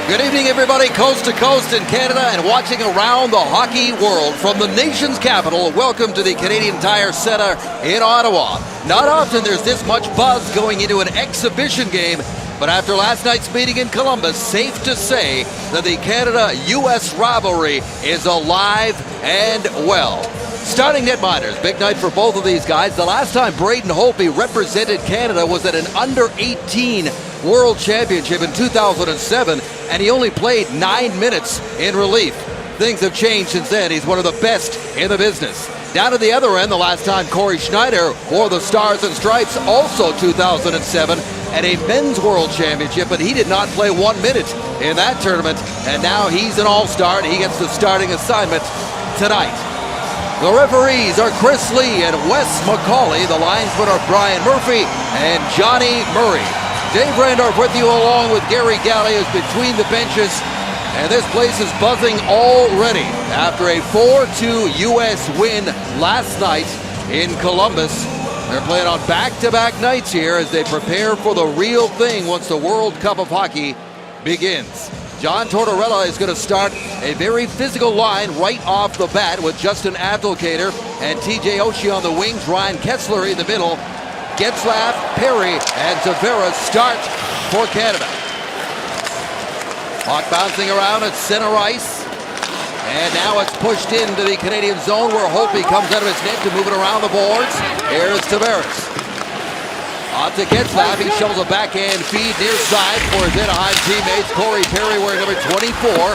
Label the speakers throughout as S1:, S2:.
S1: Good evening, everybody, coast to coast in Canada and watching around the hockey world from the nation's capital. Welcome to the Canadian Tire Centre in Ottawa. Not often there's this much buzz going into an exhibition game, but after last night's meeting in Columbus, safe to say that the Canada-US rivalry is alive and well. Starting netminders, big night for both of these guys. The last time Braden Holtby represented Canada was at an under-18 World Championship in 2007, and he only played 9 minutes in relief. Things have changed since then. He's one of the best in the business. Down at the other end, the last time Corey Schneider wore the Stars and Stripes, also 2007, at a men's World Championship, but he did not play 1 minute in that tournament, and now he's an all-star, and he gets the starting assignment tonight. The referees are Chris Lee and Wes McCauley. The linesmen are Brian Murphy and Johnny Murray. Dave Randorf with you along with Gary Gallius between the benches. And this place is buzzing already after a 4-2 U.S. win last night in Columbus. They're playing on back-to-back nights here as they prepare for the real thing once the World Cup of Hockey begins. John Tortorella is going to start a very physical line right off the bat with Justin Abdelkader and TJ Oshie on the wings, Ryan Kessler in the middle. Getzlaf, Perry, and Tavares start for Canada. Puck bouncing around at center ice. And now it's pushed into the Canadian zone where Holtby comes out of his net to move it around the boards. Here's Tavares. On to Getzlaf, he shovels a backhand feed near side for his Anaheim teammates. Corey Perry wearing number 24.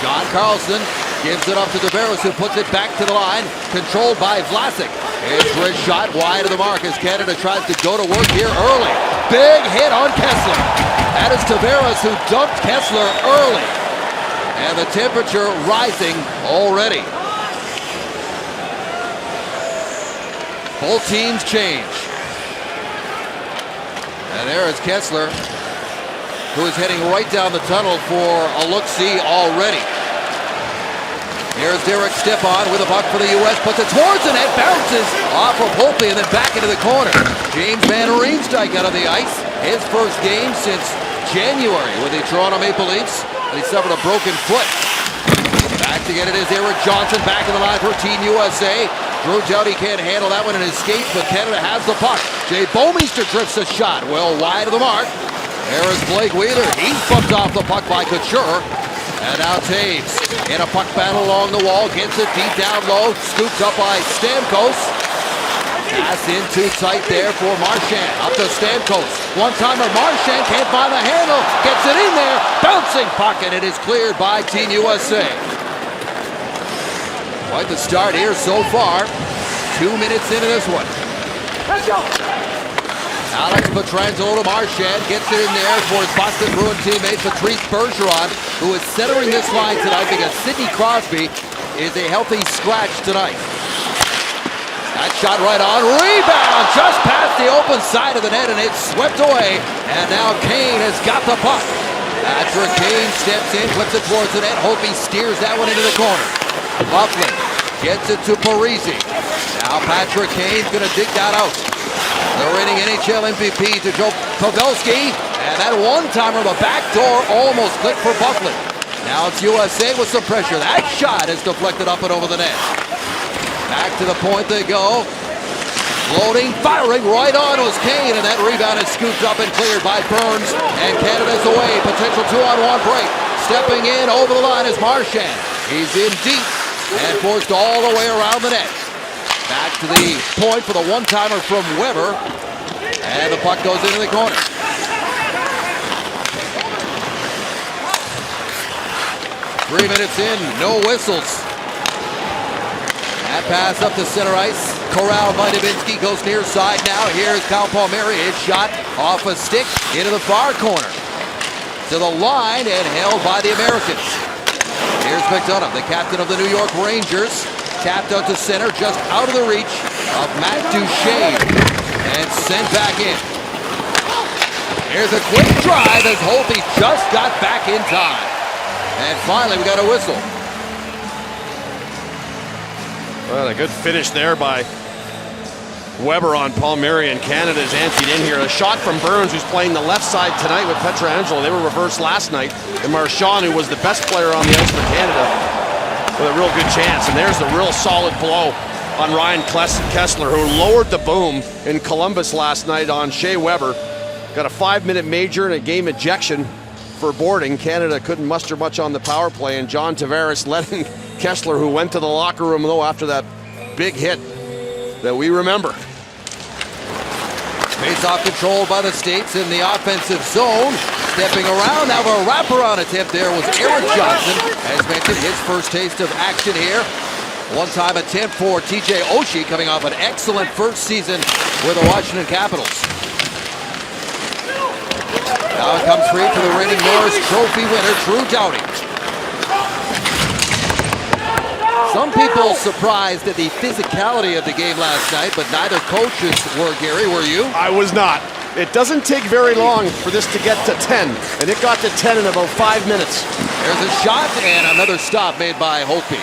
S1: John Carlson gives it up to Tavares, who puts it back to the line, controlled by Vlasic. His wrist shot wide of the mark as Canada tries to go to work here early. Big hit on Kessler. That is Tavares who dumped Kessler early. And the temperature rising already. Both teams change. And there is Kessler, who is heading right down the tunnel for a look-see already. Here's Derek Stepan with a puck for the U.S. Puts it towards the net, bounces off of Holtby and then back into the corner. James Van Riemsdyk out of the ice. His first game since January with the Toronto Maple Leafs. He suffered a broken foot. Back to get it is Erik Johnson back in the line for Team USA. Drew Doughty can't handle that one and escapes, but Canada has the puck. Jay Bouwmeester drifts a shot well wide of the mark. There is Blake Wheeler. He's bumped off the puck by Couture. And now Taves in a puck battle along the wall. Gets it deep down low. Scooped up by Stamkos. Pass in too tight there for Marchand. Up to Stamkos. One-timer Marchand can't find the handle. Gets it in there. Bouncing puck, and it is cleared by Team USA. Quite the start here so far. 2 minutes into this one.
S2: Let's go.
S1: Alex Pietrangelo to Marchand. Gets it in there for his Boston Bruin teammate Patrice Bergeron, who is centering this line tonight because Sidney Crosby is a healthy scratch tonight. That shot right on. Rebound just past the open side of the net, and it's swept away. And now Kane has got the puck. Patrick Kane steps in, flips it towards the net. Holtby steers that one into the corner. Bufflin gets it to Parise. Now Patrick Kane's going to dig that out. The reigning NHL MVP to Joe Pavelski. And that one-timer on the back door almost clipped for Bufflin. Now it's USA with some pressure. That shot is deflected up and over the net. Back to the point they go. Floating, firing right on was Kane. And that rebound is scooped up and cleared by Burns. And Canada's away. Potential 2-on-1 break. Stepping in over the line is Marchand. He's in deep. And forced all the way around the net. Back to the point for the one-timer from Weber. And the puck goes into the corner. Three minutes in, no whistles. That pass up to center ice. Corral by Dubinsky goes near side now. Here's Kyle Palmieri. His shot off a stick into the far corner. To the line and held by the Americans. Here's McDonough, the captain of the New York Rangers. Tapped out to center, just out of the reach of Matt Duchene. And sent back in. Here's a quick drive as Holtby just got back in time. And finally, we got a whistle.
S3: Well, a good finish there by
S2: Weber on Palmieri, and Canada's anteed in here. A shot from Burns, who's playing the left side tonight with Pietrangelo. They were reversed last night. And Marchand, who was the best player on the ice for Canada, with a real good chance. And there's the real solid blow on Ryan Kessler, who lowered the boom in Columbus last night on Shea Weber. Got a 5-minute major and a game ejection for boarding. Canada couldn't muster much on the power play, and John Tavares letting Kessler, who went to the locker room though after that big hit that we remember.
S1: Face-off controlled by the States in the offensive zone. Stepping around, now a wraparound attempt there was Eric Johnson. As mentioned, his first taste of action here. One-time attempt for TJ Oshie, coming off an excellent first season with the Washington Capitals. Now it comes free to the reigning Norris Trophy winner, Drew Doughty. Some people surprised at the physicality of the game last night, but neither coaches were, Gary, were you?
S2: I was not. It doesn't take very long for this to get to 10, and it got to 10 in about 5 minutes.
S1: There's a shot and another stop made by Holtby.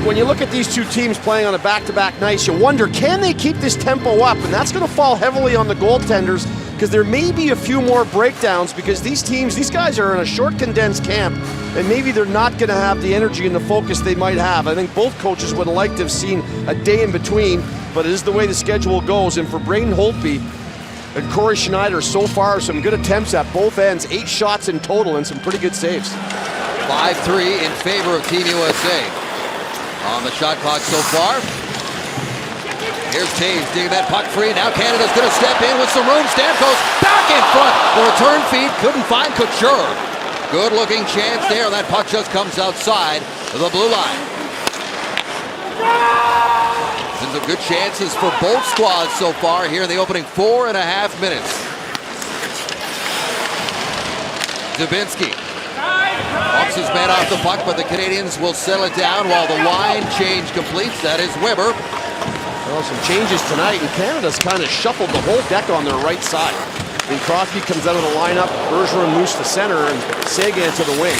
S2: When you look at these two teams playing on a back-to-back nights, you wonder, can they keep this tempo up? And that's going to fall heavily on the goaltenders, because there may be a few more breakdowns, because these guys are in a short, condensed camp, and maybe they're not going to have the energy and the focus they might have. I think both coaches would like to have seen a day in between, but it is the way the schedule goes. And for Braden Holtby and Corey Schneider, so far, some good attempts at both ends, 8 shots in total, and some pretty good saves.
S1: 5-3 in favor of Team USA. On the shot clock so far. Here's Taves digging that puck free. Now Canada's going to step in with some room. Stamkos back in front. The return feed couldn't find Couture. Good looking chance there. That puck just comes outside the blue line. And some good chances for both squads so far here in the opening 4.5 minutes. Dubinsky bumps his man off the puck, but the Canadians will settle it down while the line change completes. That is Weber.
S2: Well, some changes tonight, and Canada's kind of shuffled the whole deck on their right side. And Crosby comes out of the lineup, Bergeron moves to center, and Seguin to the wing.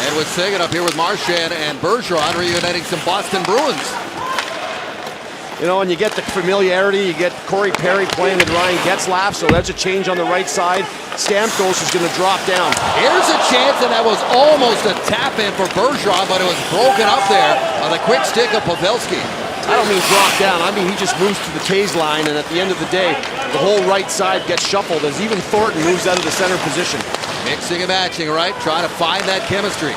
S1: And with Seguin up here with Marchand and Bergeron reuniting some Boston Bruins.
S2: You know, and you get the familiarity, you get Corey Perry playing with Ryan Getzlaf, so that's a change on the right side. Stamkos is going to drop down.
S1: Here's a chance, and that was almost a tap-in for Bergeron, but it was broken up there on the quick stick of Pavelski.
S2: I don't mean drop down, I mean he just moves to the Taze line, and at the end of the day, the whole right side gets shuffled as even Thornton moves out of the center position.
S1: Mixing and matching, right? Trying to find that chemistry.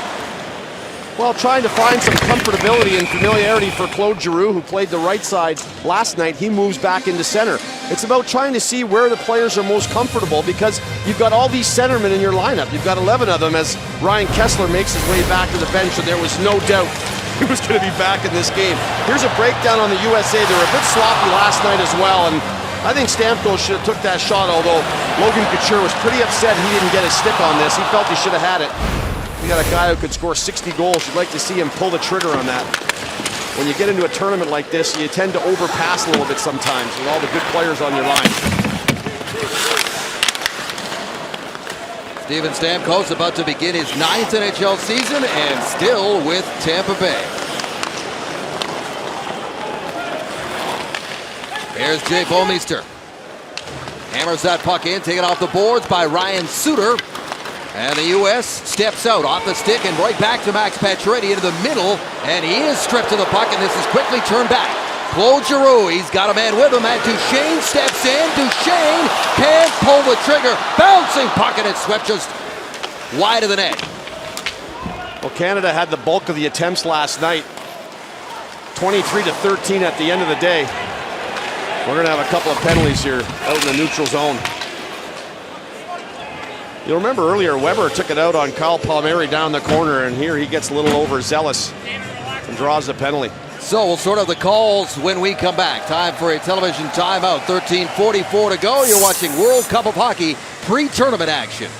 S2: Well, trying to find some comfortability and familiarity for Claude Giroux, who played the right side last night. He moves back into center. It's about trying to see where the players are most comfortable, because you've got all these centermen in your lineup. You've got 11 of them as Ryan Kessler makes his way back to the bench, so there was no doubt he was going to be back in this game. Here's a breakdown on the USA. They were a bit sloppy last night as well, and I think Stamkos should have took that shot, although Logan Couture was pretty upset he didn't get his stick on this. He felt he should have had it. You got a guy who could score 60 goals. You'd like to see him pull the trigger on that. When you get into a tournament like this, you tend to overpass a little bit sometimes with all the good players on your line.
S1: Steven Stamkos about to begin his 9th NHL season and still with Tampa Bay. Here's Jay Bouwmeester. Hammers that puck in, taken off the boards by Ryan Suter. And the U.S. steps out off the stick and right back to Max Pacioretty into the middle. And he is stripped to the puck, and this is quickly turned back. Claude Giroux, he's got a man with him, and Duchesne steps in. Duchesne can't pull the trigger. Bouncing puck, and it's swept just wide of the net.
S2: Well, Canada had the bulk of the attempts last night. 23-13 at the end of the day. We're going to have a couple of penalties here out in the neutral zone. You'll remember earlier, Weber took it out on Kyle Palmieri down the corner, and here he gets a little overzealous and draws the penalty.
S1: So we'll sort out the calls when we come back. Time for a television timeout. 13:44 to go. You're watching World Cup of Hockey pre-tournament action.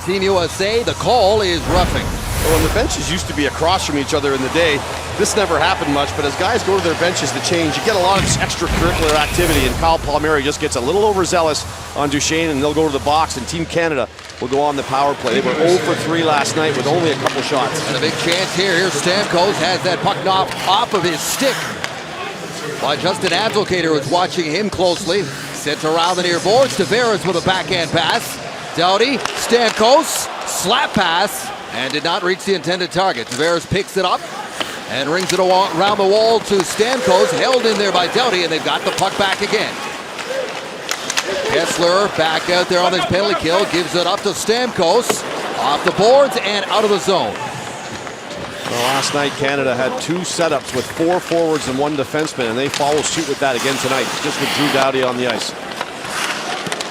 S1: Team USA, the call is roughing.
S2: Well, and the benches used to be across from each other in the day. This never happened much, but as guys go to their benches to change, you get a lot of extracurricular activity, and Kyle Palmieri just gets a little overzealous on Duchesne, and they'll go to the box, and Team Canada will go on the power play. They were 0 for 3 last night with only a couple shots.
S1: And a big chance here. Here's Stamkos, has that puck knocked off of his stick by Justin Advocator, was watching him closely. Sits around the near boards. Tavares with a backhand pass. Doughty, Stamkos, slap pass, and did not reach the intended target. Tavares picks it up and rings it around the wall to Stamkos, held in there by Doughty, and they've got the puck back again. Kessler back out there on this penalty kill, gives it up to Stamkos, off the boards and out of the zone.
S2: Well, last night Canada had 2 setups with 4 forwards and 1 defenseman, and they follow suit with that again tonight, just with Drew Doughty on the ice.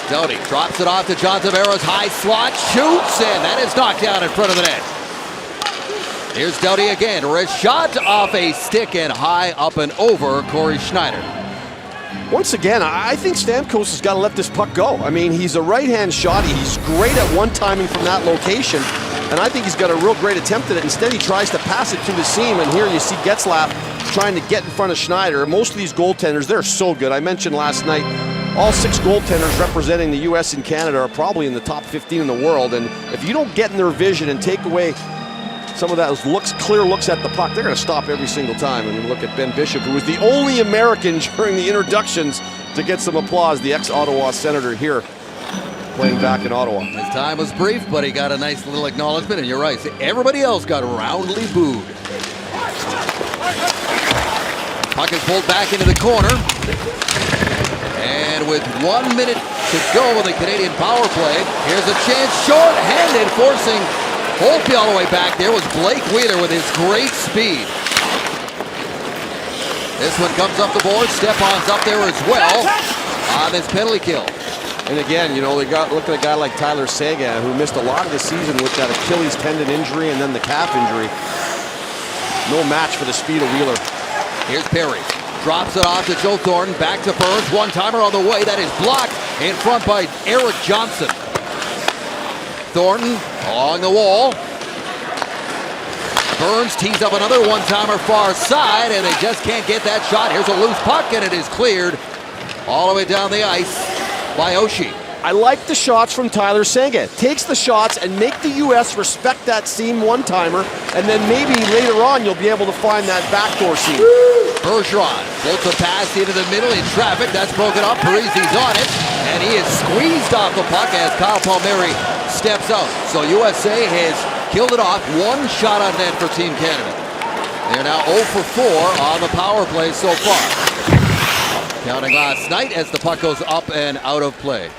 S1: Doughty drops it off to John Tavares, high slot, shoots, and that is knocked down in front of the net. Here's Doughty again, wrist shot off a stick and high up and over Corey Schneider.
S2: Once again, I think Stamkos has got to let this puck go. I mean, he's a right-hand shot. He's great at one-timing from that location, and I think he's got a real great attempt at it. Instead, he tries to pass it to the seam, and here you see Getzlaf trying to get in front of Schneider. Most of these goaltenders, they're so good. I mentioned last night, all 6 goaltenders representing the U.S. and Canada are probably in the top 15 in the world, and if you don't get in their vision and take away some of those clear looks at the puck, they're going to stop every single time. And we look at Ben Bishop, who was the only American during the introductions to get some applause, the ex-Ottawa Senator here, playing back in Ottawa.
S1: His time was brief, but he got a nice little acknowledgement, and you're right, everybody else got roundly booed. Puck is pulled back into the corner. And with 1 minute to go in the Canadian power play, here's a chance, short-handed, forcing Holtby all the way back. There was Blake Wheeler with his great speed. This one comes up the board. Stepan's up there as well on this penalty kill.
S2: And again, you know, look at a guy like Tyler Seguin, who missed a lot of the season with that Achilles tendon injury and then the calf injury. No match for the speed of Wheeler.
S1: Here's Perry. Drops it off to Joe Thornton. Back to Burns. One-timer on the way. That is blocked in front by Eric Johnson. Thornton along the wall. Burns tees up another one-timer far side, and they just can't get that shot. Here's a loose puck, and it is cleared all the way down the ice by Oshie.
S2: I like the shots from Tyler Seguin. Takes the shots and make the U.S. respect that seam one-timer, and then maybe later on you'll be able to find that backdoor seam.
S1: Bergeron floats a pass into the middle in traffic. That's broken up. Parisi's on it, and he is squeezed off the puck as Kyle Palmieri steps out. So USA has killed it off. 1 shot on net for Team Canada. They're now 0 for 4 on the power play so far. Counting last night as the puck goes up and out of play.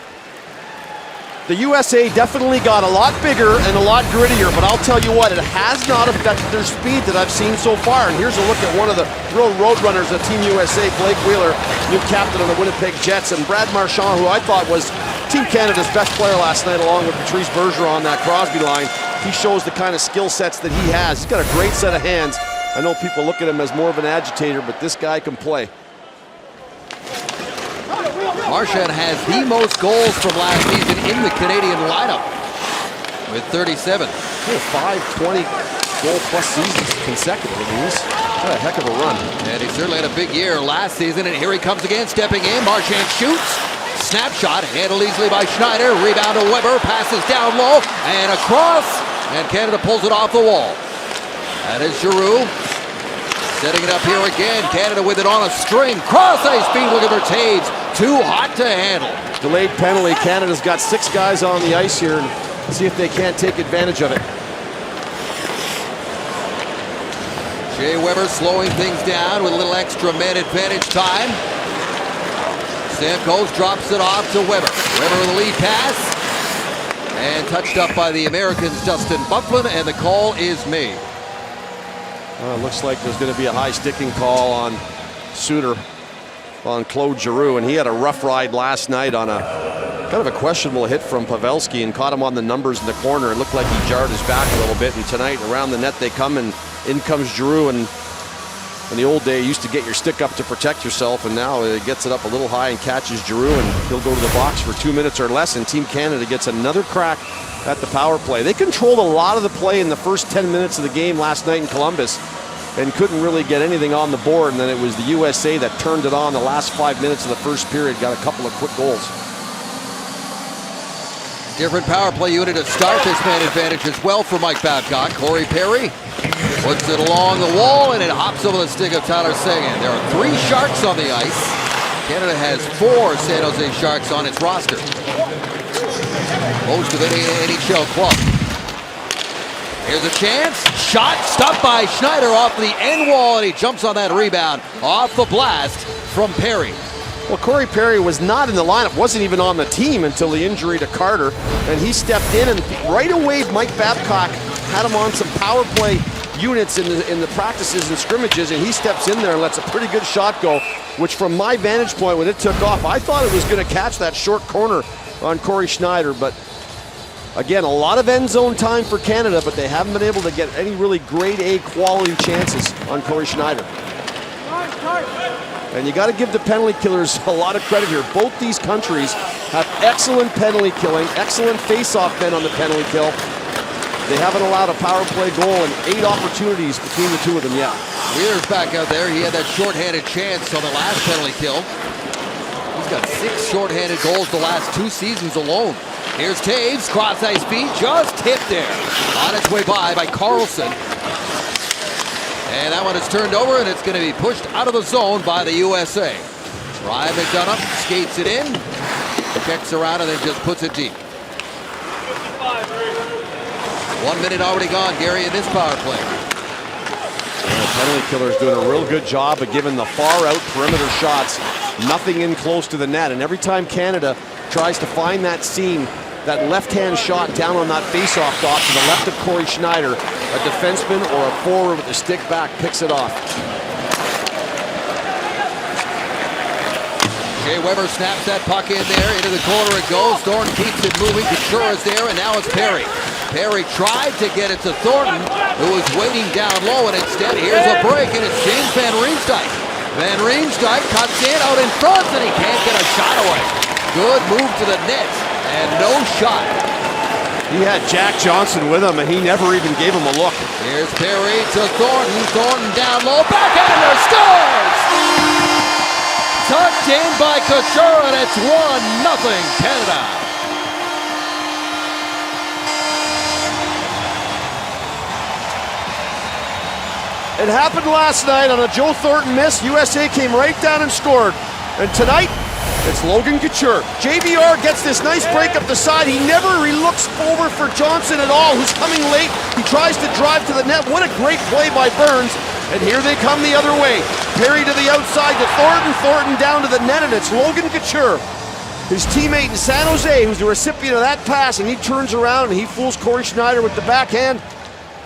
S2: The USA definitely got a lot bigger and a lot grittier, but I'll tell you what, it has not affected their speed that I've seen so far. And here's a look at one of the real road runners of Team USA, Blake Wheeler, new captain of the Winnipeg Jets, and Brad Marchand, who I thought was Team Canada's best player last night, along with Patrice Bergeron on that Crosby line. He shows the kind of skill sets that he has. He's got a great set of hands. I know people look at him as more of an agitator, but this guy can play.
S1: Marchand has the most goals from last season in the Canadian lineup with 37.
S2: 5 20-goal-plus seasons consecutively. He's got a heck of a run.
S1: And he certainly had a big year last season, and here he comes again, stepping in. Marchand shoots. Snapshot, handled easily by Schneider. Rebound to Weber, passes down low and across, and Canada pulls it off the wall. That is Giroux. Setting it up here again. Canada with it on a string. Cross-ice speed. Look at their Taves. Too hot to handle.
S2: Delayed penalty. Canada's got 6 guys on the ice here, and see if they can't take advantage of it.
S1: Shea Weber slowing things down with a little extra man advantage time. Stamkos drops it off to Weber. Weber with a lead pass. And touched up by the Americans, Dustin Byfuglien, and the call is made.
S2: It looks like there's going to be a high sticking call on Suter, on Claude Giroux, and he had a rough ride last night on a kind of a questionable hit from Pavelski and caught him on the numbers in the corner. It looked like he jarred his back a little bit, and tonight around the net they come, and in comes Giroux, and in the old day you used to get your stick up to protect yourself, and now it gets it up a little high and catches Giroux, and he'll go to the box for 2 minutes or less, and Team Canada gets another crack at the power play. They controlled a lot of the play in the first 10 minutes of the game last night in Columbus and couldn't really get anything on the board, and then it was the USA that turned it on the last 5 minutes of the first period, got a couple of quick goals.
S1: Different power play unit to start this man advantage as well for Mike Babcock. Corey Perry puts it along the wall, and it hops over the stick of Tyler Seguin. There are 3 Sharks on the ice. Canada has 4 San Jose Sharks on its roster. Most of any NHL club. Here's a chance. Shot stopped by Schneider off the end wall, and he jumps on that rebound off the blast from Perry.
S2: Well, Corey Perry was not in the lineup, wasn't even on the team until the injury to Carter, and he stepped in, and right away Mike Babcock had him on some power play units in the practices and scrimmages, and he steps in there and lets a pretty good shot go, which from my vantage point when it took off, I thought it was going to catch that short corner on Corey Schneider, but again, a lot of end zone time for Canada, but they haven't been able to get any really grade A quality chances on Corey Schneider. And you got to give the penalty killers a lot of credit here. Both these countries have excellent penalty killing, excellent face-off men on the penalty kill. They haven't allowed a power play goal in 8 opportunities between the two of them yet.
S1: Wheeler's back out there. He had that shorthanded chance on the last penalty kill. He's got 6 shorthanded goals the last 2 seasons alone. Here's Taves, cross-ice feed, just hit there. On its way by Carlson. And that one is turned over, and it's going to be pushed out of the zone by the USA. Ryan McDonough skates it in, checks around, and then just puts it deep. 1 minute already gone, Gary, in this power play.
S2: The penalty killer's doing a real good job of giving the far-out perimeter shots, nothing in close to the net. And every time Canada tries to find that seam, that left-hand shot down on that face-off dot to the left of Corey Schneider, a defenseman or a forward with the stick back picks it off.
S1: Jay Weber snaps that puck in there. Into the corner it goes. Thornton keeps it moving. Couture is there, and now it's Perry. Perry tried to get it to Thornton, who was waiting down low, and instead here's a break, and it's James Van Riemsdyk. Van Riemsdyk cuts in out in front, and he can't get a shot away. Good move to the net, and no shot.
S2: He had Jack Johnson with him, and he never even gave him a look.
S1: Here's Perry to Thornton. Thornton down low. Backhander scores! Tucked in by Couture, and it's 1-0 Canada.
S2: It happened last night on a Joe Thornton miss. USA came right down and scored. And tonight, it's Logan Couture. JVR gets this nice break up the side. He never looks over for Johnson at all, who's coming late. He tries to drive to the net. What a great play by Burns. And here they come the other way. Perry to the outside to Thornton. Thornton down to the net, and it's Logan Couture, his teammate in San Jose, who's the recipient of that pass, and he turns around and he fools Corey Schneider with the backhand.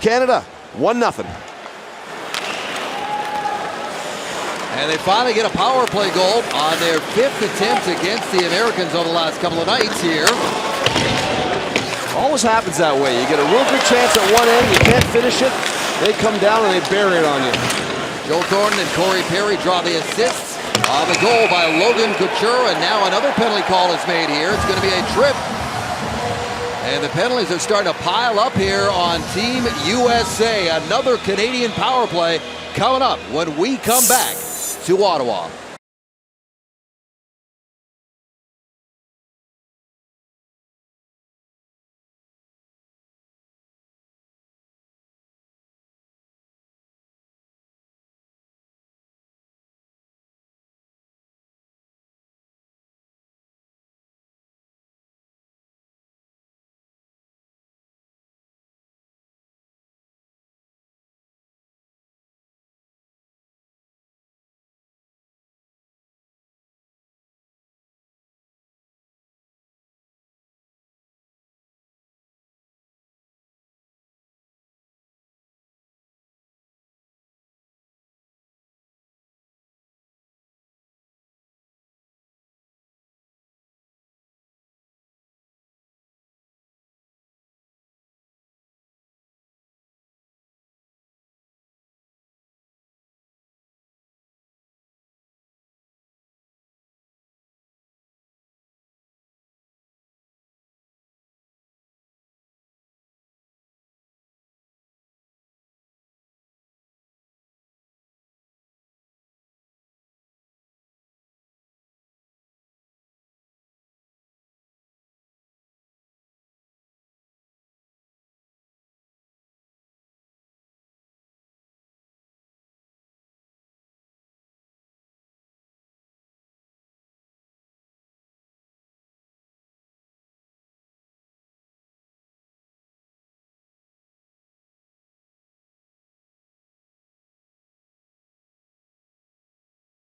S2: Canada, 1-0.
S1: And they finally get a power play goal on their 5th attempt against the Americans over the last couple of nights here.
S2: Always happens that way. You get a real good chance at one end, you can't finish it, they come down and they bury it on you.
S1: Joe Thornton and Corey Perry draw the assists on the goal by Logan Couture, and now another penalty call is made here. It's going to be a trip. And the penalties are starting to pile up here on Team USA. Another Canadian power play coming up when we come back to Ottawa.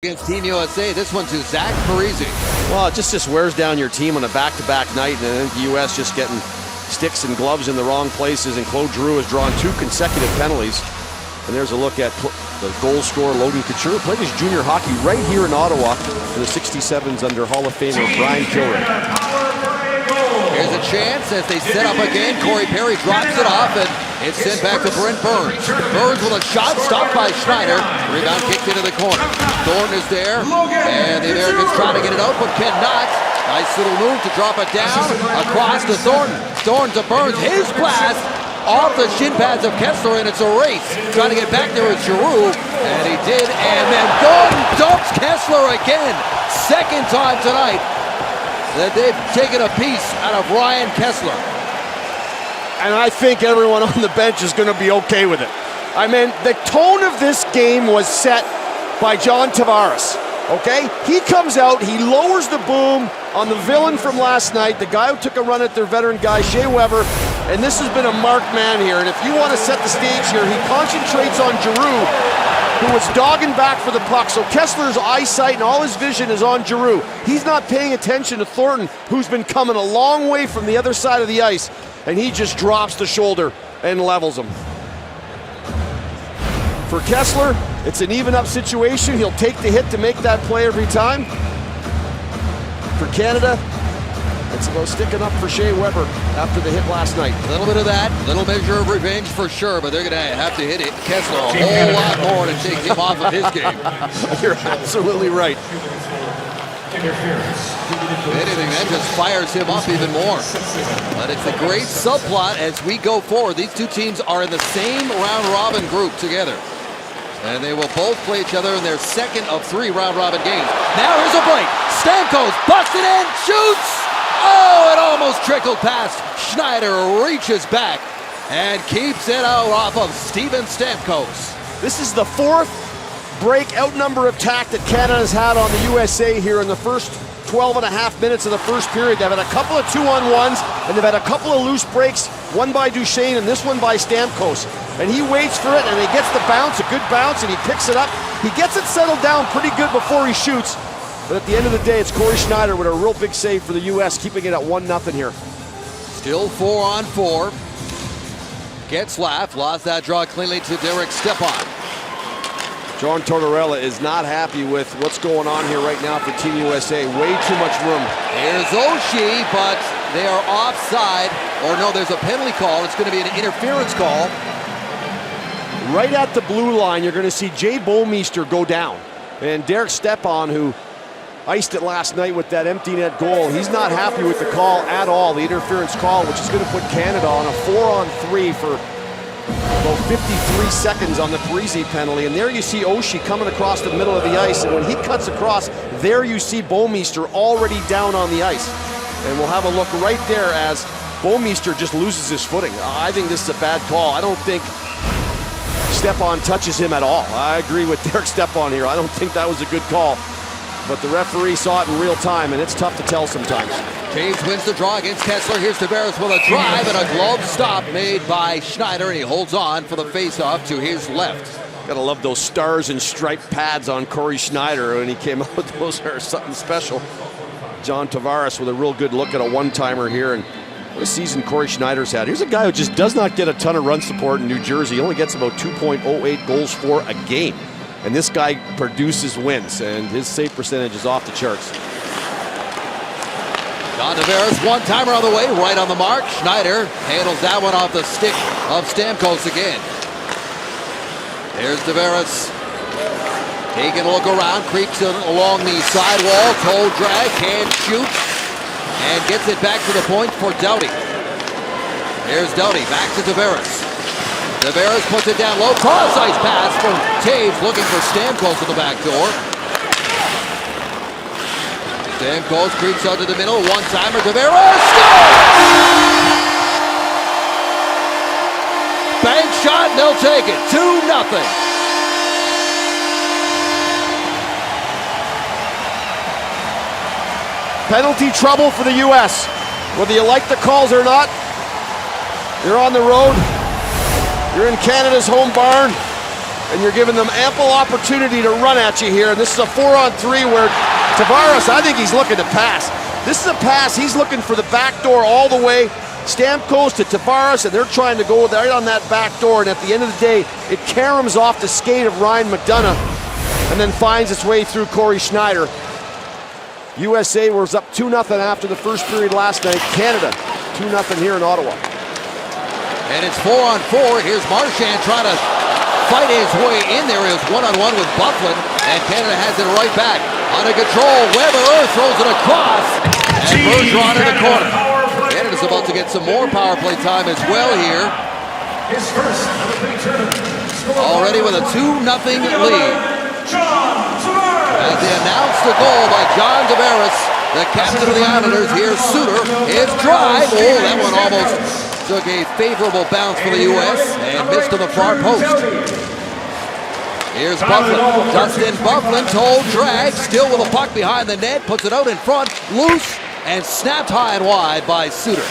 S1: against Team USA. This one to Zach Parise.
S2: Well, it just wears down your team on a back-to-back night, and I think the U.S. just getting sticks and gloves in the wrong places, and Claude Giroux has drawn 2 consecutive penalties. And there's a look at the goal scorer, Logan Couture, played his junior hockey right here in Ottawa for the 67s under Hall of Famer Brian Kilrea.
S1: Here's a chance as they set up again. Corey Perry drops it off, and it's sent back to Brent Burns. Burns with a shot, stopped by Schneider. Rebound kicked into the corner. Thornton is there, and the Americans trying to get it out, but cannot. Nice little move to drop it down, across to Thornton. Thornton to Burns, his blast off the shin pads of Kessler, and it's a race. Trying to get back there with Giroux, and he did, and then Thornton dumps Kessler again. Second time tonight that they've taken a piece out of Ryan Kessler.
S2: And I think everyone on the bench is going to be okay with it. I mean, the tone of this game was set by John Tavares, okay? He comes out, he lowers the boom on the villain from last night, the guy who took a run at their veteran guy, Shea Weber, and this has been a marked man here. And if you want to set the stage here, he concentrates on Giroux, who was dogging back for the puck. So Kessler's eyesight and all his vision is on Giroux. He's not paying attention to Thornton, who's been coming a long way from the other side of the ice, and he just drops the shoulder and levels him. For Kessler, it's an even-up situation. He'll take the hit to make that play every time. For Canada, it's about sticking up for Shea Weber after the hit last night.
S1: A little bit of that, little measure of revenge for sure, but they're going to have to hit it Kessler a whole lot more to take him off of his game.
S2: You're absolutely right.
S1: If anything, that just fires him up even more. But it's a great subplot as we go forward. These two teams are in the same round-robin group together. And they will both play each other in their second of 3 round-robin games. Now here's a break. Stamkos busts it in, shoots! Oh, it almost trickled past. Schneider reaches back and keeps it out off of Steven Stamkos.
S2: This is the 4th break outnumber attack that Canada's had on the USA here in the first 12 and a half minutes of the first period. They've had a couple of 2-on-1s, and they've had a couple of loose breaks, one by Duchesne and this one by Stamkos. And he waits for it, and he gets the bounce, a good bounce, and he picks it up. He gets it settled down pretty good before he shoots. But at the end of the day, it's Corey Schneider with a real big save for the U.S., keeping it at 1-0 here.
S1: Still 4-on-4. Getzlaf lost that draw cleanly to Derek Stepan.
S2: John Tortorella is not happy with what's going on here right now for Team USA. Way too much room.
S1: Here's Oshie, but they are offside. Or no, there's a penalty call. It's going to be an interference call.
S2: Right at the blue line, you're going to see Jay Bouwmeester go down. And Derek Stepan, who iced it last night with that empty net goal, he's not happy with the call at all, the interference call, which is going to put Canada on a 4-on-3 for about 53 seconds on the Parise penalty. And there you see Oshie coming across the middle of the ice, and when he cuts across, there you see Bouwmeester already down on the ice. And we'll have a look right there as Bouwmeester just loses his footing. I think this is a bad call. I don't think Stepan touches him at all. I agree with Derek Stepan here. I don't think that was a good call. But the referee saw it in real time, and it's tough to tell sometimes.
S1: James wins the draw against Kessler. Here's Tavares with a drive and a glove stop made by Schneider, and he holds on for the face-off to his left.
S2: Gotta love those stars and striped pads on Corey Schneider when he came out with those are something special. John Tavares with a real good look at a one-timer here, and what a season Corey Schneider's had. Here's a guy who just does not get a ton of run support in New Jersey. He only gets about 2.08 goals for a game. And this guy produces wins, and his save percentage is off the charts.
S1: John Tavares, one-timer on the way, right on the mark. Schneider handles that one off the stick of Stamkos again. There's Tavares. Taking a look around, creeps along the sidewall, toe drag, can't shoot, and gets it back to the point for Doughty. There's Doughty, back to Tavares. Tavares puts it down low, cross-ice pass from Taves, looking for Stamkos at the back door. Stamkos creeps out to the middle, one-timer, Tavares scores! Bank shot, and they'll take it, 2-0.
S2: Penalty trouble for the U.S. Whether you like the calls or not, you're on the road. You're in Canada's home barn, and you're giving them ample opportunity to run at you here. And this is a 4-on-3 where Tavares, I think he's looking to pass. This is a pass, he's looking for the back door all the way. Stamkos to Tavares, and they're trying to go right on that back door, and at the end of the day, it caroms off the skate of Ryan McDonagh and then finds its way through Corey Schneider. USA was up 2-0 after the first period last night. Canada 2-0 here in Ottawa.
S1: And it's 4-on-4. Here's Marchand trying to fight his way in there. It was one-on-one with Bufflin, and Canada has it right back. Under control, Weber throws it across, and Bergeron in the corner. Canada's about to get some more power play time as well here. Already with a 2-0 lead. As they announced the goal by John Tavares, the captain of the Islanders. Here's Suter. His drive. Oh, that one almost took a favorable bounce for the U.S. and missed on the far post. Here's Bufflin. Dustin Bufflin, toe drag, still with a puck behind the net, puts it out in front, loose, and snapped high and wide by Suter.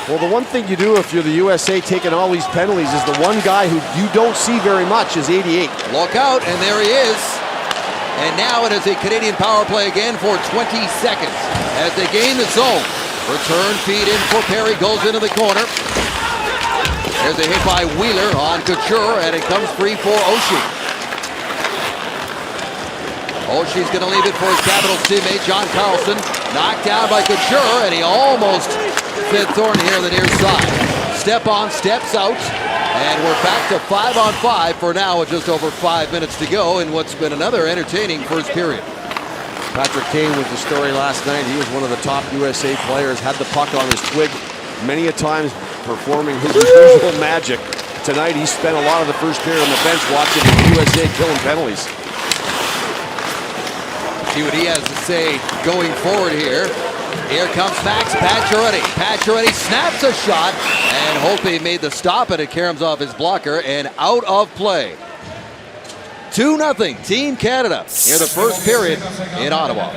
S2: Well, the one thing you do if you're the USA taking all these penalties is the one guy who you don't see very much is 88.
S1: Look out, and there he is. And now it is a Canadian power play again for 20 seconds as they gain the zone. Return feed in for Perry, goes into the corner. There's a hit by Wheeler on Couture, and it comes free for Oshie. Oshie's going to leave it for his Capitals teammate, John Carlson. Knocked down by Couture, and he almost fit Thornton here on the near side. Step on, steps out, and we're back to 5-on-5 for now with just over 5 minutes to go in what's been another entertaining first period.
S2: Patrick Kane was the story last night. He was one of the top USA players, had the puck on his twig many a times, performing his usual magic. Tonight he spent a lot of the first period on the bench watching the USA killing penalties.
S1: See what he has to say going forward here. Here comes Max Pacioretty. Pacioretty snaps a shot, and Holtby made the stop, and it caroms off his blocker and out of play. 2-0 Team Canada in the first period in Ottawa.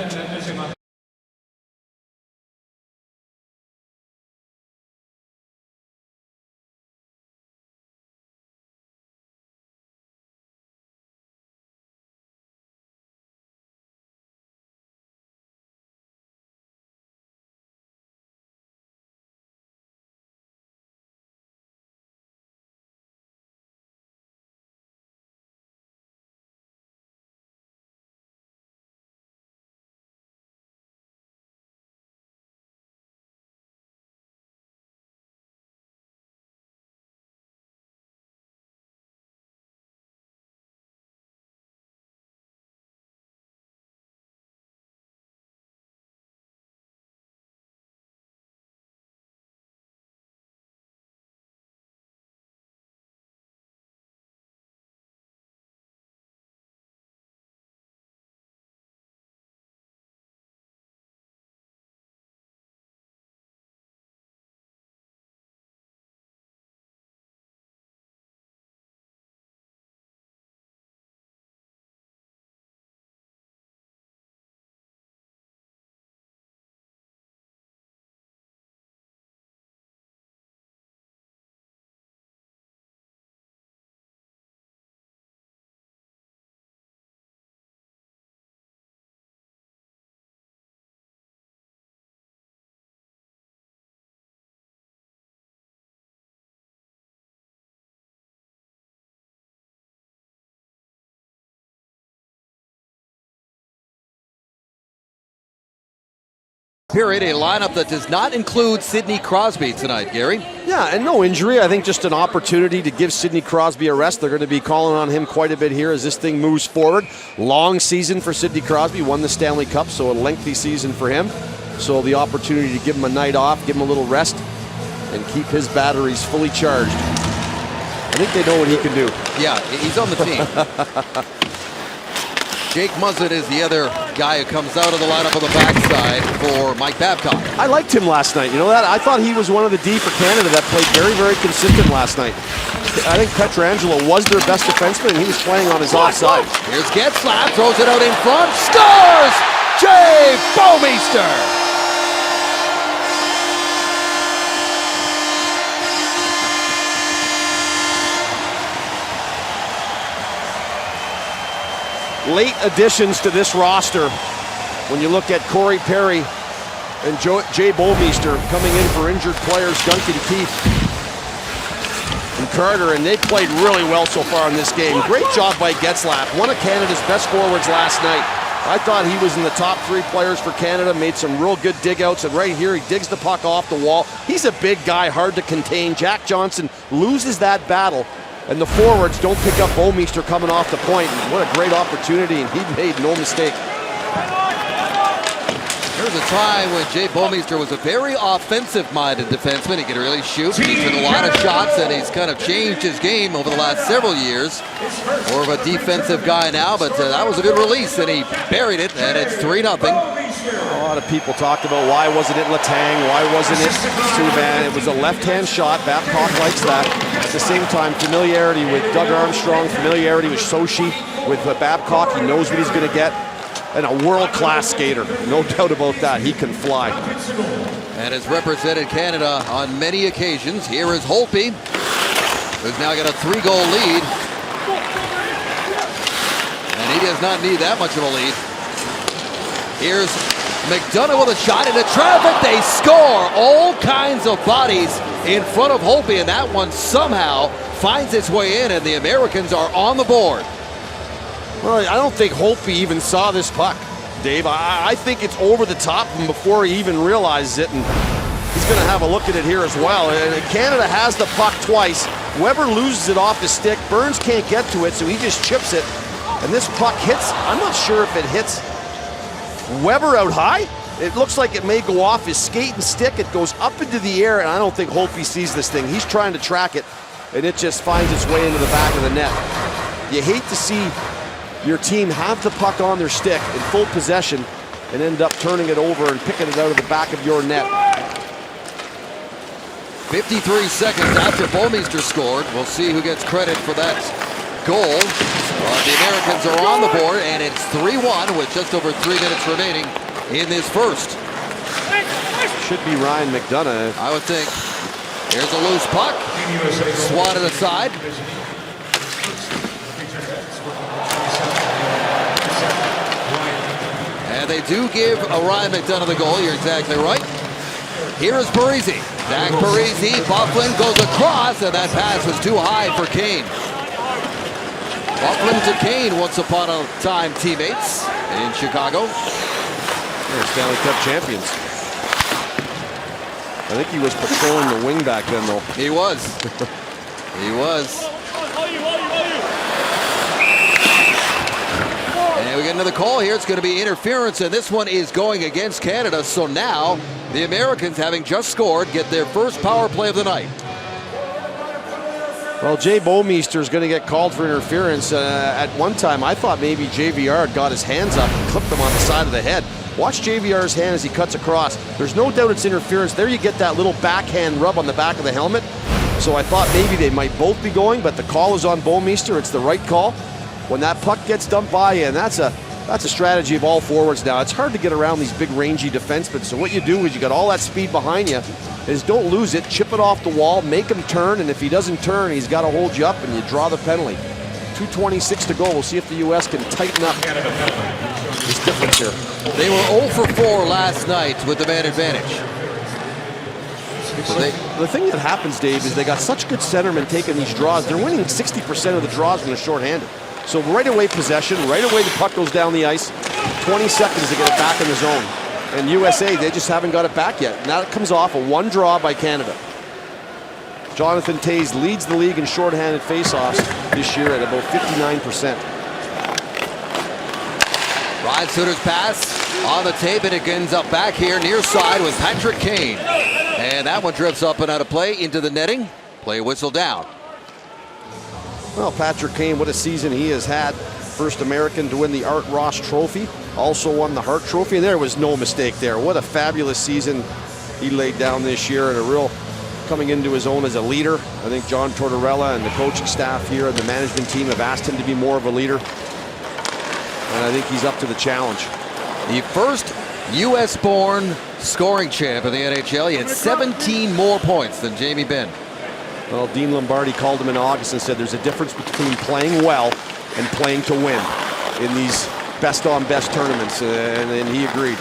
S1: Period, a lineup that does not include Sidney Crosby tonight, Gary.
S2: Yeah, and no injury. I think just an opportunity to give Sidney Crosby a rest. They're going to be calling on him quite a bit here as this thing moves forward. Long season for Sidney Crosby, won the Stanley Cup, so a lengthy season for him. So the opportunity to give him a night off, give him a little rest, and keep his batteries fully charged. I think they know what he can do.
S1: Yeah, he's on the team. Jake Muzzin is the other guy who comes out of the lineup on the backside for Mike Babcock.
S2: I liked him last night. You know that? I thought he was one of the D for Canada that played very, very consistent last night. I think Pietrangelo was their best defenseman, and he was playing on his offside.
S1: Here's Getzlaf, throws it out in front, scores! Jay Bouwmeester!
S2: late additions to this roster. When you look at Corey Perry and Jay Bouwmeester coming in for injured players, Duncan Keith and Carter, and they played really well so far in this game. Great job by Getzlaf, one of Canada's best forwards last night. I thought he was in the top 3 players for Canada, made some real good dig-outs, and right here he digs the puck off the wall. He's a big guy, hard to contain. Jack Johnson loses that battle, and the forwards don't pick up Bouwmeester coming off the point. And what a great opportunity, and he made no mistake.
S1: There was a time when Jay Bouwmeester was a very offensive-minded defenseman. He could really shoot. He took a lot of shots, and he's kind of changed his game over the last several years. More of a defensive guy now, but that was a good release, and he buried it, and it's 3-0.
S2: A lot of people talked about why wasn't it Letang, why wasn't it Subban. It was a left-hand shot. Babcock likes that. At the same time, familiarity with Doug Armstrong, familiarity with Sochi, with Babcock. He knows what he's going to get. And a world-class skater, no doubt about that. He can fly.
S1: And has represented Canada on many occasions. Here is Holtby, who's now got a 3-goal lead. And he does not need that much of a lead. Here's McDonough with a shot into traffic. They score. All kinds of bodies in front of Holtby, and that one somehow finds its way in, and the Americans are on the board.
S2: Well, I don't think Holtby even saw this puck, Dave. I think it's over the top of him before he even realizes it, and he's going to have a look at it here as well. And Canada has the puck twice. Weber loses it off his stick. Burns can't get to it, so he just chips it. And this puck hits, I'm not sure if it hits Weber out high. It looks like it may go off his skate and stick. It goes up into the air, and I don't think Holtby sees this thing. He's trying to track it, and it just finds its way into the back of the net. You hate to see your team have the puck on their stick in full possession and end up turning it over and picking it out of the back of your net.
S1: 53 seconds after Bouwmeester scored. We'll see who gets credit for that goal. The Americans are on the board, and it's 3-1 with just over 3 minutes remaining in this first.
S2: Should be Ryan McDonough.
S1: I would think. Here's a loose puck. Swatted aside. And they do give Ryan McDonough the goal. You're exactly right. Here is Parise. Zach Parise. Byfuglien goes across, and that pass was too high for Kane. Byfuglien to Kane, once upon a time teammates in Chicago.
S2: They're Stanley Cup champions. I think he was patrolling the wing back then, though.
S1: He was. He was. And we get another call here. It's going to be interference, and this one is going against Canada. So now the Americans, having just scored, get their first power play of the night.
S2: Well, Jay Bouwmeester is going to get called for interference. At one time, I thought maybe JVR had got his hands up and clipped him on the side of the head. Watch JVR's hand as he cuts across. There's no doubt it's interference. There you get that little backhand rub on the back of the helmet. So I thought maybe they might both be going, but the call is on Bouwmeester. It's the right call. When that puck gets dumped by you, and that's a strategy of all forwards now. It's hard to get around these big rangy defensemen. So what you do is you got all that speed behind you, is don't lose it, chip it off the wall, make him turn, and if he doesn't turn, he's got to hold you up, and you draw the penalty. 2:26 to go. We'll see if the U.S. can tighten up this difference here.
S1: They were 0 for 4 last night with the man advantage.
S2: So the thing that happens, Dave, is they got such good centermen taking these draws. They're winning 60% of the draws when they're shorthanded. So right away possession, right away the puck goes down the ice. 20 seconds to get it back in the zone. And USA, they just haven't got it back yet. Now it comes off a 1 draw by Canada. Jonathan Toews leads the league in shorthanded faceoffs this year at about 59%.
S1: Ryan Suter's pass on the tape, and it ends up back here near side with Patrick Kane. And that one drifts up and out of play into the netting. Play whistle down.
S2: Well, Patrick Kane, what a season he has had. First American to win the Art Ross Trophy. Also won the Hart Trophy, and there was no mistake there. What a fabulous season he laid down this year, and a real coming into his own as a leader. I think John Tortorella and the coaching staff here and the management team have asked him to be more of a leader. And I think he's up to the challenge.
S1: The first U.S.-born scoring champ in the NHL. He had 17 more points than Jamie Benn.
S2: Well, Dean Lombardi called him in August and said there's a difference between playing well and playing to win. in these best-on-best tournaments, and he agreed.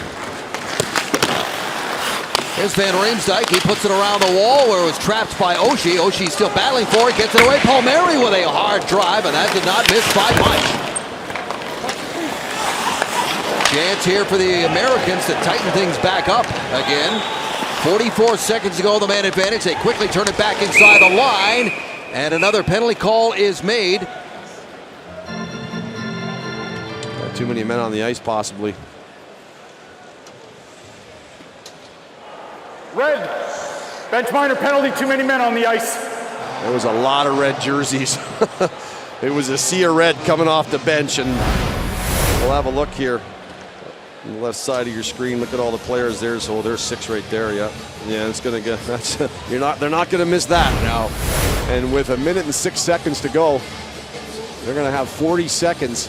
S1: Here's Van Riemsdyk. He puts it around the wall where it was trapped by Oshie. Oshie still battling for it, gets it away. Palmieri with a hard drive, and that did not miss by much. Chance here for the Americans to tighten things back up again. 44 seconds to go, the man advantage. They quickly turn it back inside the line, and another penalty call is made.
S2: Got too many men on the ice, possibly.
S3: Red, bench minor penalty, too many men on the ice.
S2: There was a lot of red jerseys. It was a sea of red coming off the bench, and we'll have a look here. On the left side of your screen, look at all the players there. So there's 6 right there. Yeah, it's gonna get. That's they're not gonna miss that now. And with 1 minute and 6 seconds to go, they're gonna have 40 seconds.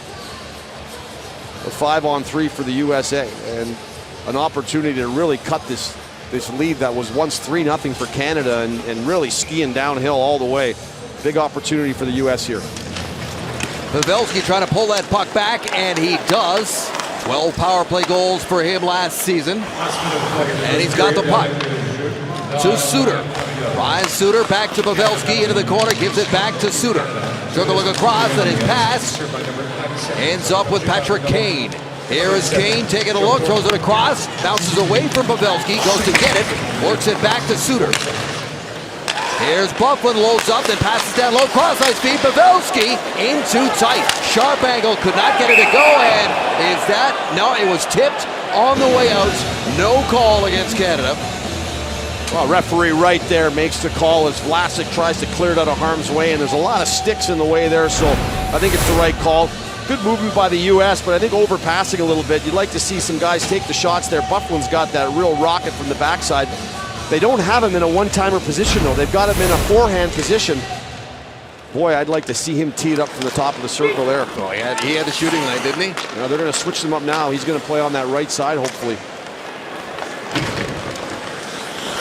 S2: A 5-on-3 for the USA, and an opportunity to really cut this lead that was once 3-0 for Canada, and really skiing downhill all the way. Big opportunity for the U.S. here.
S1: Pavelski trying to pull that puck back, and he does. 12 power play goals for him last season. And he's got the puck to Suter. Ryan Suter back to Pavelski into the corner, gives it back to Suter. Took a look across, and his pass ends up with Patrick Kane. Here is Kane taking a look, throws it across, bounces away from Pavelski, goes to get it, works it back to Suter. Here's Byfuglien, loads up, then passes down low, cross-ice speed, Pavelski in too tight. Sharp angle, could not get it to go, and is that? No, it was tipped on the way out. No call against Canada.
S2: Well, referee right there makes the call as Vlasic tries to clear it out of harm's way, and there's a lot of sticks in the way there, so I think it's the right call. Good movement by the U.S., but I think overpassing a little bit. You'd like to see some guys take the shots there. Byfuglien's got that real rocket from the backside. They don't have him in a one-timer position, though. They've got him in a forehand position. Boy, I'd like to see him teed up from the top of the circle there.
S1: Oh, he had the shooting line, didn't he?
S2: Now they're going to switch them up now. He's going to play on that right side, hopefully.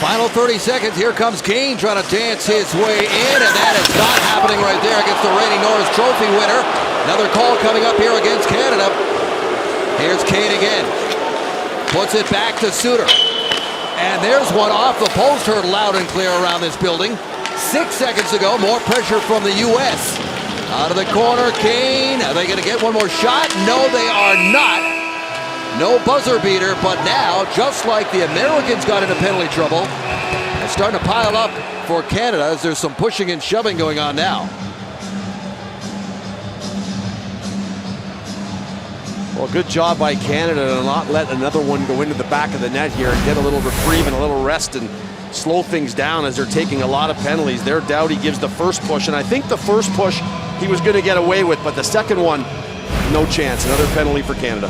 S1: Final 30 seconds. Here comes Kane trying to dance his way in, and that is not happening right there against the reigning Norris Trophy winner. Another call coming up here against Canada. Here's Kane again. Puts it back to Suter. And there's one off the post, heard loud and clear around this building. 6 seconds to go, more pressure from the U.S. Out of the corner, Kane. Are they going to get one more shot? No, they are not. No buzzer beater, but now, just like the Americans got into penalty trouble, it's starting to pile up for Canada as there's some pushing and shoving going on now.
S2: Well, good job by Canada to not let another one go into the back of the net here and get a little reprieve and a little rest and slow things down as they're taking a lot of penalties. Their Doughty gives the first push, and I think the first push he was going to get away with, but the second one, no chance. Another penalty for Canada.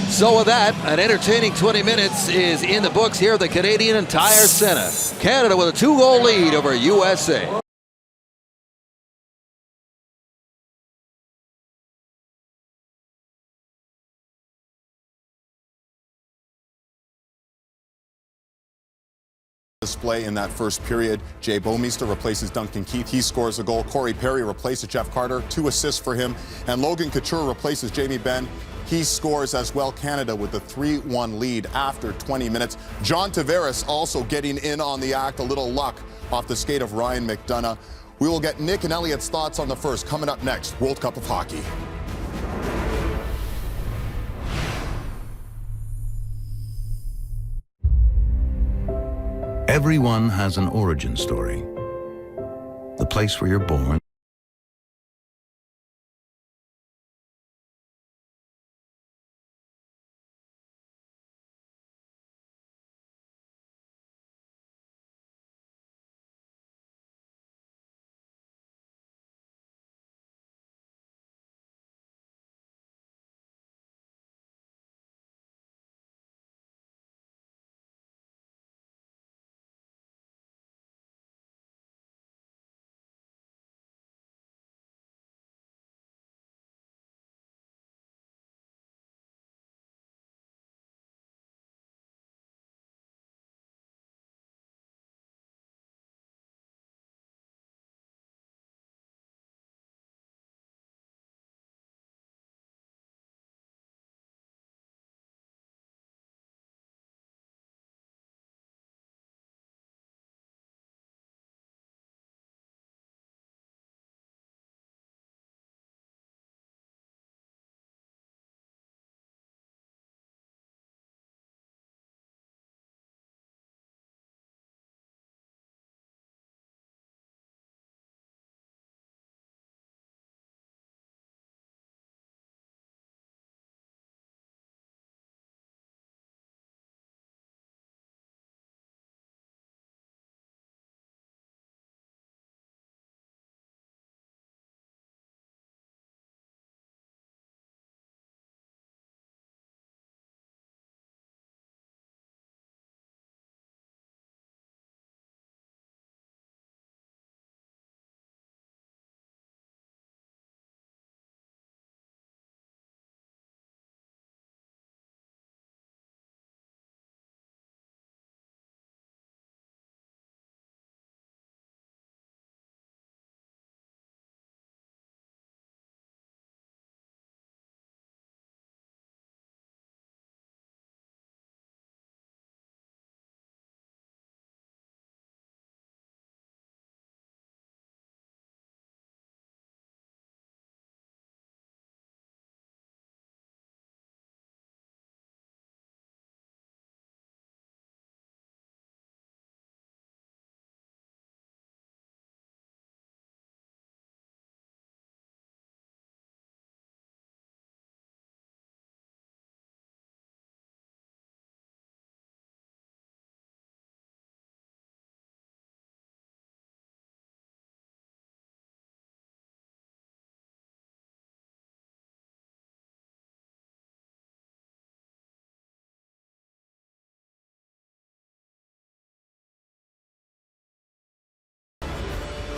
S1: So with that, an entertaining 20 minutes is in the books here at the Canadian Tire Center. Canada with a 2-goal lead over USA.
S4: Display in that first period. Jay Bouwmeester replaces Duncan Keith. He scores a goal. Corey Perry replaces Jeff Carter. 2 assists for him. And Logan Couture replaces Jamie Benn. He scores as well. Canada with the 3-1 lead after 20 minutes. John Tavares also getting in on the act. A little luck off the skate of Ryan McDonough. We will get Nick and Elliot's thoughts on the first coming up next. World Cup of Hockey.
S5: Everyone has an origin story. The place where you're born,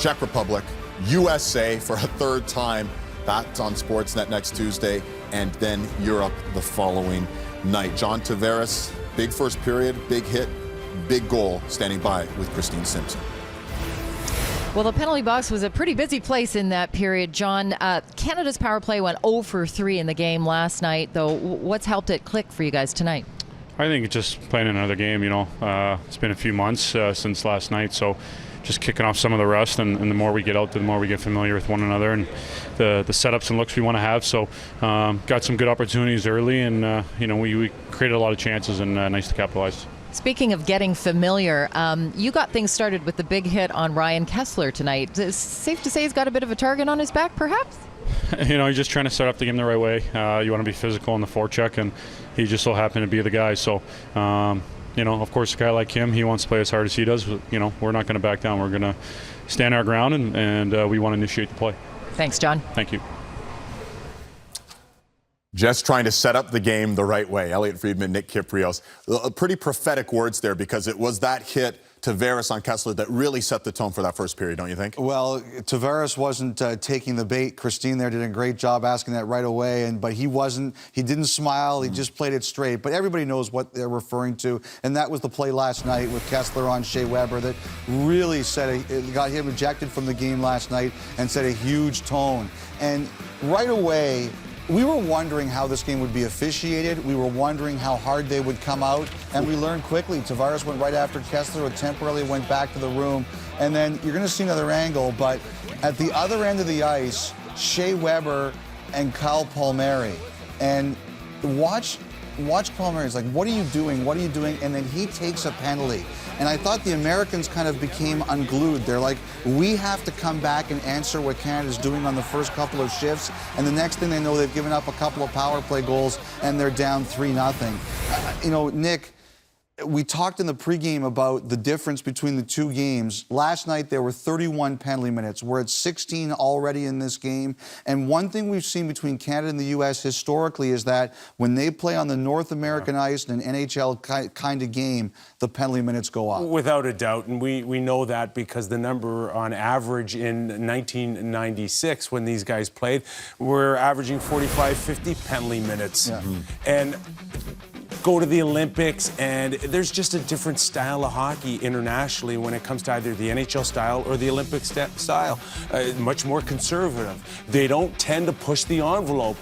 S4: Czech Republic, USA for a third time. That's on Sportsnet next Tuesday, and then Europe the following night. John Tavares, big first period, big hit, big goal, standing by with Christine Simpson.
S6: Well, the penalty box was a pretty busy place in that period, John. Canada's power play went 0 for 3 in the game last night, though. What's helped it click for you guys tonight?
S7: I think it's just playing another game, It's been a few months since last night, so just kicking off some of the rust, and the more we get out, the more we get familiar with one another and the setups and looks we want to have. So got some good opportunities early, and, we created a lot of chances, and nice to capitalize.
S6: Speaking of getting familiar, you got things started with the big hit on Ryan Kesler tonight. Is it safe to say he's got a bit of a target on his back, perhaps?
S7: He's just trying to set up the game the right way. You want to be physical in the forecheck, and he just so happened to be the guy. So, of course, a guy like him, he wants to play as hard as he does. We're not going to back down. We're going to stand our ground, and we want to initiate the play.
S6: Thanks, John.
S7: Thank you.
S4: Just trying to set up the game the right way. Elliot Friedman, Nick Kypreos. Pretty prophetic words there, because it was that hit, Tavares on Kesler, that really set the tone for that first period, don't you think?
S8: Well, Tavares wasn't taking the bait. Christine there did a great job asking that right away, but he wasn't. He didn't smile. He just played it straight. But everybody knows what they're referring to, and that was the play last night with Kesler on Shea Weber that really got him ejected from the game last night and set a huge tone. And right away, we were wondering how this game would be officiated. We were wondering how hard they would come out, and we learned quickly. Tavares went right after Kesler, who temporarily went back to the room, and then you're going to see another angle, but at the other end of the ice, Shea Weber and Kyle Palmieri, and watch Palmieri. It's like, what are you doing? What are you doing? And then he takes a penalty. And I thought the Americans kind of became unglued. They're like, we have to come back and answer what Canada's doing on the first couple of shifts. And the next thing they know, they've given up a couple of power play goals and they're down 3-0. Nick, we talked in the pregame about the difference between the two games. Last night, there were 31 penalty minutes. We're at 16 already in this game. And one thing we've seen between Canada and the U.S. historically is that when they play on the North American ice in an NHL kind of game, the penalty minutes go up.
S9: Without a doubt. And we know that because the number on average in 1996, when these guys played, were averaging 45, 50 penalty minutes. Yeah. And go to the Olympics, and there's just a different style of hockey internationally when it comes to either the NHL style or the Olympic style. Much more conservative. They don't tend to push the envelope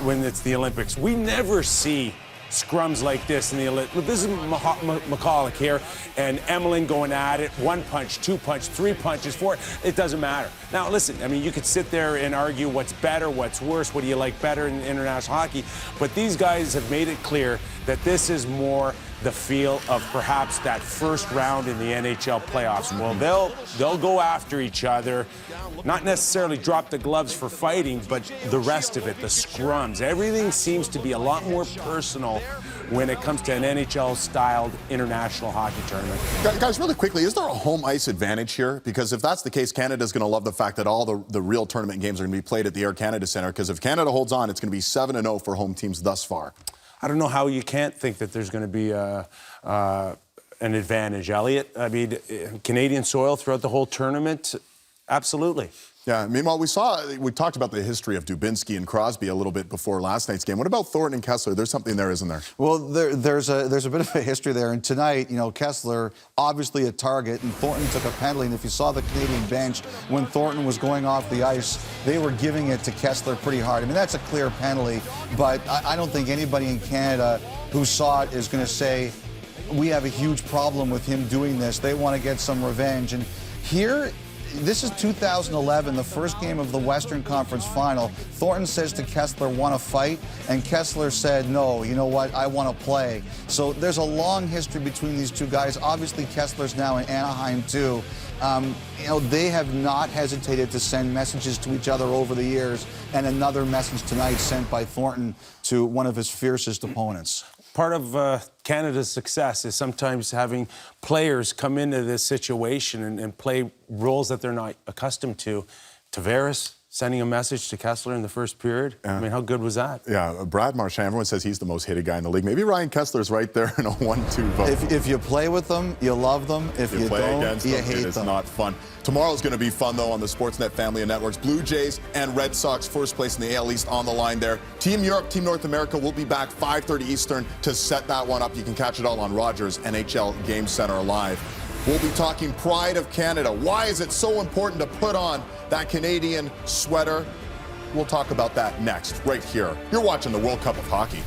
S9: when it's the Olympics. We never see scrums like this in the Olympics. This is McCulloch here, and Emelin going at it, 1 punch, 2 punch, 3 punches, 4. It doesn't matter. Now, listen, you could sit there and argue what's better, what's worse, what do you like better in international hockey, but these guys have made it clear that this is more the feel of perhaps that first round in the NHL playoffs. Well, they'll go after each other, not necessarily drop the gloves for fighting, but the rest of it, the scrums. Everything seems to be a lot more personal when it comes to an NHL-styled international hockey tournament.
S4: Guys, really quickly, is there a home ice advantage here? Because if that's the case, Canada's going to love the fact that all the real tournament games are going to be played at the Air Canada Centre, because if Canada holds on, it's going to be 7-0 for home teams thus far.
S9: I don't know how you can't think that there's going to be an advantage, Elliot. Canadian soil throughout the whole tournament, absolutely.
S4: Yeah, meanwhile, we talked about the history of Dubinsky and Crosby a little bit before last night's game. What about Thornton and Kesler? There's something there, isn't there?
S8: Well, there's a bit of a history there. And tonight, Kesler, obviously a target, and Thornton took a penalty. And if you saw the Canadian bench, when Thornton was going off the ice, they were giving it to Kesler pretty hard. That's a clear penalty, but I don't think anybody in Canada who saw it is going to say, we have a huge problem with him doing this. They want to get some revenge. And here, this is 2011, the first game of the Western Conference Final. Thornton says to Kesler, want to fight? And Kesler said, no, you know what, I want to play. So there's a long history between these two guys. Obviously, Kessler's now in Anaheim, too. They have not hesitated to send messages to each other over the years, and another message tonight sent by Thornton to one of his fiercest opponents.
S9: Part of Canada's success is sometimes having players come into this situation and play roles that they're not accustomed to. Tavares, sending a message to Kessler in the first period. I mean, how good was that?
S4: Yeah, Brad Marchand, everyone says he's the most hated guy in the league. Maybe Ryan Kessler's right there in a 1-2 vote.
S8: If you play with them, you love them. If you
S4: play
S8: don't,
S4: against
S8: you
S4: them,
S8: hate
S4: it is
S8: them.
S4: not fun. Tomorrow's going to be fun, though, on the Sportsnet family of networks. Blue Jays and Red Sox, first place in the AL East on the line there. Team Europe, Team North America will be back 5:30 Eastern to set that one up. You can catch it all on Rogers NHL Game Center Live. We'll be talking Pride of Canada. Why is it so important to put on that Canadian sweater? We'll talk about that next, right here. You're watching the World Cup of Hockey.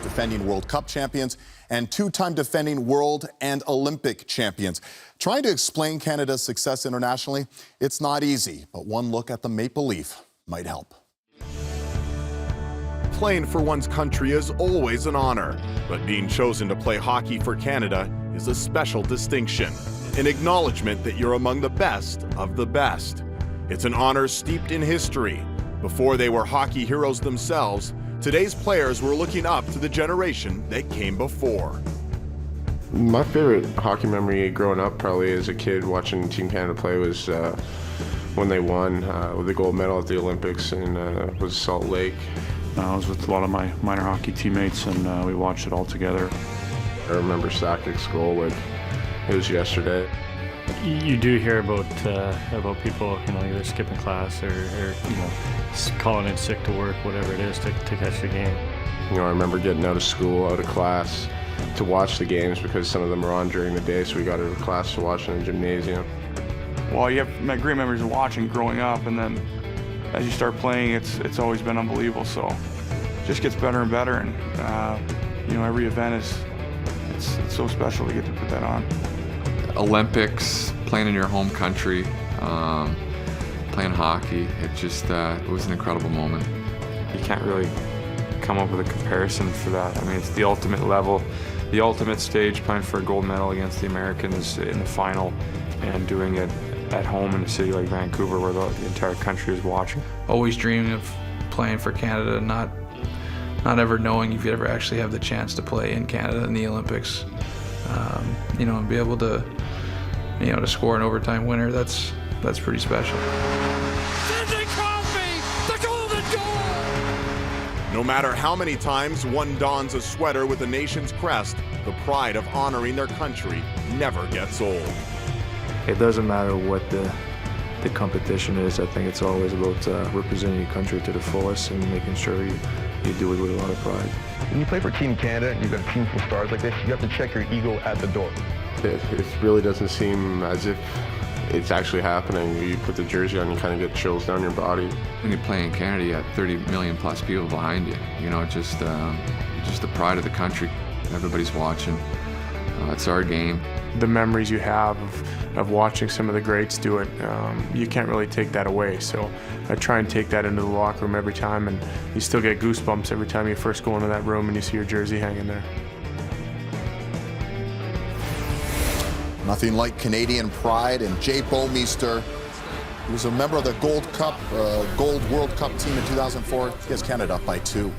S4: Defending World Cup champions and two-time defending world and Olympic champions. Trying to explain Canada's success internationally, it's not easy, but one look at the Maple Leaf might help.
S10: Playing for one's country is always an honor, but being chosen to play hockey for Canada is a special distinction, an acknowledgement that you're among the best of the best. It's an honor steeped in history. Before they were hockey heroes themselves, today's players were looking up to the generation that came before.
S11: My favorite hockey memory growing up, probably as a kid watching Team Canada play, was when they won with the gold medal at the Olympics in was Salt Lake.
S7: I was with a lot of my minor hockey teammates, and we watched it all together.
S11: I remember Sakic's goal like it was yesterday.
S12: You do hear about people, either skipping class or calling in sick to work, whatever it is, to catch the game.
S11: I remember getting out of school, out of class, to watch the games because some of them were on during the day, so we got out of class to watch in the gymnasium.
S13: Well, you have great memories of watching growing up, and then as you start playing, it's always been unbelievable. So it just gets better and better, and every event it's so special to get to put that on.
S14: Olympics, playing in your home country, playing hockey, it was an incredible moment.
S7: You can't really come up with a comparison for that. I mean, it's the ultimate level, the ultimate stage, playing for a gold medal against the Americans in the final and doing it at home in a city like Vancouver where the entire country is watching.
S15: Always dreaming of playing for Canada, not ever knowing if you'd ever actually have the chance to play in Canada in the Olympics. And be able to, to score an overtime winner, that's pretty special.
S10: Sidney Crosby, the golden goal! No matter how many times one dons a sweater with a nation's crest, the pride of honoring their country never gets old.
S12: It doesn't matter what the
S16: the competition is. I think it's always about representing your country to the fullest and making sure you do it with a lot of pride.
S17: When you play for Team Canada and you've got teams with stars like this, you have to check your ego at the door.
S11: It really doesn't seem as if it's actually happening. You put the jersey on, you kind of get chills down your body.
S14: When you play in Canada, you got 30 million plus people behind you. You know, just the pride of the country. Everybody's watching. It's our game.
S18: The memories you have of watching some of the greats do it, you can't really take that away. So I try and take that into the locker room every time, and you still get goosebumps every time you first go into that room and you see your jersey hanging there.
S4: Nothing like Canadian pride, and Jay Bouwmeester, who was a member of the Gold World Cup team in 2004, he has Canada up by 2.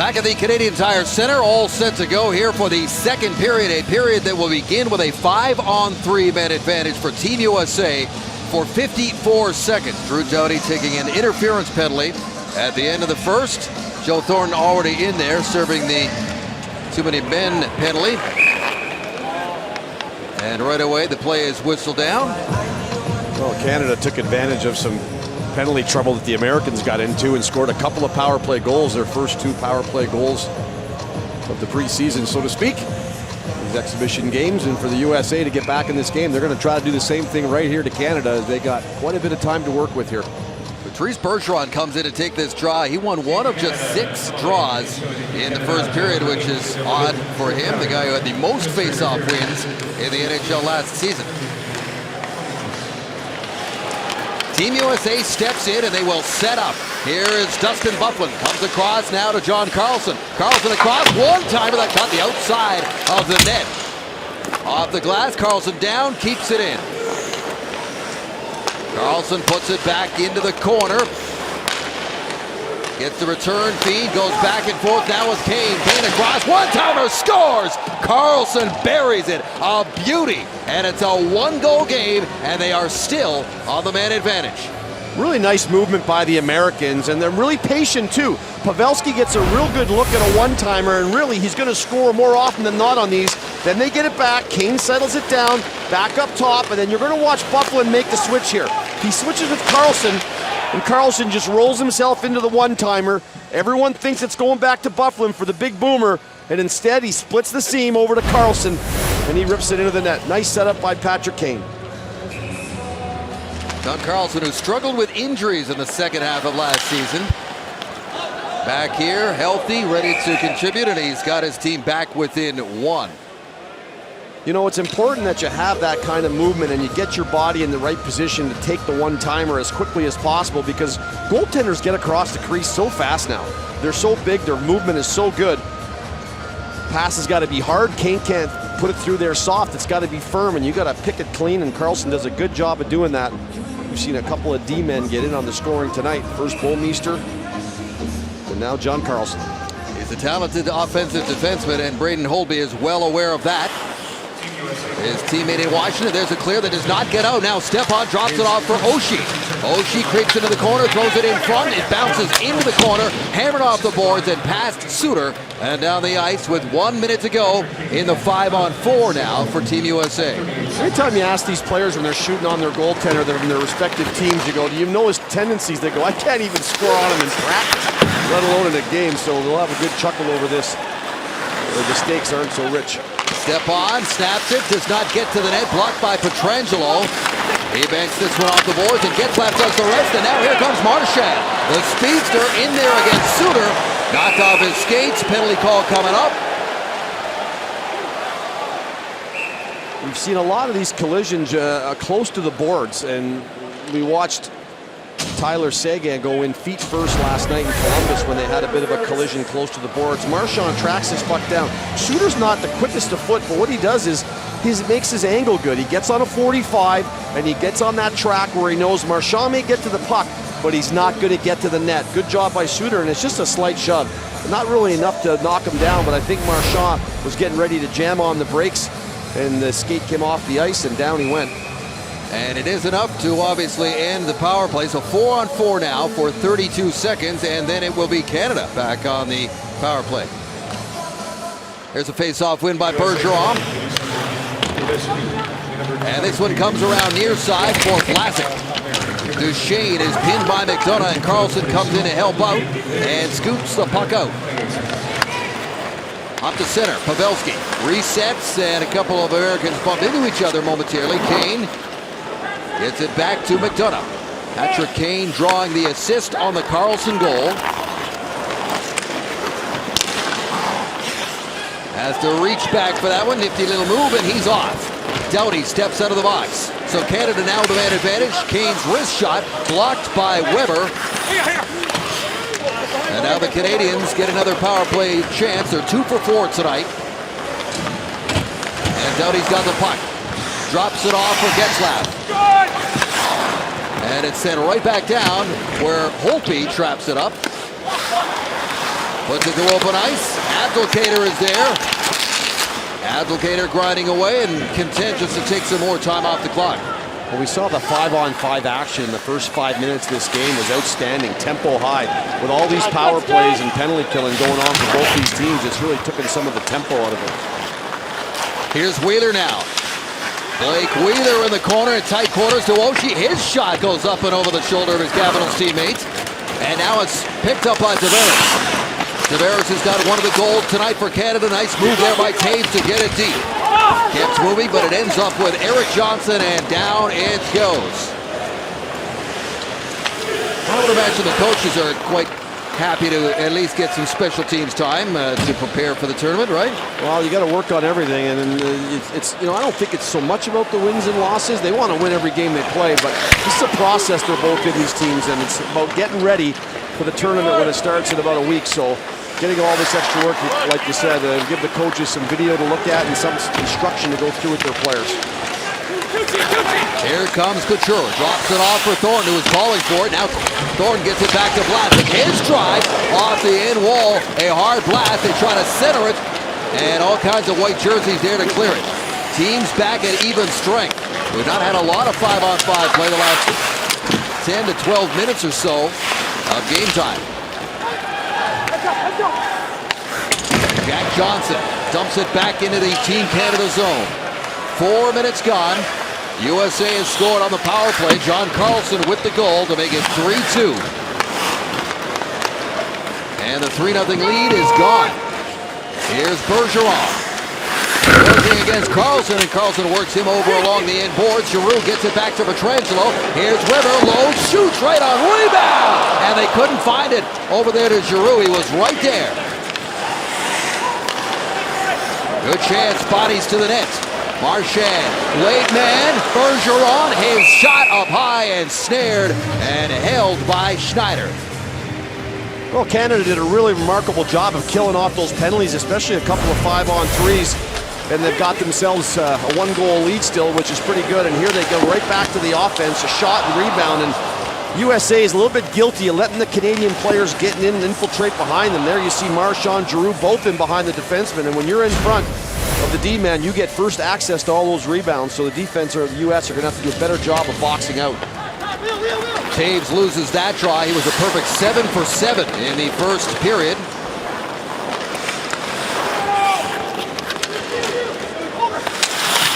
S1: Back at the Canadian Tire Center, all set to go here for the second period, a period that will begin with a 5-on-3 man advantage for Team USA for 54 seconds. Drew Doughty taking an interference penalty at the end of the first. Joe Thornton already in there serving the too many men penalty. And right away the play is whistled down.
S2: Well, Canada took advantage of some penalty trouble that the Americans got into and scored a couple of power play goals, their first 2 power play goals of the preseason, so to speak. These exhibition games, and for the USA to get back in this game, they're going to try to do the same thing right here to Canada, as they got quite a bit of time to work with here.
S1: Patrice Bergeron comes in to take this draw. He won 1 of just 6 draws in the first period, which is odd for him, the guy who had the most face-off wins in the NHL last season. Team USA steps in and they will set up. Here is Dustin Byfuglien. Comes across now to John Carlson. Carlson across, one-timer that caught the outside of the net. Off the glass, Carlson down, keeps it in. Carlson puts it back into the corner. Gets the return feed, goes back and forth now with Kane. Kane across, one-timer, scores! Carlson buries it, a beauty. And it's a 1-goal game, and they are still on the man advantage.
S2: Really nice movement by the Americans, and they're really patient too. Pavelski gets a real good look at a one-timer, and really he's going to score more often than not on these. Then they get it back, Kane settles it down, back up top, and then you're going to watch Byfuglien make the switch here. He switches with Carlson, and Carlson just rolls himself into the one-timer. Everyone thinks it's going back to Byfuglien for the big boomer, and instead he splits the seam over to Carlson, and he rips it into the net. Nice setup by Patrick Kane.
S1: John Carlson, who struggled with injuries in the second half of last season. Back here, healthy, ready to contribute, and he's got his team back within 1.
S2: You know, it's important that you have that kind of movement and you get your body in the right position to take the one-timer as quickly as possible, because goaltenders get across the crease so fast now. They're so big, their movement is so good. Pass has got to be hard. Kane can't put it through there soft. It's got to be firm, and you got to pick it clean, and Carlson does a good job of doing that. We've seen a couple of D-men get in on the scoring tonight. First Bouwmeester, and now John Carlson.
S1: He's a talented offensive defenseman, and Braden Holtby is well aware of that. His teammate in Washington, there's a clear that does not get out. Now Stepan drops it off for Oshie. Oshie creeps into the corner, throws it in front. It bounces into the corner, hammered off the boards and past Suter. And down the ice with 1 minute to go in the 5-on-4 now for Team USA.
S2: Every time you ask these players when they're shooting on their goaltender, they're in their respective teams, you go, do you know his tendencies? They go, I can't even score on him in practice, let alone in a game. So they'll have a good chuckle over this. The stakes aren't so rich.
S1: Stepan snaps it, does not get to the net, blocked by Pietrangelo. He banks this one off the boards, and Getzlaf does the rest, and now here comes Marchand. The speedster in there against Suter. Knocked off his skates, penalty call coming up.
S2: We've seen a lot of these collisions close to the boards, and we watched Tyler Seguin go in feet first last night in Columbus when they had a bit of a collision close to the boards. Marchand tracks his puck down. Suter's not the quickest of foot, but what he does is he makes his angle good. He gets on a 45, and he gets on that track where he knows Marchand may get to the puck, but he's not going to get to the net. Good job by Suter, and it's just a slight shove. Not really enough to knock him down, but I think Marchand was getting ready to jam on the brakes, and the skate came off the ice, and down he went.
S1: And it is enough to obviously end the power play. So 4-on-4 now for 32 seconds, and then it will be Canada back on the power play. Here's a face-off win by Bergeron. And this one comes around near side for Vlasic. Duchesne is pinned by McDonough, and Carlson comes in to help out and scoops the puck out. Up to center, Pavelski resets, and a couple of Americans bump into each other momentarily. Kane gets it back to McDonough. Patrick Kane drawing the assist on the Carlson goal. Has to reach back for that one. Nifty little move, and he's off. Doughty steps out of the box. So Canada now the man advantage. Kane's wrist shot blocked by Weber. And now the Canadians get another power play chance. They're 2 for 4 tonight. And Doughty's got the puck. Drops it off for Getzlaf. And it's sent right back down where Holtby traps it up. Puts it to open ice. Abdelkader is there. Abdelkader grinding away and content just to take some more time off the clock.
S2: Well, we saw the 5-on-5 action in the first 5 minutes of this game was outstanding, tempo high. With all these power plays and penalty killing going on for both these teams, it's really taken some of the tempo out of it.
S1: Here's Wheeler now. Blake Wheeler in the corner in tight quarters to Oshie. His shot goes up and over the shoulder of his Capitals teammate. And now it's picked up by Tavares. Tavares has got one of the goals tonight for Canada. Nice move there by Taves to get it deep. Kept moving, but it ends up with Erik Johnson, and down it goes. I would imagine the coaches are quite happy to at least get some special teams time to prepare for the tournament, right?
S2: Well, you got to work on everything, and it's I don't think it's so much about the wins and losses. They want to win every game they play, but this is a process they're both in, these teams, and it's about getting ready for the tournament when it starts in about a week. So getting all this extra work, like you said, give the coaches some video to look at and some instruction to go through with their players.
S1: Here comes Couture, drops it off for Thornton, who was calling for it. Now Thornton gets it back to Blasek. His drive off the end wall, a hard blast. They try to center it, and all kinds of white jerseys there to clear it. Teams back at even strength. We've not had a lot of 5-on-5 play the last 10 to 12 minutes or so of game time. Jack Johnson dumps it back into the Team Canada zone. 4 minutes gone. USA has scored on the power play. John Carlson with the goal to make it 3-2. And the 3-0 lead is gone. Here's Bergeron. Working against Carlson, and Carlson works him over along the end board. Giroux gets it back to Pietrangelo. Here's Weber, low, shoots right on, rebound! And they couldn't find it over there to Giroux. He was right there. Good chance, bodies to the net. Marchand, late man, Bergeron, his shot up high and snared and held by Schneider.
S2: Well, Canada did a really remarkable job of killing off those penalties, especially a couple of 5-on-3s, and they've got themselves a 1-goal lead still, which is pretty good. And here they go right back to the offense, a shot and rebound, and USA is a little bit guilty of letting the Canadian players get in and infiltrate behind them. There you see Marchand, Giroux both in behind the defenseman, and when you're in front of the D-man, you get first access to all those rebounds, so the defense or the U.S. are going to have to do a better job of boxing out.
S1: Taves loses that try. He was a perfect 7 for 7 in the first period.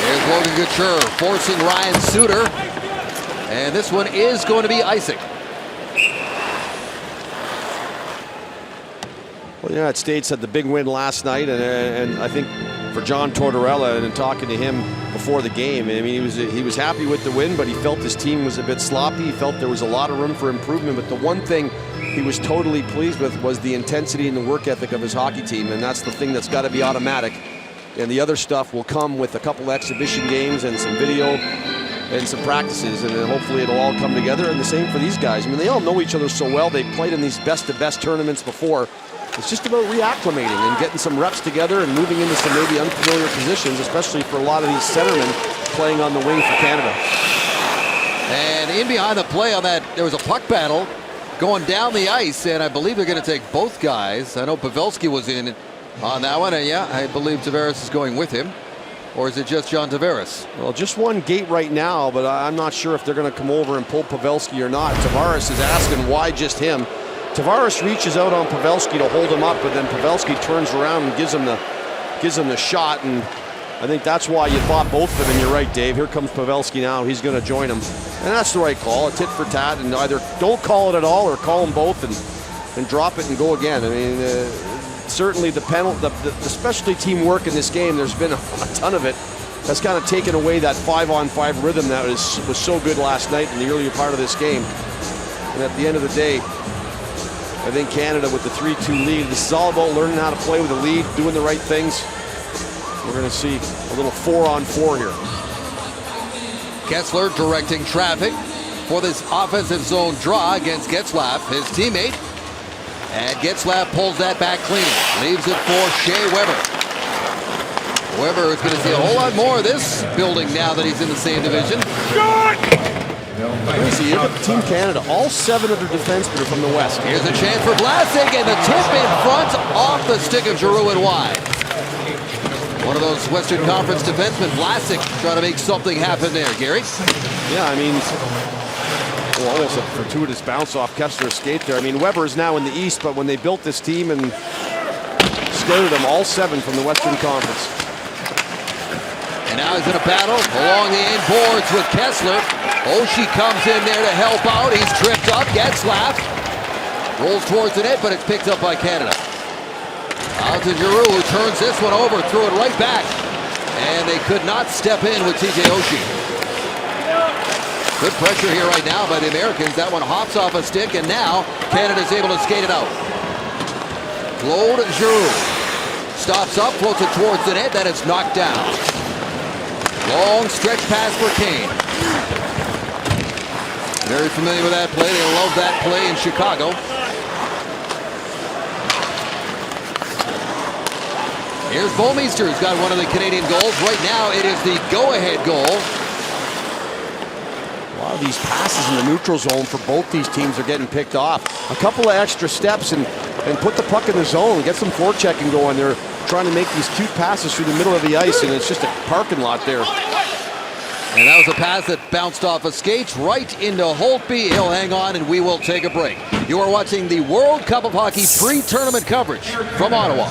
S1: There's Logan Couture forcing Ryan Suter, and this one is going to be icing.
S2: Well, the United States had the big win last night, and I think for John Tortorella, and talking to him before the game, I mean, he was happy with the win, but he felt his team was a bit sloppy. He felt there was a lot of room for improvement, but the one thing he was totally pleased with was the intensity and the work ethic of his hockey team, and that's the thing that's got to be automatic. And the other stuff will come with a couple exhibition games and some video and some practices, and then hopefully it'll all come together. And the same for these guys. I mean, they all know each other so well. They've played in these best-of-best tournaments before. It's just about reacclimating and getting some reps together and moving into some maybe unfamiliar positions, especially for a lot of these centermen playing on the wing for Canada.
S1: And in behind the play on that, there was a puck battle going down the ice, and I believe they're going to take both guys. I know Pavelski was in on that one, and yeah, I believe Tavares is going with him. Or is it just John Tavares?
S2: Well, just one gate right now, but I'm not sure if they're going to come over and pull Pavelski or not. Tavares is asking why just him. Tavares reaches out on Pavelski to hold him up, but then Pavelski turns around and gives him the shot, and I think that's why you thought both of them. And you're right, Dave. Here comes Pavelski now. He's going to join him, and that's the right call. A tit for tat, and either don't call it at all or call them both and drop it and go again. I mean, certainly the specialty team work in this game, there's been a ton of it. That's kind of taken away that 5-on-5 rhythm that was so good last night in the earlier part of this game. And at the end of the day, I think Canada with the 3-2 lead, this is all about learning how to play with the lead, doing the right things. We're going to see a little 4-on-4 here.
S1: Kessler directing traffic for this offensive zone draw against Getzlaf, his teammate. And Getzlaf pulls that back clean. Leaves it for Shea Weber. Weber is going to see a whole lot more of this building now that he's in the same division.
S2: Crazy, you look at Team Canada, all 7 of their defensemen are from the West.
S1: Here's a chance for Vlasic, and the tip in front off the stick of Giroux and wide. One of those Western Conference defensemen, Vlasic, trying to make something happen there, Gary.
S2: Yeah, I mean, almost a fortuitous bounce off Kessler's skate there. I mean, Weber is now in the East, but when they built this team and scouted them, all 7 from the Western Conference.
S1: And now he's in a battle along the end boards with Kessler. Oshie comes in there to help out. He's tripped up, Getzlaf rolls towards the net, but it's picked up by Canada. Out to Giroux, who turns this one over, threw it right back. And they could not step in with TJ Oshie. Good pressure here right now by the Americans. That one hops off a stick, and now Canada's able to skate it out. Claude Giroux stops up, floats it towards the net. That is knocked down. Long stretch pass for Kane. Very familiar with that play. They love that play in Chicago. Here's Bouwmeester, who's got one of the Canadian goals. Right now, it is the go-ahead goal.
S2: A lot of these passes in the neutral zone for both these teams are getting picked off. A couple of extra steps and put the puck in the zone. Get some forechecking going. They're trying to make these cute passes through the middle of the ice, and it's just a parking lot there.
S1: And that was a pass that bounced off of skates right into Holtby. He'll hang on, and we will take a break. You are watching the World Cup of Hockey pre-tournament coverage from Ottawa.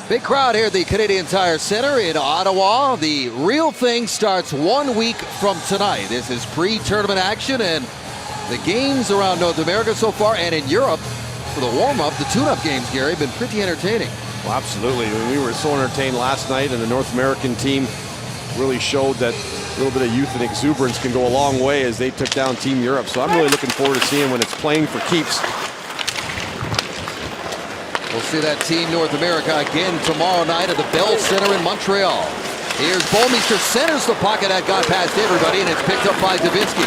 S1: Big crowd here at the Canadian Tire Center in Ottawa. The real thing starts 1 week from tonight. This is pre-tournament action, and the games around North America so far and in Europe for the warm-up, the tune-up games, Gary, have been pretty entertaining.
S2: Well, absolutely. I mean, we were so entertained last night, and the North American team really showed that a little bit of youth and exuberance can go a long way as they took down Team Europe. So I'm really looking forward to seeing when it's playing for keeps.
S1: We'll see that Team North America again tomorrow night at the Bell Center in Montreal. Here's Bouwmeester, centers the pocket that got past everybody, and it's picked up by Davinsky.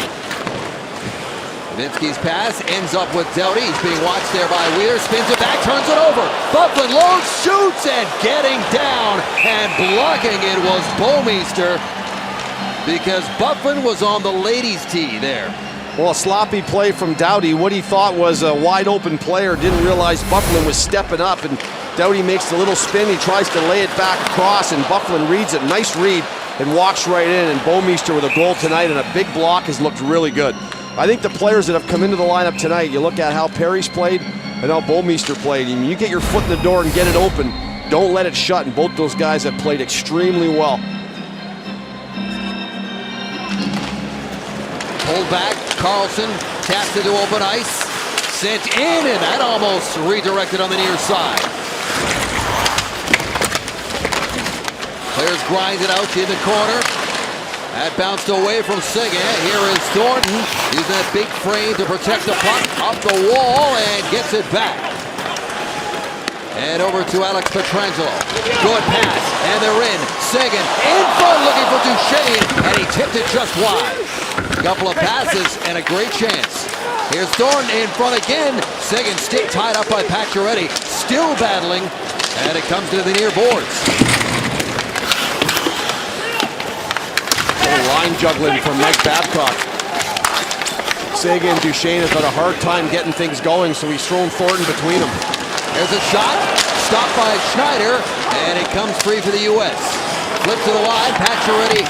S1: Davinsky's pass ends up with Doughty. He's being watched there by Wheeler, spins it back, turns it over. Byfuglien loads, shoots, and getting down and blocking it was Bouwmeester because Byfuglien was on the ladies' tee there.
S2: Well, a sloppy play from Doughty. What he thought was a wide open player, didn't realize Byfuglien was stepping up, and Doughty makes the little spin. He tries to lay it back across, and Byfuglien reads it. Nice read and walks right in, and Bouwmeester with a goal tonight and a big block has looked really good. I think the players that have come into the lineup tonight, you look at how Perry's played and how Bouwmeester played. I mean, you get your foot in the door and get it open. Don't let it shut, and both those guys have played extremely well.
S1: Pulled back, Carlson taps into open ice, sent in, and that almost redirected on the near side. Players grind it out in the corner. That bounced away from Seguin. Here is Thornton. Using that big frame to protect the puck. Up the wall and gets it back. And over to Alex Pietrangelo. Good pass. And they're in. Seguin in front looking for Duchesne. And he tipped it just wide. A couple of passes and a great chance. Here's Thornton in front again. Seguin still tied up by Pacioretty. Still battling. And it comes to the near boards.
S2: Line juggling from Mike Babcock. Seguin and Duchesne have had a hard time getting things going, so he's thrown Thornton between them.
S1: There's a shot, stopped by Schneider, and it comes free for the U.S. Flip to the line, Pacioretty.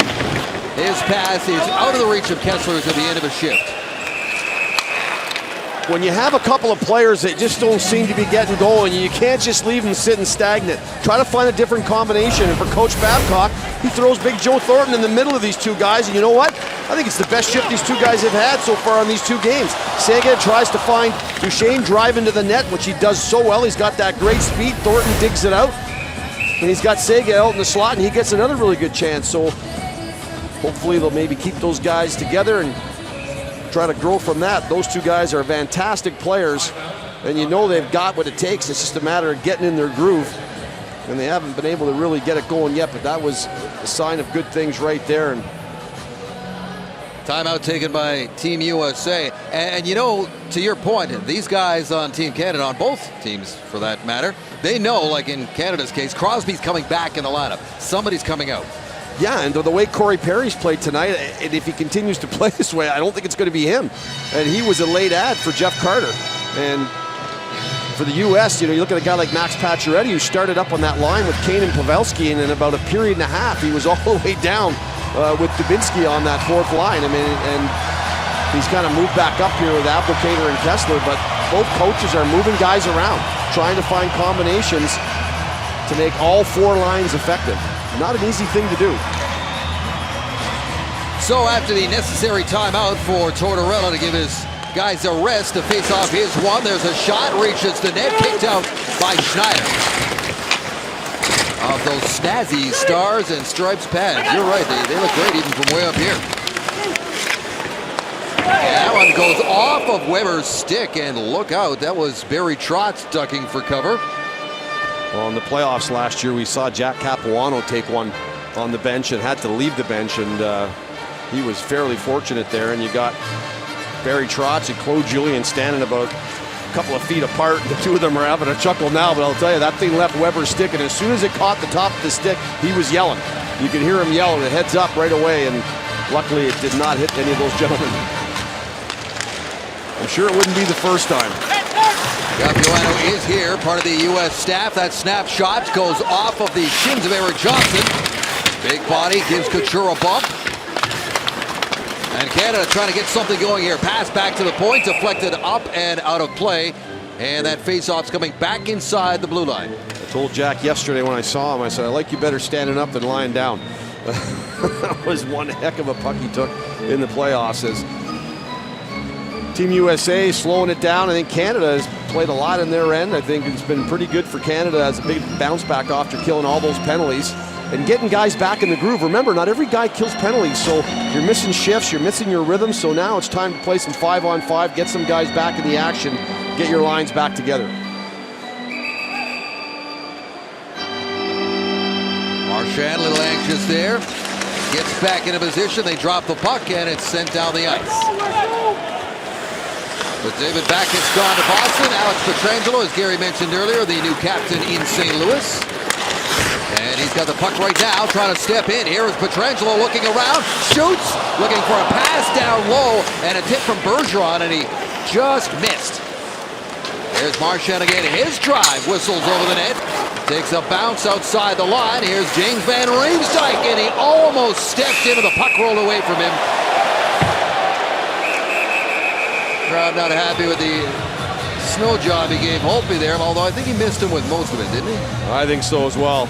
S1: His pass is out of the reach of Kessler at the end of a shift.
S2: When you have a couple of players that just don't seem to be getting going, you can't just leave them sitting stagnant. Try to find a different combination. And for Coach Babcock, he throws Big Joe Thornton in the middle of these two guys. And you know what? I think it's the best shift these two guys have had so far on these two games. Seguin tries to find Duchesne drive into the net, which he does so well. He's got that great speed. Thornton digs it out. And he's got Seguin out in the slot, and he gets another really good chance. So hopefully they'll maybe keep those guys together and try to grow from that. Those two guys are fantastic players, and you know they've got what it takes. It's just a matter of getting in their groove, and they haven't been able to really get it going yet, but that was a sign of good things right there. And
S1: timeout taken by Team USA. And you know, to your point, these guys on Team Canada, on both teams for that matter, they know, like in Canada's case, Crosby's coming back in the lineup. Somebody's coming out.
S2: Yeah, and the way Corey Perry's played tonight, and if he continues to play this way, I don't think it's going to be him. And he was a late ad for Jeff Carter. And for the U.S., you know, you look at a guy like Max Pacioretty, who started up on that line with Kane and Pavelski, and in about a period and a half, he was all the way down with Dubinsky on that fourth line. I mean, and he's kind of moved back up here with Applicator and Kessler, but both coaches are moving guys around, trying to find combinations to make all four lines effective. Not an easy thing to do.
S1: So after the necessary timeout for Tortorella to give his guys a rest to face off his one, there's a shot, reaches the net, kicked out by Schneider. Of those snazzy stars and stripes pads. You're right, they look great even from way up here. And that one goes off of Weber's stick, and look out, that was Barry Trotz ducking for cover.
S2: Well, in the playoffs last year, we saw Jack Capuano take one on the bench and had to leave the bench, and he was fairly fortunate there. And you got Barry Trotz and Claude Julien standing about a couple of feet apart. The two of them are having a chuckle now, but I'll tell you, that thing left Weber's stick, and as soon as it caught the top of the stick, he was yelling. You could hear him yelling, the heads up right away, and luckily it did not hit any of those gentlemen. I'm sure it wouldn't be the first time.
S1: Capuano is here, part of the U.S. staff. That snapshot goes off of the shins of Eric Johnson. Big body gives Couture a bump. And Canada trying to get something going here. Pass back to the point, deflected up and out of play. And that faceoff's coming back inside the blue line.
S2: I told Jack yesterday when I saw him, I said, I like you better standing up than lying down. That was one heck of a puck he took in the playoffs. As Team USA slowing it down. I think Canada has played a lot in their end. I think it's been pretty good for Canada as a big bounce back after killing all those penalties and getting guys back in the groove. Remember, not every guy kills penalties, so you're missing shifts, you're missing your rhythm, so now it's time to play some 5-on-5, get some guys back in the action, get your lines back together.
S1: Marchand, a little anxious there. Gets back into position, they drop the puck, and it's sent down the ice. But David Backett's gone to Boston. Alex Pietrangelo, as Gary mentioned earlier, the new captain in St. Louis. And he's got the puck right now, trying to step in. Here is Pietrangelo looking around, shoots, looking for a pass down low, and a tip from Bergeron, and he just missed. There's Marchand again. His drive whistles over the net. Takes a bounce outside the line. Here's James Van Riemsdyk, and he almost stepped into the puck, rolled away from him. Crowd not happy with the snow job he gave Holtby there, although I think he missed him with most of it, didn't he?
S2: I think so as well.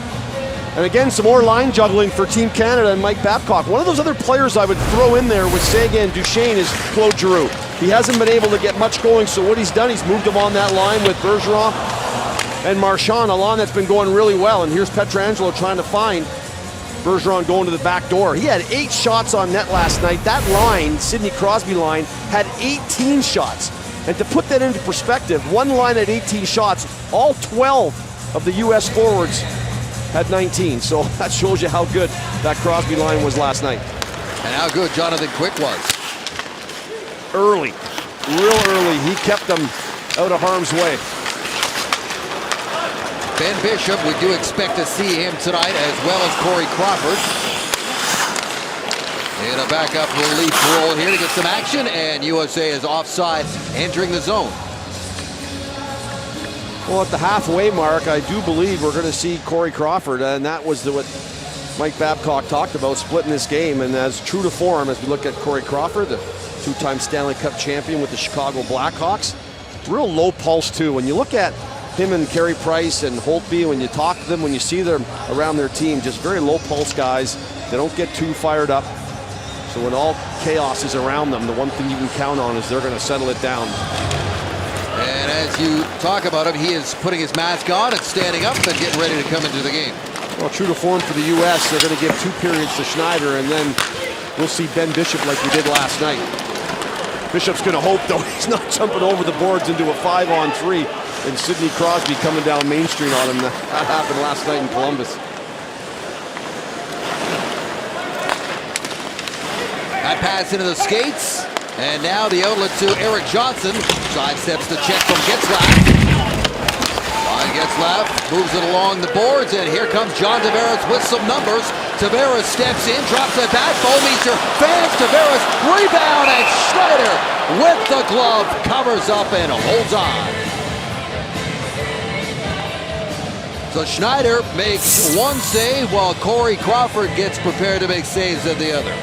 S2: And again, some more line juggling for Team Canada and Mike Babcock. One of those other players I would throw in there with Seguin and Duchesne is Claude Giroux. He hasn't been able to get much going, so what he's done, he's moved him on that line with Bergeron and Marchand, a line that's been going really well. And here's Pietrangelo trying to find Bergeron going to the back door. He had 8 shots on net last night. That line, Sidney Crosby line, had 18 shots. And to put that into perspective, one line had 18 shots. All 12 of the U.S. forwards had 19. So that shows you how good that Crosby line was last night.
S1: And how good Jonathan Quick was.
S2: Early, real early. He kept them out of harm's way.
S1: Ben Bishop, we do expect to see him tonight, as well as Corey Crawford. In a backup relief role here to get some action, and USA is offside, entering the zone.
S2: Well, at the halfway mark, I do believe we're going to see Corey Crawford, and that was what Mike Babcock talked about, splitting this game. And as true to form, as we look at Corey Crawford, the 2-time Stanley Cup champion with the Chicago Blackhawks, real low pulse too. When you look at him and Carey Price and Holtby, when you talk to them, when you see them around their team, just very low pulse guys. They don't get too fired up. So when all chaos is around them, the one thing you can count on is they're going to settle it down.
S1: And as you talk about him, he is putting his mask on and standing up and getting ready to come into the game.
S2: Well, true to form for the U.S., they're going to give 2 periods to Schneider, and then we'll see Ben Bishop like we did last night. Bishop's going to hope, though, he's not jumping over the boards into a 5-on-3, and Sidney Crosby coming down Main Street on him. That happened last night in Columbus.
S1: That pass into the skates, and now the outlet to Eric Johnson. Sidesteps the check from Getzlaf. Getzlaf moves it along the boards, and here comes John Tavares with some numbers. Tavares steps in, drops it back. Bouwmeester fans Tavares, rebound, and Schneider with the glove covers up and holds on. So Schneider makes one save while Corey Crawford gets prepared to make saves at the other.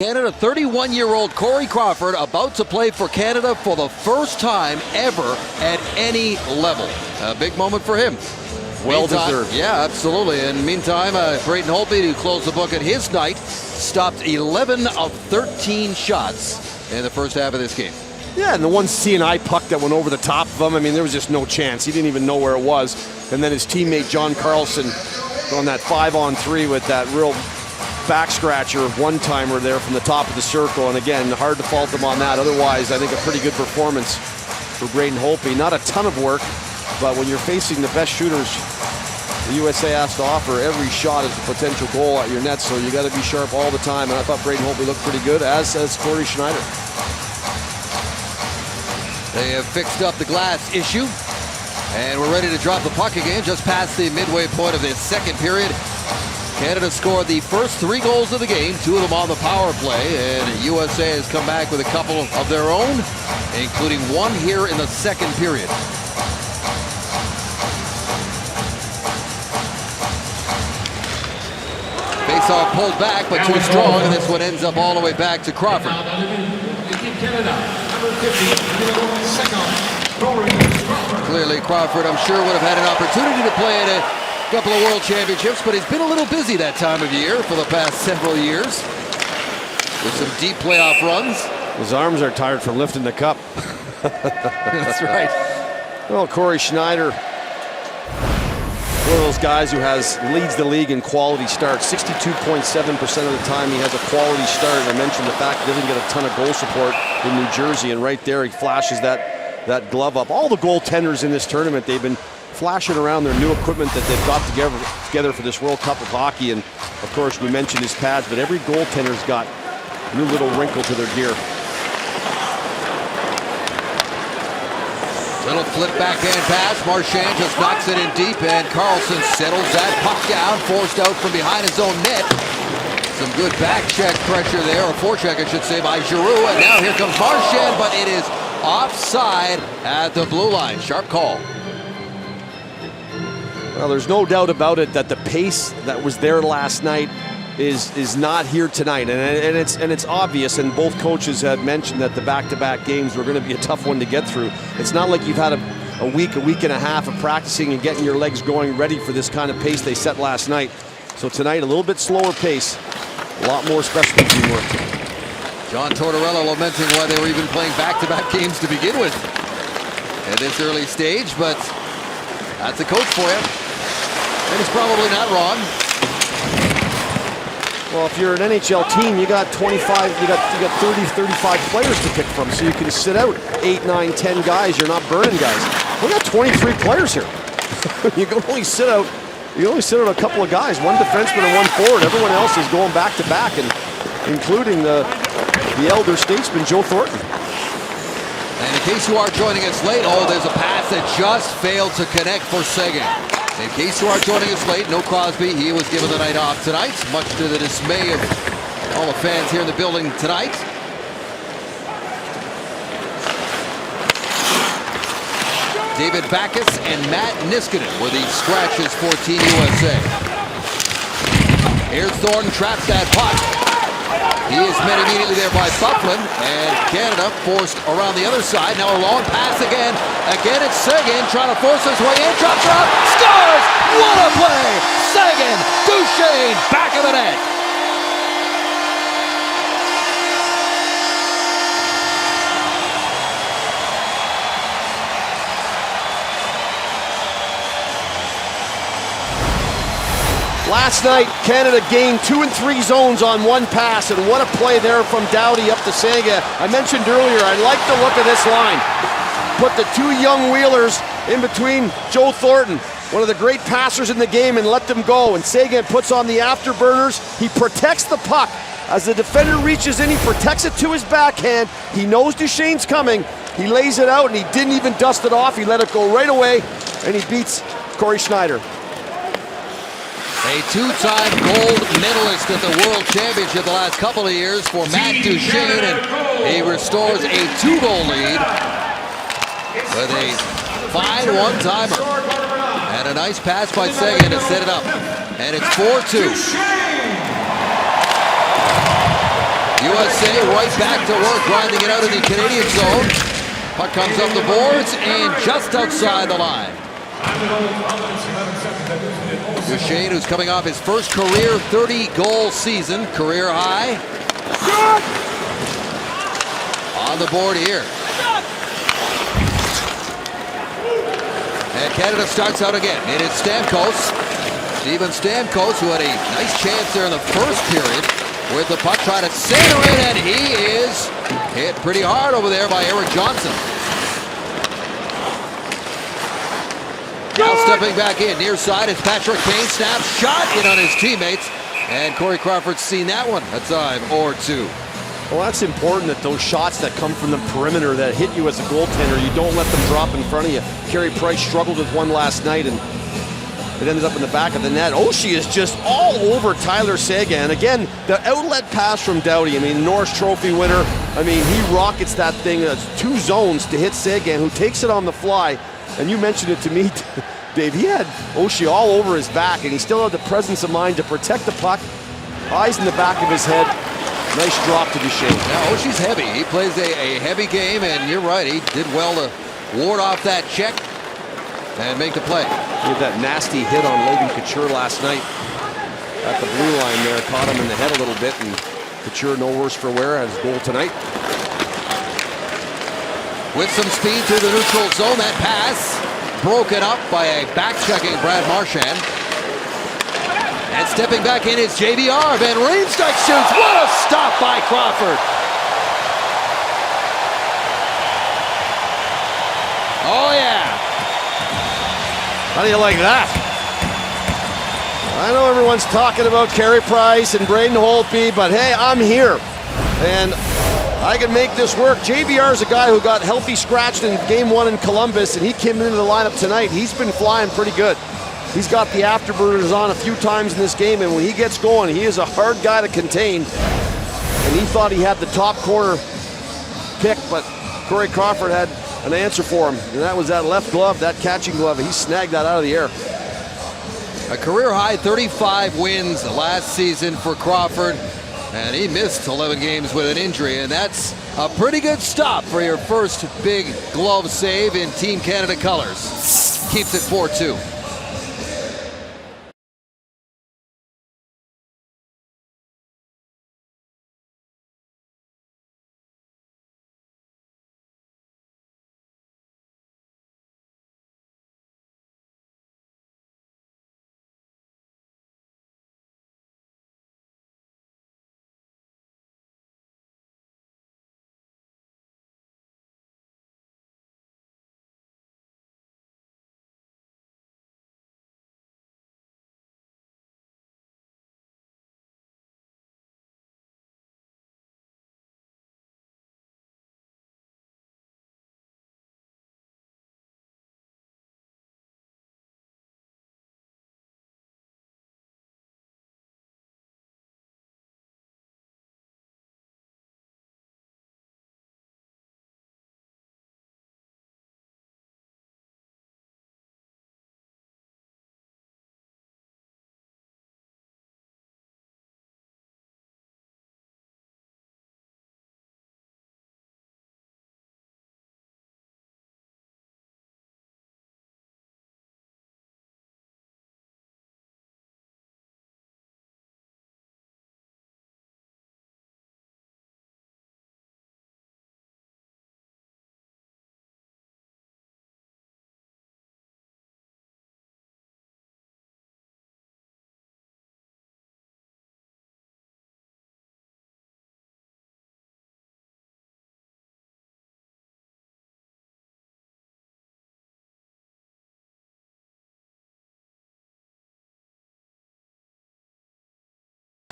S1: Canada, 31-year-old Corey Crawford about to play for Canada for the first time ever at any level. A big moment for him.
S2: Well deserved.
S1: Yeah, absolutely. And meantime, Braden Holtby, who closed the book at his night, stopped 11 of 13 shots in the first half of this game.
S2: Yeah, and the one C&I puck that went over the top of him, I mean, there was just no chance. He didn't even know where it was. And then his teammate, John Carlson, on that 5-on-3 with that real back scratcher, one-timer there from the top of the circle. And again, hard to fault him on that. Otherwise, I think a pretty good performance for Braden Holtby. Not a ton of work, but when you're facing the best shooters the USA has to offer, every shot is a potential goal at your net, so you got to be sharp all the time. And I thought Braden Holtby looked pretty good, as Corey Schneider.
S1: They have fixed up the glass issue, and we're ready to drop the puck again just past the midway point of this second period. Canada scored the first 3 goals of the game, 2 of them on the power play, and USA has come back with a couple of their own, including one here in the second period. Face-off pulled back, but too strong, and this one ends up all the way back to Crawford. Clearly, Crawford, I'm sure, would have had an opportunity to play at a couple of World Championships, but he's been a little busy that time of year for the past several years with some deep playoff runs.
S2: His arms are tired from lifting the cup.
S1: That's right.
S2: Well, Corey Schneider, one of those guys who leads the league in quality starts. 62.7% of the time he has a quality start. I mentioned the fact he doesn't get a ton of goal support in New Jersey, and right there he flashes that glove up. All the goaltenders in this tournament, they've been flashing around their new equipment that they've got together for this World Cup of Hockey. And of course, we mentioned his pads, but every goaltender's got a new little wrinkle to their gear.
S1: Little flip backhand pass. Marchand just knocks it in deep, and Carlson settles that puck down, forced out from behind his own net. Some good back check pressure there, or forecheck, I should say, by Giroux. And now here comes Marchand, but it is offside at the blue line. Sharp call.
S2: Well, there's no doubt about it that the pace that was there last night is not here tonight, and it's obvious. And both coaches had mentioned that the back-to-back games were going to be a tough one to get through. It's not like you've had a week and a half of practicing and getting your legs going ready for this kind of pace they set last night. So tonight, a little bit slower pace, a lot more special team work.
S1: John Tortorella lamenting why they were even playing back-to-back games to begin with at this early stage, but that's a coach for you, and he's probably not wrong.
S2: Well, if you're an NHL team, you got 25, you got 30, 35 players to pick from, so you can sit out 8, 9, 10 guys. You're not burning guys. We got 23 players here. You can only sit out a couple of guys, one defenseman and one forward. Everyone else is going back to back, and including the elder statesman Joe Thornton.
S1: And in case you are joining us late, there's a pass that just failed to connect for Seguin. In case you are joining us late, no Crosby. He was given the night off tonight, much to the dismay of all the fans here in the building tonight. David Backes and Matt Niskanen were the scratches for Team USA. Here's Thornton, traps that puck. He is met immediately there by Bufflin, and Canada forced around the other side. Now a long pass again. Again, it's Seguin trying to force his way in. Drops it up, scores! What a play! Seguin, Duchesne, back of the net.
S2: Last night, Canada gained 2 and 3 zones on one pass, and what a play there from Doughty up to Seguin. I mentioned earlier, I like the look of this line. Put the 2 young wheelers in between Joe Thornton, one of the great passers in the game, and let them go. And Seguin puts on the afterburners. He protects the puck. As the defender reaches in, he protects it to his backhand. He knows Duchesne's coming. He lays it out, and he didn't even dust it off. He let it go right away, and he beats Corey Schneider.
S1: A 2-time gold medalist at the World Championship the last couple of years for Matt Duchesne, and he restores a 2-goal lead with a fine one-timer. And a nice pass by Seguin to set it up. And it's 4-2. USA right back to work, grinding it out in the Canadian zone. Puck comes up the boards and just outside the line. Duchesne, who's coming off his first career 30-goal season, career high. On the board here. And Canada starts out again. It is Stamkos. Steven Stamkos, who had a nice chance there in the first period with the puck, trying to center it, and he is hit pretty hard over there by Eric Johnson. Now stepping back in, near side, it's Patrick Kane. Snaps, shot in on his teammates. And Corey Crawford's seen that one a time or two.
S2: Well, that's important, that those shots that come from the perimeter that hit you as a goaltender, you don't let them drop in front of you. Carey Price struggled with one last night, and it ended up in the back of the net. Oshie is just all over Tyler Seguin. Again, the outlet pass from Doughty. I mean, Norris Trophy winner. I mean, he rockets that thing. That's 2 zones to hit Seguin, who takes it on the fly. And you mentioned it to me, Dave. He had Oshie all over his back, and he still had the presence of mind to protect the puck Eyes in the back of his head. Nice drop to Duchesne.
S1: Yeah, Oshie's heavy. He plays a heavy game, and you're right. He did well to ward off that check and make the play.
S2: He had that nasty hit on Logan Couture last night at the blue line there. Caught him in the head a little bit, and Couture, no worse for wear, has goal tonight.
S1: With some speed through the neutral zone, that pass broken up by a back-checking Brad Marchand. And stepping back in is JVR. Van Riemsdyk shoots. What a stop by Crawford. Oh, yeah.
S2: How do you like that? I know everyone's talking about Carey Price and Braden Holtby, but hey, I'm here. And I can make this work. JVR is a guy who got healthy scratched in game 1 in Columbus, and he came into the lineup tonight. He's been flying pretty good. He's got the afterburners on a few times in this game, and when he gets going, he is a hard guy to contain. And he thought he had the top corner pick, but Corey Crawford had an answer for him, and that was that left glove, that catching glove. He snagged that out of the air.
S1: A career-high 35 wins last season for Crawford, and he missed 11 games with an injury, and that's a pretty good stop for your first big glove save in Team Canada colors. Keeps it 4-2.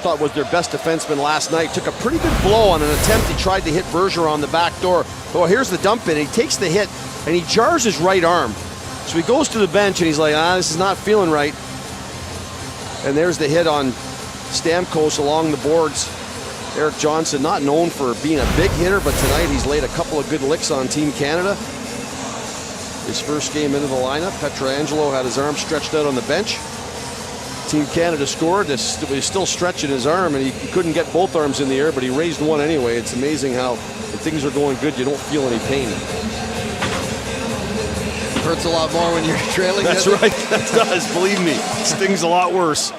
S2: Thought was their best defenseman last night. Took a pretty good blow on an attempt. He tried to hit Bergeron on the back door. Oh, here's the dump in. He takes the hit and he jars his right arm. So he goes to the bench and he's like, this is not feeling right. And there's the hit on Stamkos along the boards. Erik Johnson, not known for being a big hitter, but tonight he's laid a couple of good licks on Team Canada. His first game into the lineup, Pietrangelo had his arm stretched out on the bench. Team Canada scored. He's still stretching his arm, and he couldn't get both arms in the air, but he raised one anyway. It's amazing how when things are going good, you don't feel any pain.
S1: Hurts a lot more when you're trailing.
S2: That's right. That does. Believe me, it stings a lot worse.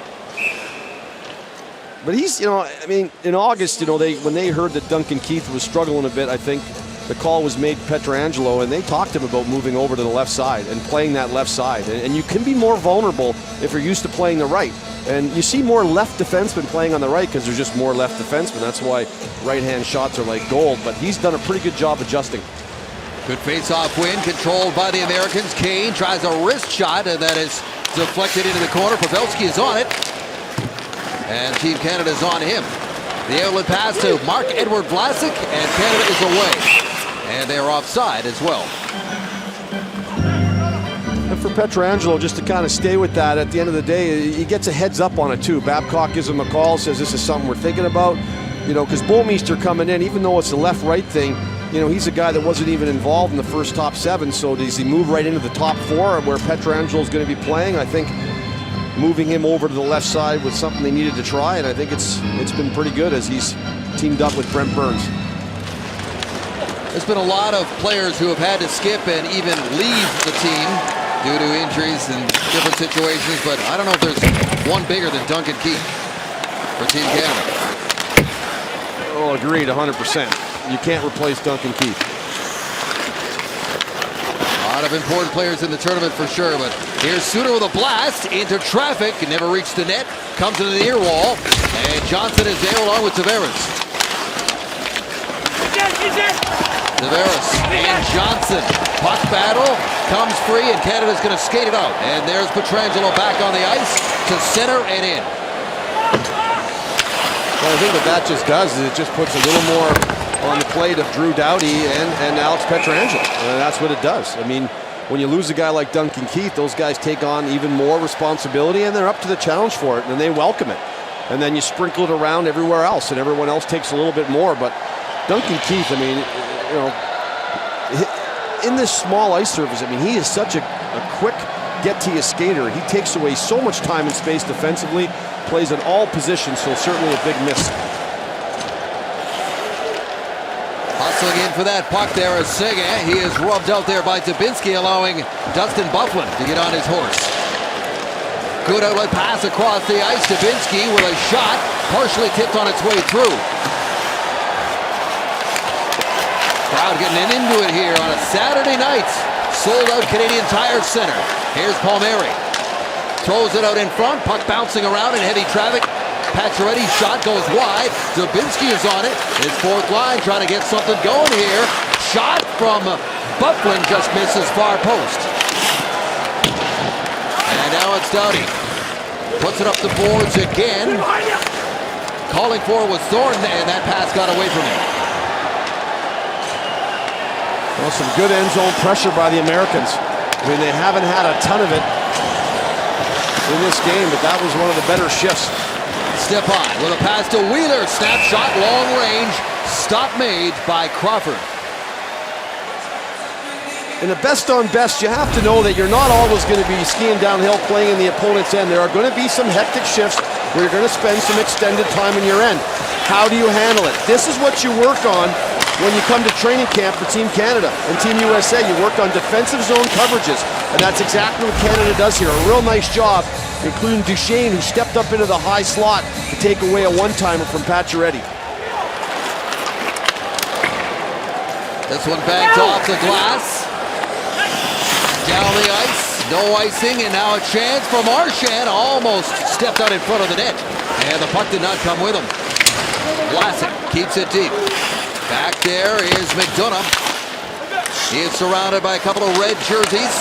S2: But he's, I mean, in August, when they heard that Duncan Keith was struggling a bit, I think the call was made to Pietrangelo, and they talked to him about moving over to the left side and playing that left side. And you can be more vulnerable if you're used to playing the right. And you see more left defensemen playing on the right because there's just more left defensemen. That's why right-hand shots are like gold. But he's done a pretty good job adjusting.
S1: Good face-off win, controlled by the Americans. Kane tries a wrist shot, and that is deflected into the corner. Pavelski is on it, and Team Canada is on him. The outlet pass to Marc-Edouard Vlasic, and Canada is away. And they're offside as well.
S2: And for Pietrangelo, just to kind of stay with that, at the end of the day, he gets a heads up on it too. Babcock gives him a call, says this is something we're thinking about. Because Bouwmeester coming in, even though it's a left-right thing, he's a guy that wasn't even involved in the first top 7. So does he move right into the top 4 where Pietrangelo is going to be playing? I think moving him over to the left side was something they needed to try, and I think it's been pretty good as he's teamed up with Brent Burns.
S1: There's been a lot of players who have had to skip and even leave the team due to injuries and different situations, but I don't know if there's one bigger than Duncan Keith for Team Canada.
S2: Oh, agreed, 100%. You can't replace Duncan Keith.
S1: A lot of important players in the tournament for sure, but here's Suter with a blast into traffic, never reached the net, comes into the near wall, and Johnson is there along with Tavares. Tavares and Johnson. Puck battle, comes free, and Canada's going to skate it out. And there's Pietrangelo back on the ice to center and in.
S2: Well, I think what that just does is it just puts a little more on the plate of Drew Doughty and Alex Pietrangelo. And that's what it does. I mean, when you lose a guy like Duncan Keith, those guys take on even more responsibility, and they're up to the challenge for it, and they welcome it. And then you sprinkle it around everywhere else, and everyone else takes a little bit more. But Duncan Keith, I mean, you know, in this small ice surface, I mean, he is such a quick get-to-you skater. He takes away so much time and space defensively, plays at all positions, so certainly a big miss.
S1: Hustling in for that puck there is Sega. He is rubbed out there by Dubinsky, allowing Dustin Byfuglien to get on his horse. Good outlet pass across the ice. Dubinsky with a shot, partially tipped on its way through. Crowd getting into it here on a Saturday night. Sold out Canadian Tire Center. Here's Palmieri. Throws it out in front. Puck bouncing around in heavy traffic. Pacioretty's shot goes wide. Dubinsky is on it. His fourth line trying to get something going here. Shot from Byfuglien just misses far post. And now it's Doughty. Puts it up the boards again. Calling for it was Thornton, and that pass got away from him.
S2: Well, some good end zone pressure by the Americans. I mean, they haven't had a ton of it in this game, but that was one of the better shifts.
S1: Stepan with a pass to Wheeler. Snapshot, long range. Stop made by Crawford.
S2: In the best on best, you have to know that you're not always going to be skiing downhill playing in the opponent's end. There are going to be some hectic shifts where you're going to spend some extended time in your end. How do you handle it? This is what you work on when you come to training camp for Team Canada and Team USA. You work on defensive zone coverages, and that's exactly what Canada does here. A real nice job, including Duchesne, who stepped up into the high slot to take away a one-timer from Pacioretty.
S1: This one banked off the glass. Down the ice, no icing, and now a chance for Marchand. Almost stepped out in front of the net, and the puck did not come with him. Vlasic keeps it deep. Back there is McDonough. He is surrounded by a couple of red jerseys.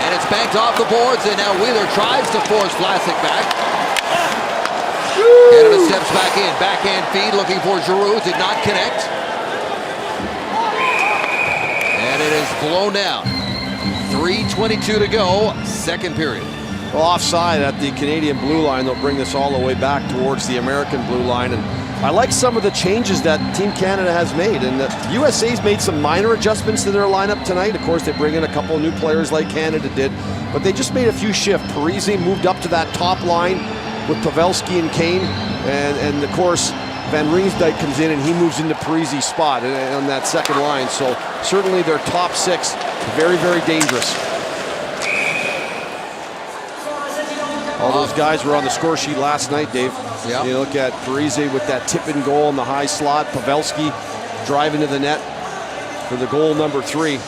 S1: And it's banked off the boards, and now Wheeler tries to force Vlasic back. Canada steps back in. Backhand feed looking for Giroux. Did not connect. And it is blown down. 3:22 to go, second period.
S2: Well, offside at the Canadian blue line. They'll bring this all the way back towards the American blue line. And I like some of the changes that Team Canada has made. And the USA's made some minor adjustments to their lineup tonight. Of course, they bring in a couple of new players like Canada did. But they just made a few shifts. Parise moved up to that top line with Pavelski and Kane. And of course, Van Riemsdyk comes in and he moves into Parise's spot on that second line. So certainly their top six, very, very dangerous. All those guys were on the score sheet last night, Dave.
S1: Yep.
S2: You look at Parise with that tip-in goal in the high slot. Pavelski driving to the net for the goal number 3. You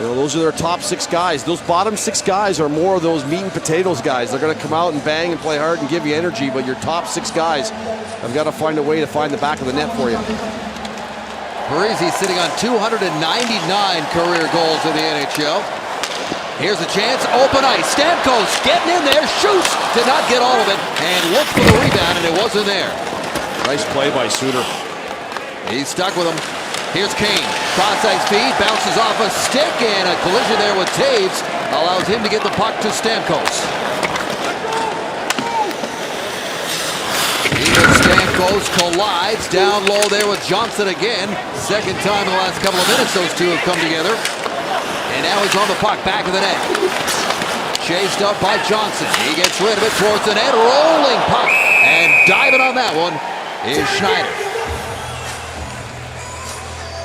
S2: know, those are their top 6 guys. Those bottom 6 guys are more of those meat and potatoes guys. They're going to come out and bang and play hard and give you energy, but your top 6 guys have got to find a way to find the back of the net for you.
S1: Parise sitting on 299 career goals in the NHL. Here's a chance, open ice. Stamkos getting in there, shoots, did not get all of it, and looked for the rebound, and it wasn't there.
S2: Nice play by Suter.
S1: He's stuck with him. Here's Kane, cross-ice feed, bounces off a stick, and a collision there with Taves allows him to get the puck to Stamkos. Stamkos collides down low there with Johnson again. Second time in the last couple of minutes those two have come together. And now he's on the puck, back of the net. Chased up by Johnson. He gets rid of it towards the net. Rolling puck. And diving on that one is Schneider.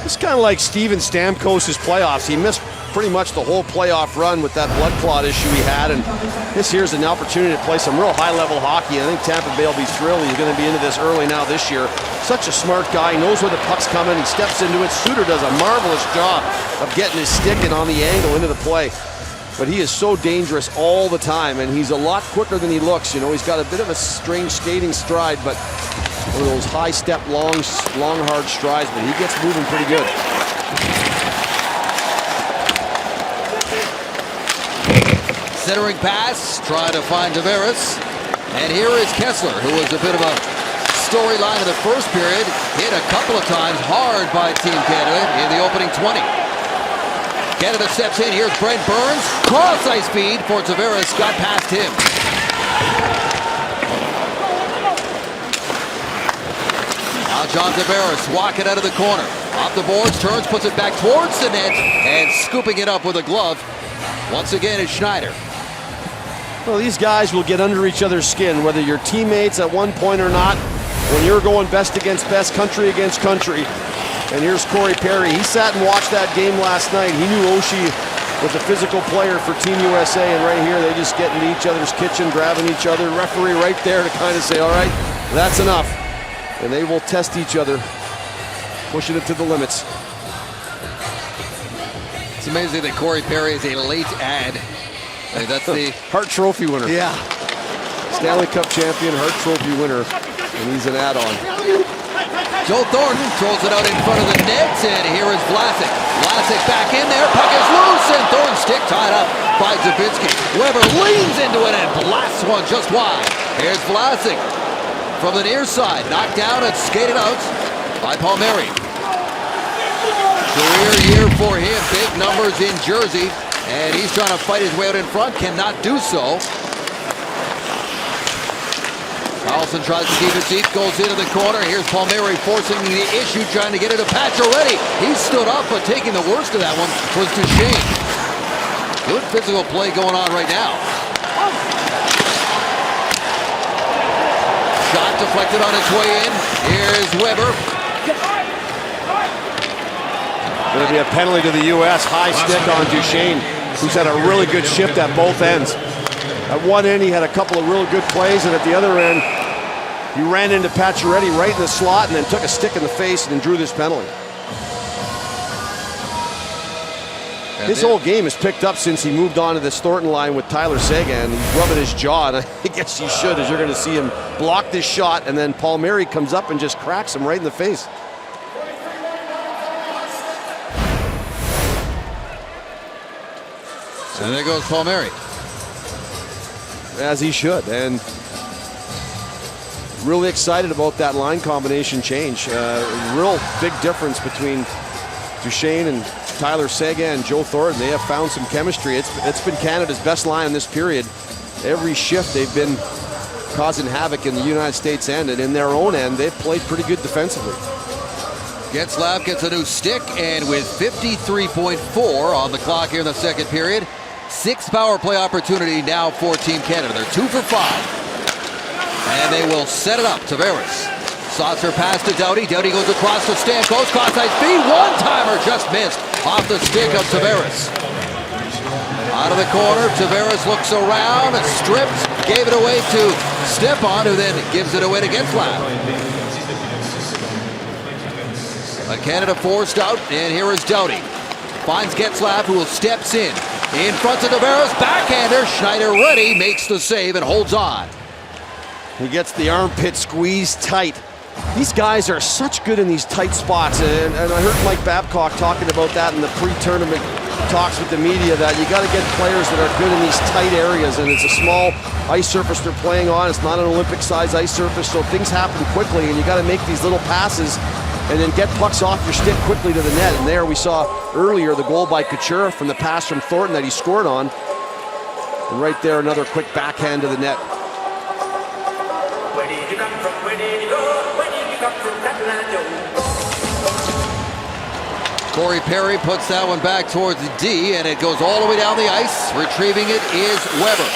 S2: It's kind of like Steven Stamkos' playoffs. He missed pretty much the whole playoff run with that blood clot issue he had, and this here's an opportunity to play some real high-level hockey. I think Tampa Bay will be thrilled. He's going to be into this early now this year. Such a smart guy. He knows where the puck's coming. He steps into it. Suter does a marvelous job of getting his stick and on the angle into the play. But he is so dangerous all the time, and he's a lot quicker than he looks. You know, he's got a bit of a strange skating stride, but one of those high-step, long, hard strides, but he gets moving pretty good.
S1: Centering pass, trying to find Tavares. And here is Kessler, who was a bit of a storyline in the first period. Hit a couple of times hard by Team Canada in the opening 20. Canada steps in. Here's Brent Burns. Cross-ice feed for Tavares. Got past him. Now John Tavares walking out of the corner. Off the boards, turns, puts it back towards the net, and scooping it up with a glove. Once again, it's Schneider.
S2: Well, these guys will get under each other's skin, whether you're teammates at one point or not. When you're going best against best, country against country. And here's Corey Perry. He sat and watched that game last night. He knew Oshie was a physical player for Team USA, and right here they just get into each other's kitchen, grabbing each other. Referee right there to kind of say, all right, that's enough. And they will test each other, pushing it to the limits.
S1: It's amazing that Corey Perry is a late ad. That's the
S2: Hart Trophy winner.
S1: Yeah.
S2: Stanley Cup champion, Hart Trophy winner, and he's an add-on.
S1: Joe Thornton throws it out in front of the net, and here is Vlasic. Vlasic back in there, puck is loose, and Thornton's stick tied up by Dubinsky. Weber leans into it and blasts one just wide. Here's Vlasic from the near side, knocked down and skated out by Palmieri. Career year for him, big numbers in Jersey, and he's trying to fight his way out in front, cannot do so. Carlson tries to keep it deep, goes into the corner. Here's Palmieri forcing the issue, trying to get it to Pacioretty. He stood up, but taking the worst of that one was Duchesne. Good physical play going on right now. Shot deflected on its way in. Here's Weber.
S2: Going to be a penalty to the U.S. High stick on Duchesne, who's had a really good shift at both ends. At one end, he had a couple of real good plays, and at the other end, he ran into Pacioretty right in the slot and then took a stick in the face and then drew this penalty. His whole game has picked up since he moved on to this Thornton line with Tyler Seguin. He's rubbing his jaw, and I guess you should, as you're going to see him block this shot, and then Palmieri comes up and just cracks him right in the face.
S1: And there goes Palmieri.
S2: As he should, and really excited about that line combination change. Real big difference between Duchesne and Tyler Seguin and Joe Thornton. They have found some chemistry. It's been Canada's best line in this period. Every shift they've been causing havoc in the United States end, and in their own end, they've played pretty good defensively.
S1: Getzlaf gets a new stick, and with 53.4 on the clock here in the second period, 6 power play opportunity now for Team Canada. They're 2 for 5. And they will set it up. Tavares. Saucer pass to Doughty. Doughty goes across to Stamkos. Cross-ice feed. One-timer just missed off the stick of Tavares. Out of the corner, Tavares looks around, stripped, gave it away to Stepan, who then gives it away to Getzlaf. Canada forced out, and here is Doughty. Finds Getzlaf, who steps in. In front of Tavares, backhander. Schneider ready, makes the save and holds on.
S2: He gets the armpit squeezed tight. These guys are such good in these tight spots, and I heard Mike Babcock talking about that in the pre-tournament talks with the media, that you got to get players that are good in these tight areas, and it's a small ice surface they're playing on. It's not an Olympic-sized ice surface, so things happen quickly, and you got to make these little passes and then get pucks off your stick quickly to the net. And there we saw earlier the goal by Couture from the pass from Thornton that he scored on. And right there, another quick backhand to the net.
S1: Corey Perry puts that one back towards the D, and it goes all the way down the ice. Retrieving it is Weber.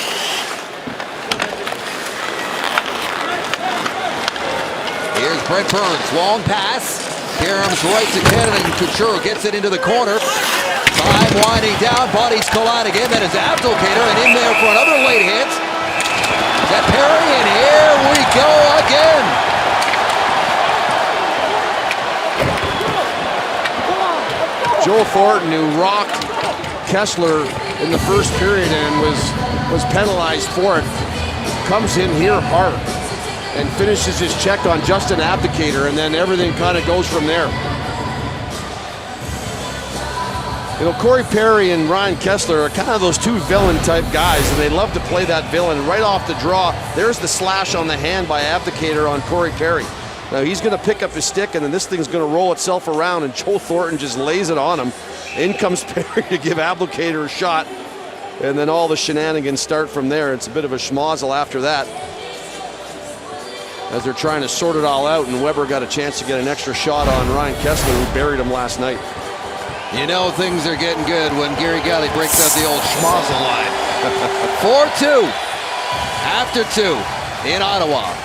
S1: Here's Brent Burns, long pass. Karam's right to Canada, and Couture gets it into the corner. Time winding down, bodies collide again. That is Abdelkader, and in there for another late hit. That Perry, and here we go again.
S2: Joe Thornton, who rocked Kessler in the first period and was penalized for it, comes in here hard and finishes his check on Justin Abdelkader, and then everything kind of goes from there. You know, Corey Perry and Ryan Kessler are kind of those two villain type guys, and they love to play that villain. Right off the draw, there's the slash on the hand by Abdelkader on Corey Perry. Now he's going to pick up his stick, and then this thing's going to roll itself around, and Joe Thornton just lays it on him. In comes Perry to give Abdelkader a shot, and then all the shenanigans start from there. It's a bit of a schmozzle after that, as they're trying to sort it all out, and Weber got a chance to get an extra shot on Ryan Kessler, who buried him last night.
S1: You know things are getting good when Gary Galley breaks out the old schmozzle line. 4-2 after 2 in Ottawa.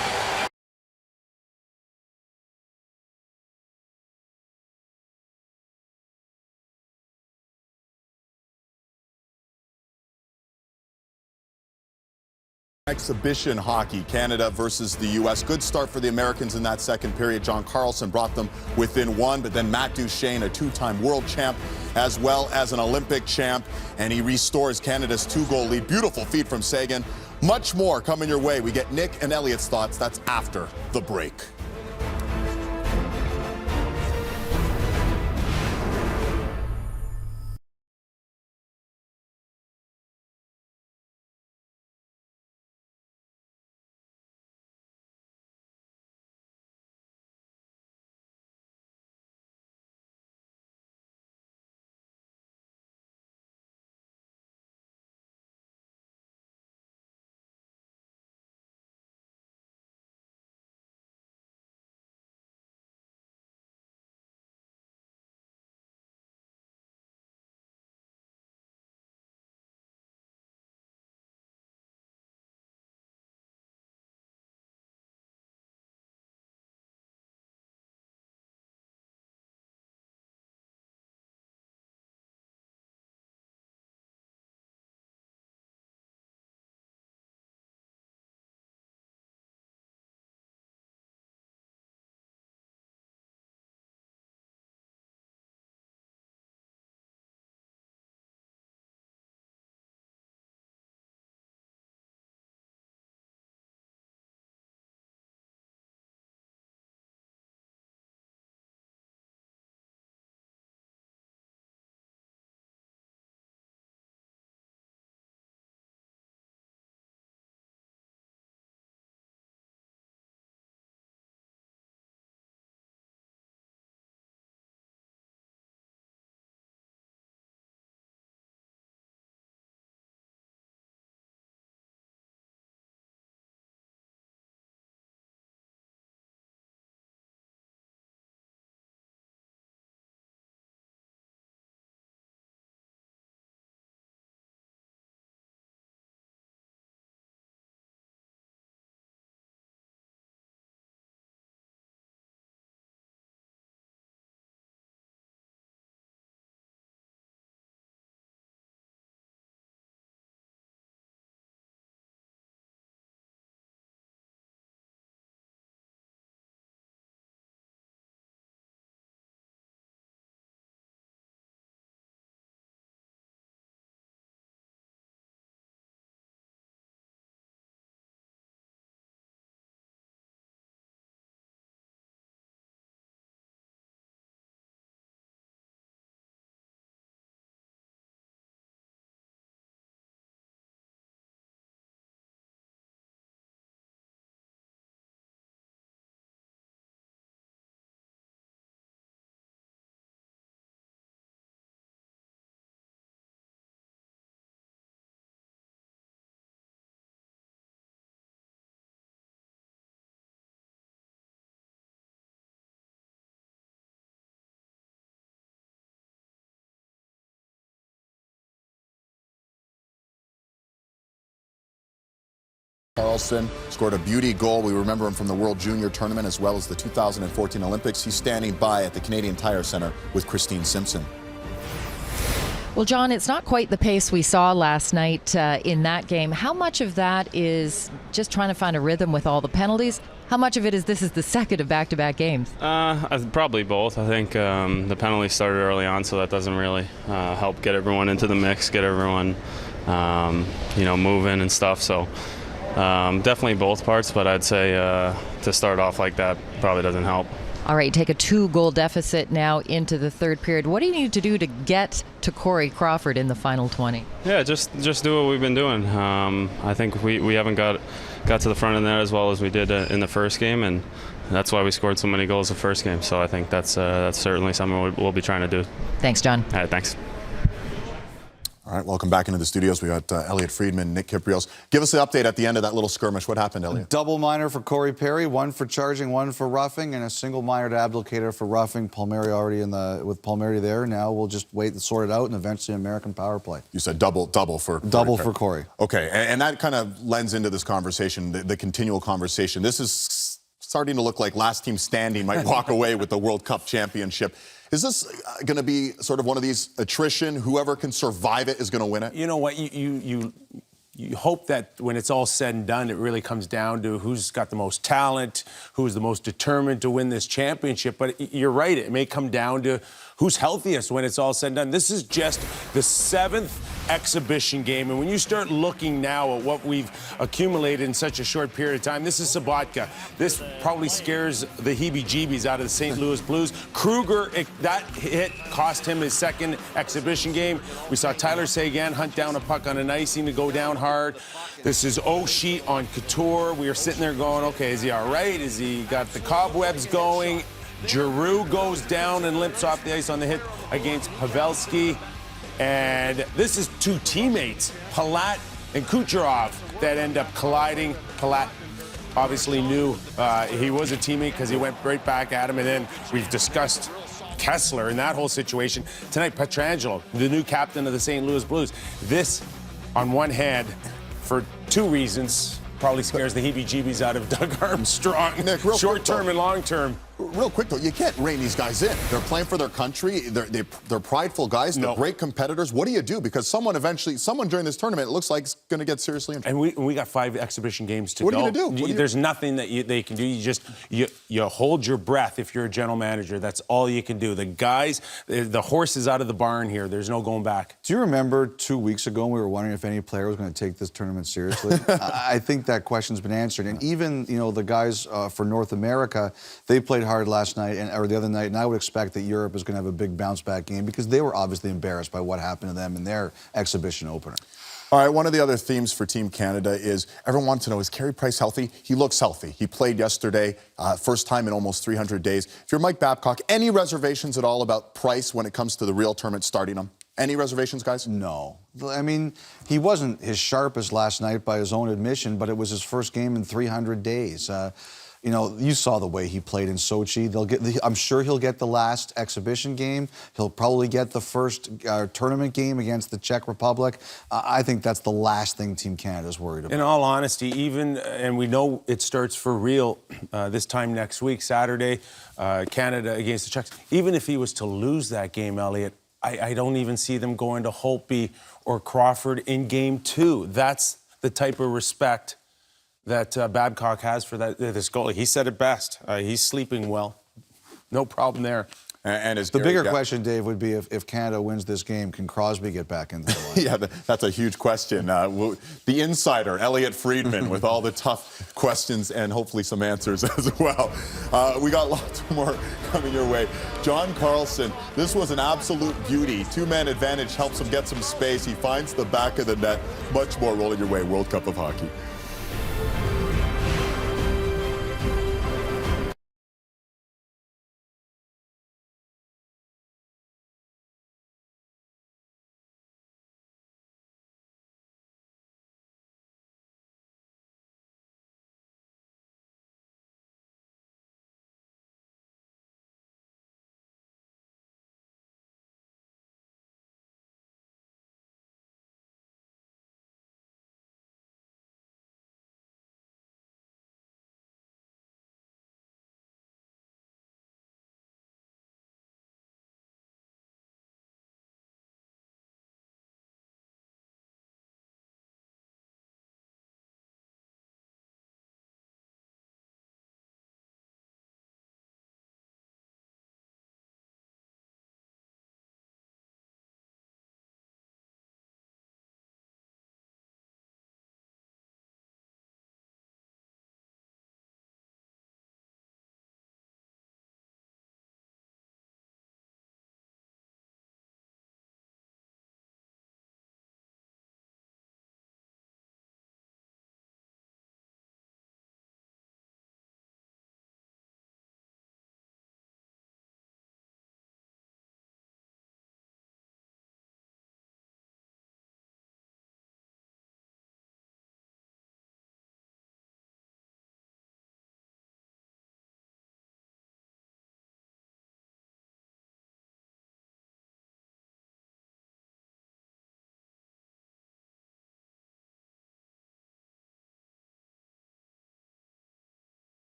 S4: Exhibition hockey, Canada versus the U.S. Good start for the Americans in that second period. John Carlson brought them within one, but then Matt Duchene, a two-time world champ, as well as an Olympic champ, and he restores Canada's 2-goal lead. Beautiful feed from Seguin. Much more coming your way. We get Nick and Elliot's thoughts. That's after the break. Carlson scored a beauty goal. We remember him from the World Junior Tournament as well as the 2014 Olympics. He's standing by at the Canadian Tire Centre with Christine Simpson.
S6: Well, John, it's not quite the pace we saw last night in that game. How much of that is just trying to find a rhythm with all the penalties? How much of it is this is the second of back-to-back games?
S19: Probably both. I think the penalty started early on, so that doesn't really help get everyone into the mix, get everyone moving and stuff. So definitely both parts, but I'd say to start off like that probably doesn't help.
S6: All right, take a 2-goal deficit now into the third period. What do you need to do to get to Corey Crawford in the final 20?
S19: Yeah, just do what we've been doing. I think we haven't got to the front of the net as well as we did in the first game, and that's why we scored so many goals the first game. So I think that's certainly something we'll be trying to do.
S6: Thanks, John.
S19: All right, thanks.
S4: All right, welcome back into the studios. We got Elliot Friedman, Nick Kypreos. Give us the update at the end of that little skirmish. What happened, Elliot?
S8: Double minor for Corey Perry, one for charging, one for roughing, and a single minor to Abdelkader for roughing. Palmieri already with Palmieri there. Now we'll just wait and sort it out, and eventually American power play.
S4: You said double for
S8: Corey.
S4: Okay, and that kind of lends into this conversation, the continual conversation. This is starting to look like last team standing might walk away with the World Cup championship. Is this going to be sort of one of these attrition, whoever can survive it is going to win it?
S9: You know what, you hope that when it's all said and done, it really comes down to who's got the most talent, who's the most determined to win this championship. But you're right, it may come down to who's healthiest when it's all said and done. This is just the 7th exhibition game. And when you start looking now at what we've accumulated in such a short period of time, this is Sabatka. This probably scares the heebie-jeebies out of the St. Louis Blues. Kruger, that hit cost him his 2nd exhibition game. We saw Tyler Seguin hunt down a puck on an icing to go down hard. This is Oshie on Couture. We are sitting there going, okay, is he all right? Is he got the cobwebs going? Giroux goes down and limps off the ice on the hit against Pavelski. And this is 2 teammates, Palat and Kucherov, that end up colliding. Palat obviously knew he was a teammate because he went right back at him. And then we've discussed Kessler in that whole situation. Tonight, Pietrangelo, the new captain of the St. Louis Blues. This, on one hand, for 2 reasons, probably scares the heebie-jeebies out of Doug Armstrong.
S4: Nick,
S9: short term and long term.
S4: Real quick, though, you can't rein these guys in. They're playing for their country. They're prideful guys. They're great competitors. What do you do? Because someone during this tournament, it looks like is going to get seriously injured.
S9: And we got 5 exhibition games to go.
S4: What are you going to do?
S9: There's nothing that they can do. You hold your breath if you're a general manager. That's all you can do. The guys, the horse is out of the barn here. There's no going back.
S8: Do you remember 2 weeks ago we were wondering if any player was going to take this tournament seriously? I think that question's been answered. And even, the guys for North America, they played hard last night or the other night, and I would expect that Europe is going to have a big bounce-back game because they were obviously embarrassed by what happened to them in their exhibition opener.
S4: All right, one of the other themes for Team Canada is everyone wants to know, is Carey Price healthy? He looks healthy. He played yesterday, first time in almost 300 days. If you're Mike Babcock, any reservations at all about Price when it comes to the real tournament starting him? Any reservations, guys?
S8: No. I mean, he wasn't his sharpest last night by his own admission, but it was his first game in 300 days. You saw the way he played in Sochi. I'm sure he'll get the last exhibition game. He'll probably get the first tournament game against the Czech Republic. I think that's the last thing Team Canada's worried about.
S9: In all honesty, and we know it starts for real this time next week, Saturday, Canada against the Czechs. Even if he was to lose that game, Elliot, I don't even see them going to Holtby or Crawford in game 2. That's the type of respect that Babcock has for this goalie. He said it best. He's sleeping well. No problem there.
S4: And
S8: the bigger question, Dave, would be if Canada wins this game, can Crosby get back into the line?
S4: Yeah, that's a huge question. The insider, Elliot Friedman, with all the tough questions and hopefully some answers as well. We got lots more coming your way. John Carlson, this was an absolute beauty. 2-man advantage helps him get some space. He finds the back of the net. Much more rolling your way. World Cup of Hockey.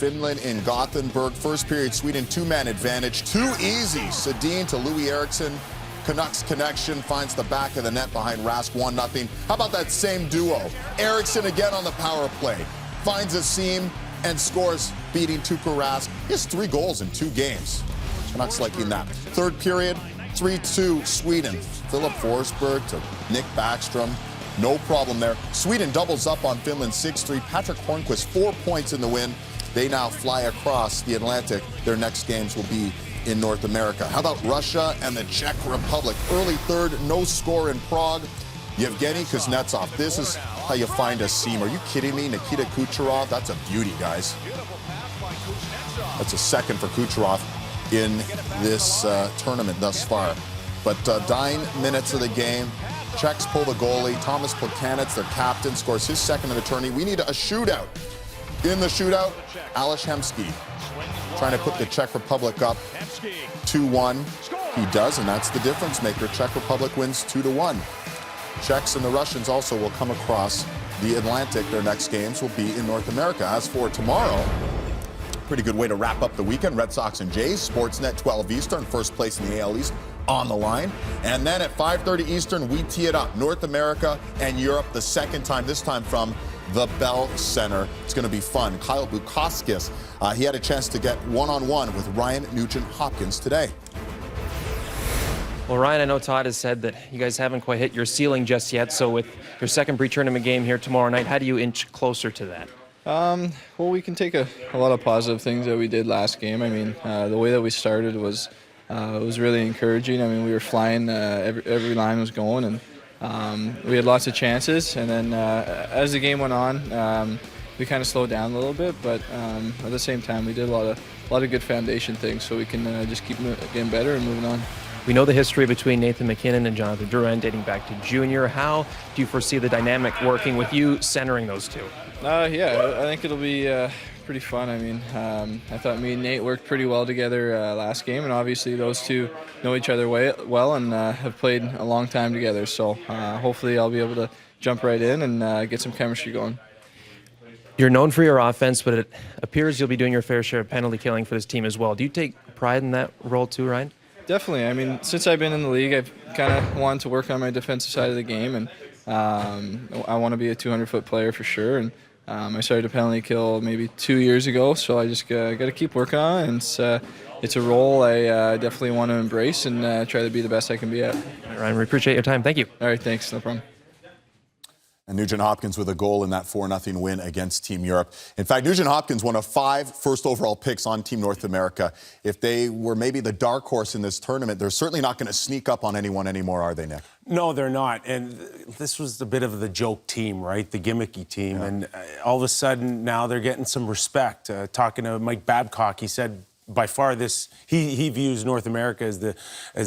S4: Finland in Gothenburg. First period, Sweden 2-man advantage. Too easy. Sedin to Louis Eriksson. Canucks connection finds the back of the net behind Rask, 1-0. How about that same duo? Eriksson again on the power play. Finds a seam and scores, beating Tuukka Rask. He has 3 goals in 2 games. Canucks liking that. Third period, 3-2 Sweden. Philip Forsberg to Nick Backstrom. No problem there. Sweden doubles up on Finland 6-3. Patrick Hornquist, 4 points in the win. They now fly across the Atlantic. Their next games will be in North America. How about Russia and the Czech Republic? Early third, no score in Prague. Yevgeny Kuznetsov. This is how you find a seam. Are you kidding me? Nikita Kucherov, that's a beauty, guys. That's a second for Kucherov in this tournament thus far. But 9 minutes of the game, Czechs pull the goalie. Thomas Plekanec, their captain, scores his second of the tourney. We need a shootout. In the shootout, Ales Hemsky trying to put the Czech Republic up 2-1. He does, and that's the difference maker. Czech Republic wins 2-1. Czechs and the Russians also will come across the Atlantic. Their next games will be in North America. As for tomorrow, pretty good way to wrap up the weekend. Red Sox and Jays, Sportsnet 12 Eastern, first place in the AL East on the line. And then at 5:30 Eastern, we tee it up. North America and Europe the second time, this time from the Bell Center. It's going to be fun. Kyle Bukauskas, he had a chance to get one-on-one with Ryan Nugent-Hopkins today.
S20: Well, Ryan, I know Todd has said that you guys haven't quite hit your ceiling just yet. So with your second pre-tournament game here tomorrow night, how do you inch closer to that?
S21: Well, we can take a lot of positive things that we did last game. I mean, the way that we started was really encouraging. I mean, we were flying, every line was going, and we had lots of chances. And then as the game went on, we kind of slowed down a little bit, but at the same time, we did a lot of good foundation things, so we can just keep getting better and moving on.
S20: We know the history between Nathan MacKinnon and Jonathan Drouin dating back to junior. How do you foresee the dynamic working with you centering those two?
S21: Yeah, I think it'll be pretty fun. I mean, I thought me and Nate worked pretty well together last game, and obviously those two know each other well and have played a long time together. So hopefully I'll be able to jump right in and get some chemistry going.
S20: You're known for your offense, but it appears you'll be doing your fair share of penalty killing for this team as well. Do you take pride in that role too, Ryan?
S21: Definitely. I mean, since I've been in the league, I've kind of wanted to work on my defensive side of the game, and I want to be a 200-foot player for sure. And I started a penalty kill maybe 2 years ago, so I just got to keep working on it. And it's a role I definitely want to embrace and try to be the best I can be at.
S20: All right, Ryan, we appreciate your time. Thank you.
S21: All right, thanks. No problem.
S4: And Nugent-Hopkins with a goal in that 4-0 win against Team Europe. In fact, Nugent-Hopkins, one of 5 first overall picks on Team North America. If they were maybe the dark horse in this tournament, they're certainly not going to sneak up on anyone anymore, are they, Nick?
S9: No, they're not. And this was a bit of the joke team, right? The gimmicky team. Yeah. And all of a sudden, now they're getting some respect. Talking to Mike Babcock, he said, by far he views North America as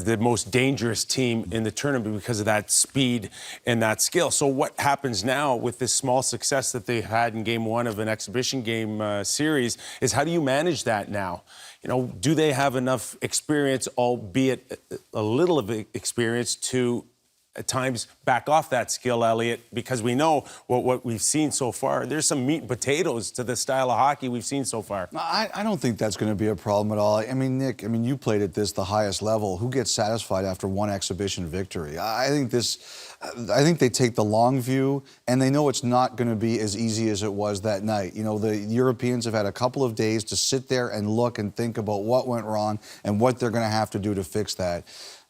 S9: the most dangerous team in the tournament because of that speed and that skill. So what happens now with this small success that they had in game 1 of an exhibition game series is how do you manage that now? You know, do they have enough experience, albeit a little of experience, to at times back off that skill, Elliot, because we know what we've seen so far. There's some meat and potatoes to the style of hockey we've seen so far.
S8: I don't think that's going to be a problem at all. I mean, Nick, you played at the highest level. Who gets satisfied after one exhibition victory? I think they take the long view, and they know it's not going to be as easy as it was that night. You know, the Europeans have had a couple of days to sit there and look and think about what went wrong and what they're going to have to do to fix that.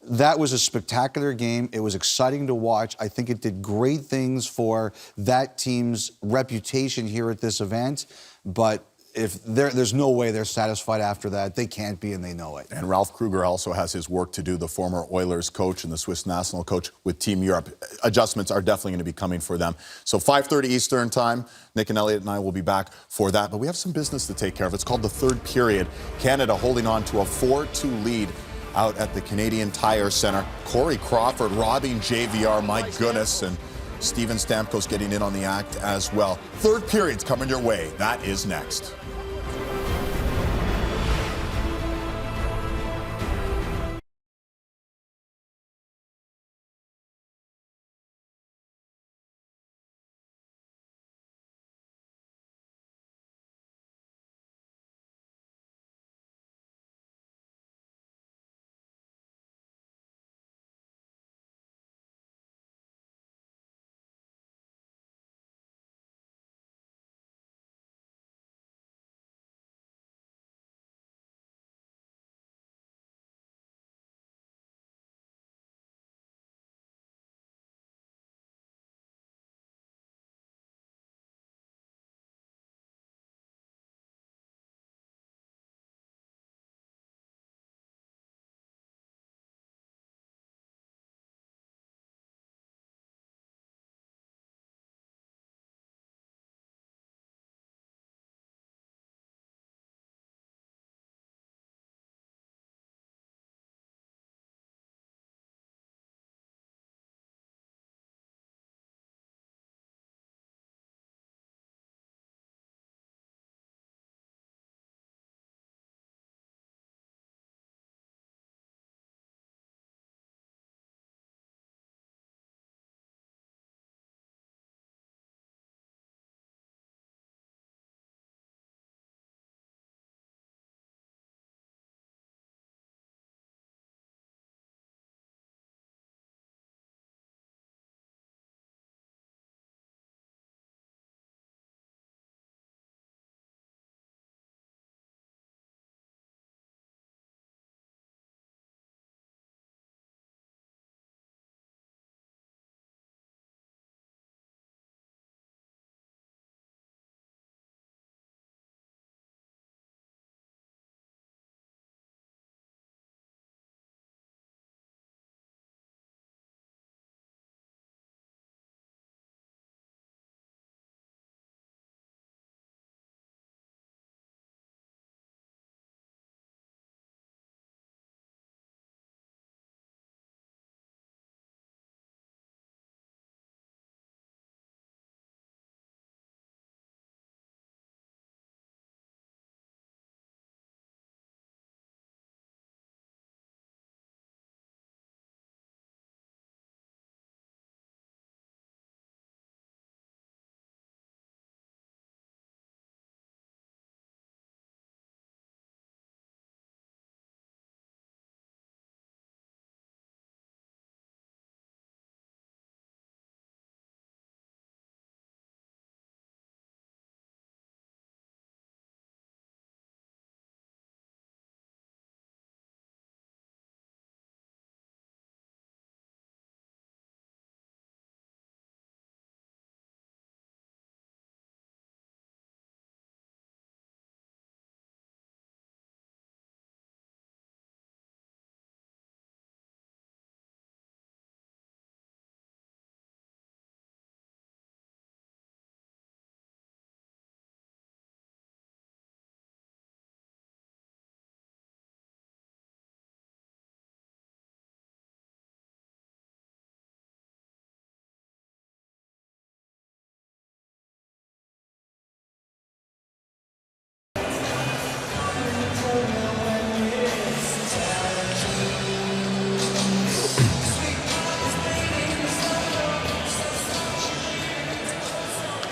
S8: That was a spectacular game. It was exciting to watch. I think it did great things for that team's reputation here at this event. But if there's no way they're satisfied after that. They can't be, and they know it.
S4: And Ralph Kruger also has his work to do, the former Oilers coach and the Swiss national coach with Team Europe. Adjustments are definitely going to be coming for them. So 5:30 Eastern time, Nick and Elliot and I will be back for that. But we have some business to take care of. It's called the third period. Canada holding on to a 4-2 lead out at the Canadian Tire Center. Corey Crawford robbing JVR, my goodness, and Steven Stamkos getting in on the act as well. Third period's coming your way. That is next.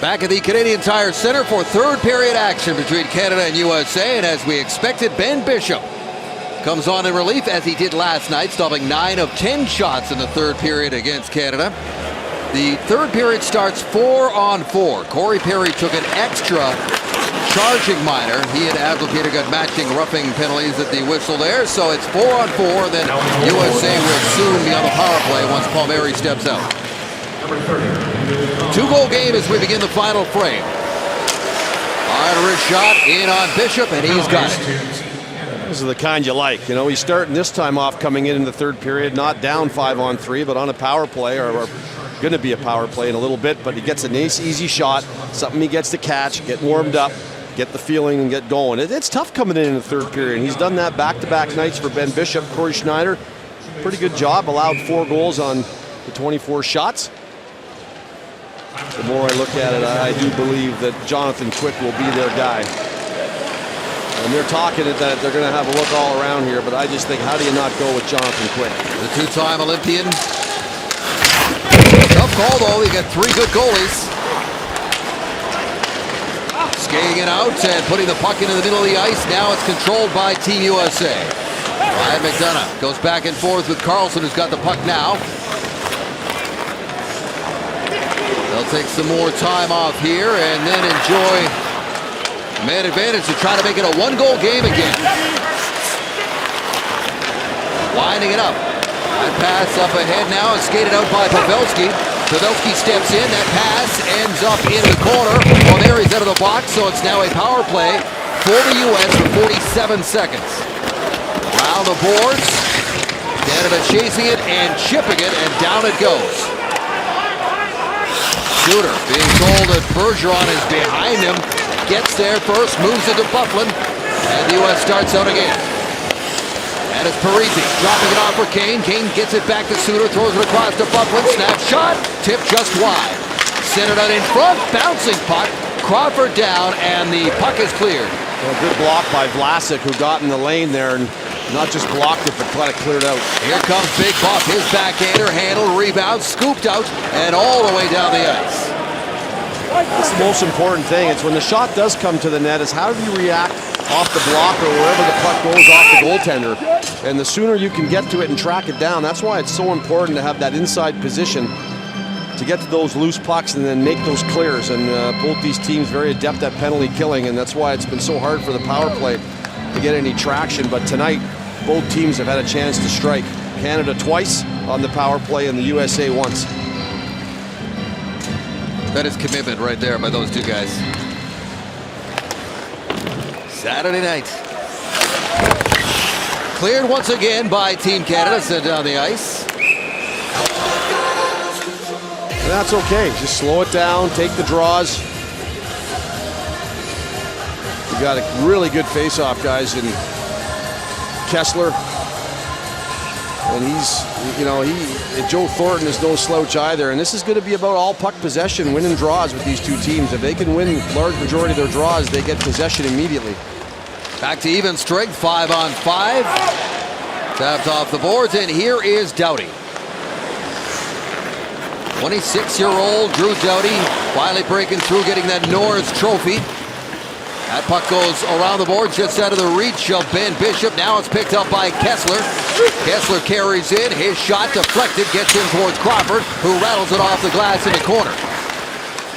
S1: Back at the Canadian Tire Center for third period action between Canada and USA, and as we expected, Ben Bishop comes on in relief as he did last night, stopping 9 of 10 shots in the third period against Canada. The third period starts 4-on-4. Corey Perry took an extra charging minor. He and Abdelkader got matching roughing penalties at the whistle there, so it's 4-on-4. Then USA will soon be on the power play once Palmieri steps out. 2-goal game as we begin the final frame. Irish shot in on Bishop, and he's got it.
S2: Those are the kind you like. You know, he's starting this time off coming in the third period, not down 5-on-3, but on a power play, or going to be a power play in a little bit, but he gets a nice, easy shot, something he gets to catch, get warmed up, get the feeling, and get going. It's tough coming in the third period. He's done that back-to-back nights for Ben Bishop. Corey Schneider, pretty good job, allowed 4 goals on the 24 shots. The more I look at it, I do believe that Jonathan Quick will be their guy. And they're talking that they're going to have a look all around here, but I just think, how do you not go with Jonathan Quick?
S1: The two-time Olympian. Tough call, though. You got 3 good goalies. Skating it out and putting the puck into the middle of the ice. Now it's controlled by Team USA. Ryan McDonough goes back and forth with Carlson, who's got the puck now. They'll take some more time off here and then enjoy man advantage to try to make it a 1-goal game again. Winding it up. That pass up ahead now and skated out by Pavelski. Pavelski steps in. That pass ends up in the corner. Well, there he's out of the box, so it's now a power play for the U.S. for 47 seconds. Round the boards. Canada chasing it and chipping it, and down it goes. Suter being told that Bergeron is behind him. Gets there first, moves it to Bufflin, and the U.S. starts out again. And it's Parisi dropping it off for Kane. Kane gets it back to Suter, throws it across to Bufflin. Snap shot, tipped just wide. Centered out in front, bouncing puck. Crawford down, and the puck is cleared.
S2: Well, good block by Vlasic, who got in the lane there and not just blocked it, but got it cleared out.
S1: Here comes Big Buff, his backhander, handled, rebound, scooped out, and all the way down the ice.
S2: That's the most important thing. It's when the shot does come to the net, is how do you react off the block or wherever the puck goes off the goaltender. And the sooner you can get to it and track it down, that's why it's so important to have that inside position to get to those loose pucks and then make those clears. And both these teams very adept at penalty killing, and that's why it's been so hard for the power play to get any traction. But tonight, both teams have had a chance to strike. Canada twice on the power play and the USA once.
S1: That is commitment right there by those two guys. Saturday night. Cleared once again by Team Canada, sent down the ice.
S2: And that's okay. Just slow it down, take the draws. We got a really good face-off, guys, in Kessler. And Joe Thornton is no slouch either. And this is going to be about all puck possession, winning draws with these two teams. If they can win large majority of their draws, they get possession immediately.
S1: Back to even strength, 5-on-5. Tapped off the boards, and here is Doughty. 26-year-old Drew Doughty finally breaking through, getting that Norris trophy. That puck goes around the board, just out of the reach of Ben Bishop. Now it's picked up by Kessler. Kessler carries in. His shot deflected, gets in towards Crawford, who rattles it off the glass in the corner.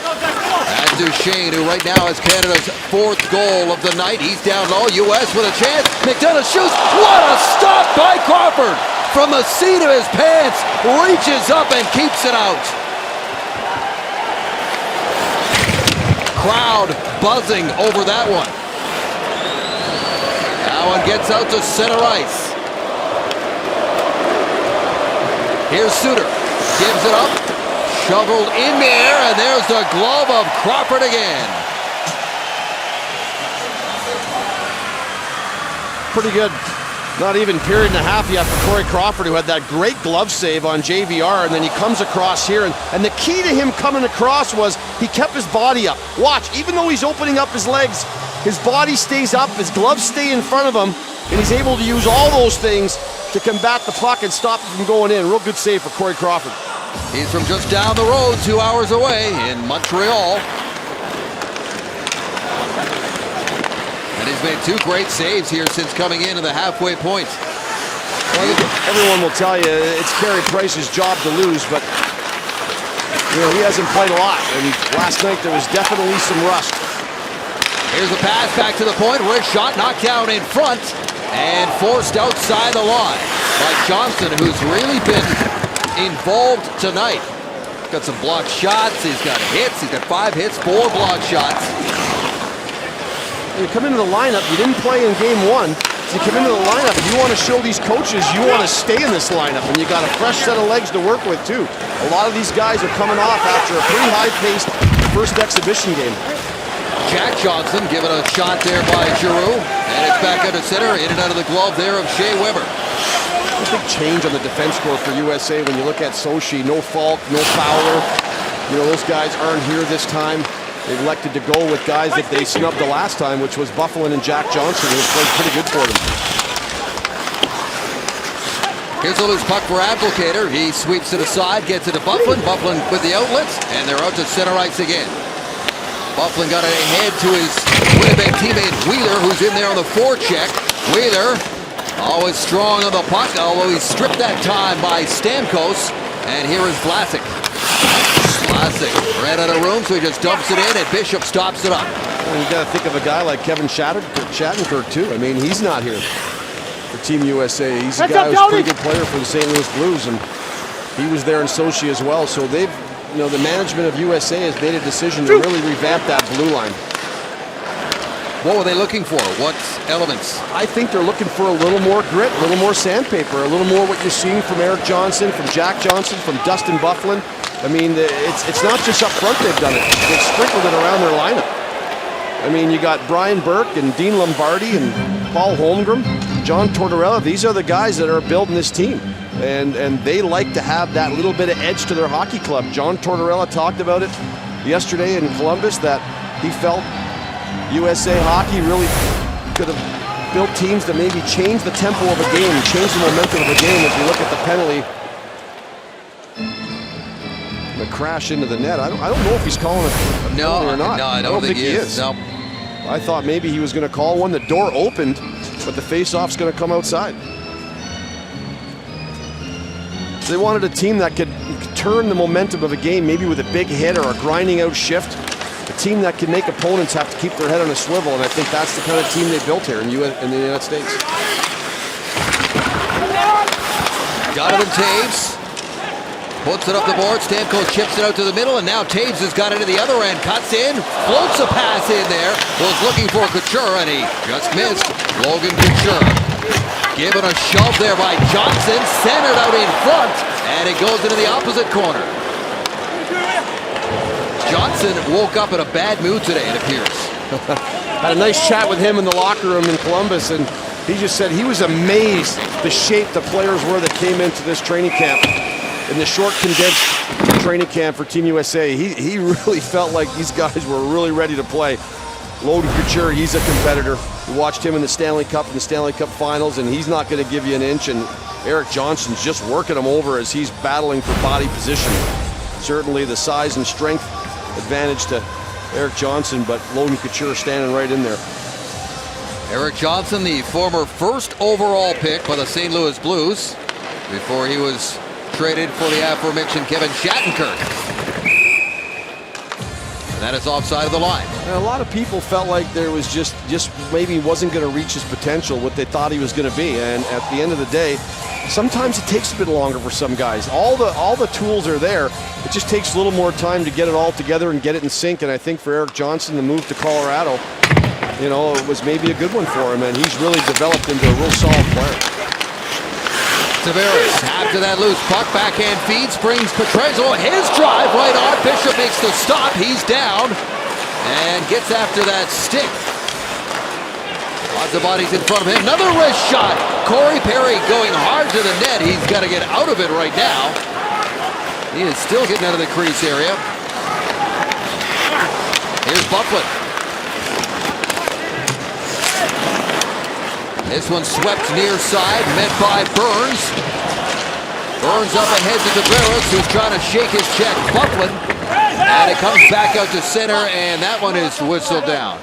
S1: That's Duchesne, who right now has Canada's 4th goal of the night. He's down low. U.S. with a chance. McDonough shoots. What a stop by Crawford! From the seat of his pants, reaches up and keeps it out. Crowd buzzing over that one. That one gets out to center ice. Here's Suter. Gives it up. Shoveled in there, and there's the glove of Crawford again.
S2: Pretty good. Not even period and a half yet for Corey Crawford, who had that great glove save on JVR, and then he comes across here. And the key to him coming across was he kept his body up. Watch, even though he's opening up his legs, his body stays up, his gloves stay in front of him, and he's able to use all those things to combat the puck and stop it from going in. Real good save for Corey Crawford.
S1: He's from just down the road, 2 hours away in Montreal. And he's made 2 great saves here since coming into the halfway point.
S2: Well, I think everyone will tell you it's Carey Price's job to lose, but he hasn't played a lot. And last night there was definitely some rust.
S1: Here's a pass back to the point. Wrist shot knocked down in front and forced outside the line by Johnson, who's really been involved tonight. Got some blocked shots. He's got hits. He's got 5 hits, 4 blocked shots.
S2: You come into the lineup, you didn't play in game 1. So you come into the lineup, you want to show these coaches you want to stay in this lineup, and you got a fresh set of legs to work with too. A lot of these guys are coming off after a pretty high-paced first exhibition game.
S1: Jack Johnson given a shot there by Giroux, and it's back under center, in and out of the glove there of Shea Weber.
S2: A big change on the defense score for USA when you look at Sochi. No Falk, no Fowler. Those guys aren't here this time. They elected to go with guys that they snubbed the last time, which was Byfuglien and Jack Johnson, who played pretty good for them.
S1: Here's a loose puck for Abdelkader. He sweeps it aside, gets it to Byfuglien. Byfuglien with the outlets, and they're out to center ice again. Byfuglien got it ahead to his Winnipeg teammate Wheeler, who's in there on the forecheck. Wheeler always strong on the puck, although he's stripped that time by Stamkos. And here is Vlasic. Vlasic ran out of room, so he just dumps it in, and Bishop stops it up.
S2: Well, you got to think of a guy like Kevin Shattenkirk too. I mean, he's not here for Team USA. He's a guy who's a pretty good player for the St. Louis Blues, and he was there in Sochi as well. So they've, the management of USA has made a decision to really revamp that blue line.
S1: What were they looking for? What elements?
S2: I think they're looking for a little more grit, a little more sandpaper, a little more what you're seeing from Erik Johnson, from Jack Johnson, from Dustin Byfuglien. I mean, it's not just up front they've done it. They've sprinkled it around their lineup. I mean, you got Brian Burke and Dean Lombardi and Paul Holmgren, John Tortorella. These are the guys that are building this team. And they like to have that little bit of edge to their hockey club. John Tortorella talked about it yesterday in Columbus, that he felt USA Hockey really could have built teams to maybe change the tempo of a game, change the momentum of a game. If you look at the penalty, the crash into the net, I don't know if he's calling it a penalty or not.
S1: No, I don't think he is. No.
S2: I thought maybe he was going to call one. The door opened, but the face-off's going to come outside. They wanted a team that could turn the momentum of a game, maybe with a big hit or a grinding out shift. A team that can make opponents have to keep their head on a swivel, and I think that's the kind of team they built here in the United States.
S1: Donovan Taves puts it up the board. Stamkos chips it out to the middle, and now Taves has got it to the other end. Cuts in, floats a pass in there. Was looking for Couture, and he just missed. Logan Couture given a shove there by Johnson, centered out in front, and it goes into the opposite corner. Johnson woke up in a bad mood today, it appears.
S2: Had a nice chat with him in the locker room in Columbus, and he just said he was amazed the shape the players were that came into this training camp. In the short, condensed training camp for Team USA, he really felt like these guys were really ready to play. Logan Couture, he's a competitor. We watched him in the Stanley Cup and the Stanley Cup Finals, and he's not going to give you an inch. And Erik Johnson's just working him over as he's battling for body position. Certainly the size and strength advantage to Erik Johnson, but Logan Couture standing right in there.
S1: Erik Johnson, the former first overall pick by the St. Louis Blues, before he was traded for the aforementioned Kevin Shattenkirk. And that is offside of the line.
S2: And a lot of people felt like there was just maybe wasn't going to reach his potential, what they thought he was going to be. And at the end of the day, sometimes it takes a bit longer for some guys. All the tools are there. It just takes a little more time to get it all together and get it in sync. And I think for Erik Johnson, the move to Colorado, it was maybe a good one for him. And he's really developed into a real solid player.
S1: Tavares after that loose puck, backhand feed, springs Pietrangelo, his drive right on. Bishop makes the stop. He's down and gets after that stick. Lots of bodies in front of him. Another wrist shot. Corey Perry going hard to the net. He's got to get out of it right now. He is still getting out of the crease area. Here's Byfuglien. This one swept near side, met by Burns. Burns up ahead to Tavares, who's trying to shake his check. Byfuglien, and it comes back out to center, and that one is whistled down.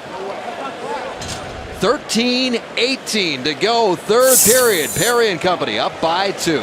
S1: 13-18 to go, third period. Perry and company up by 2.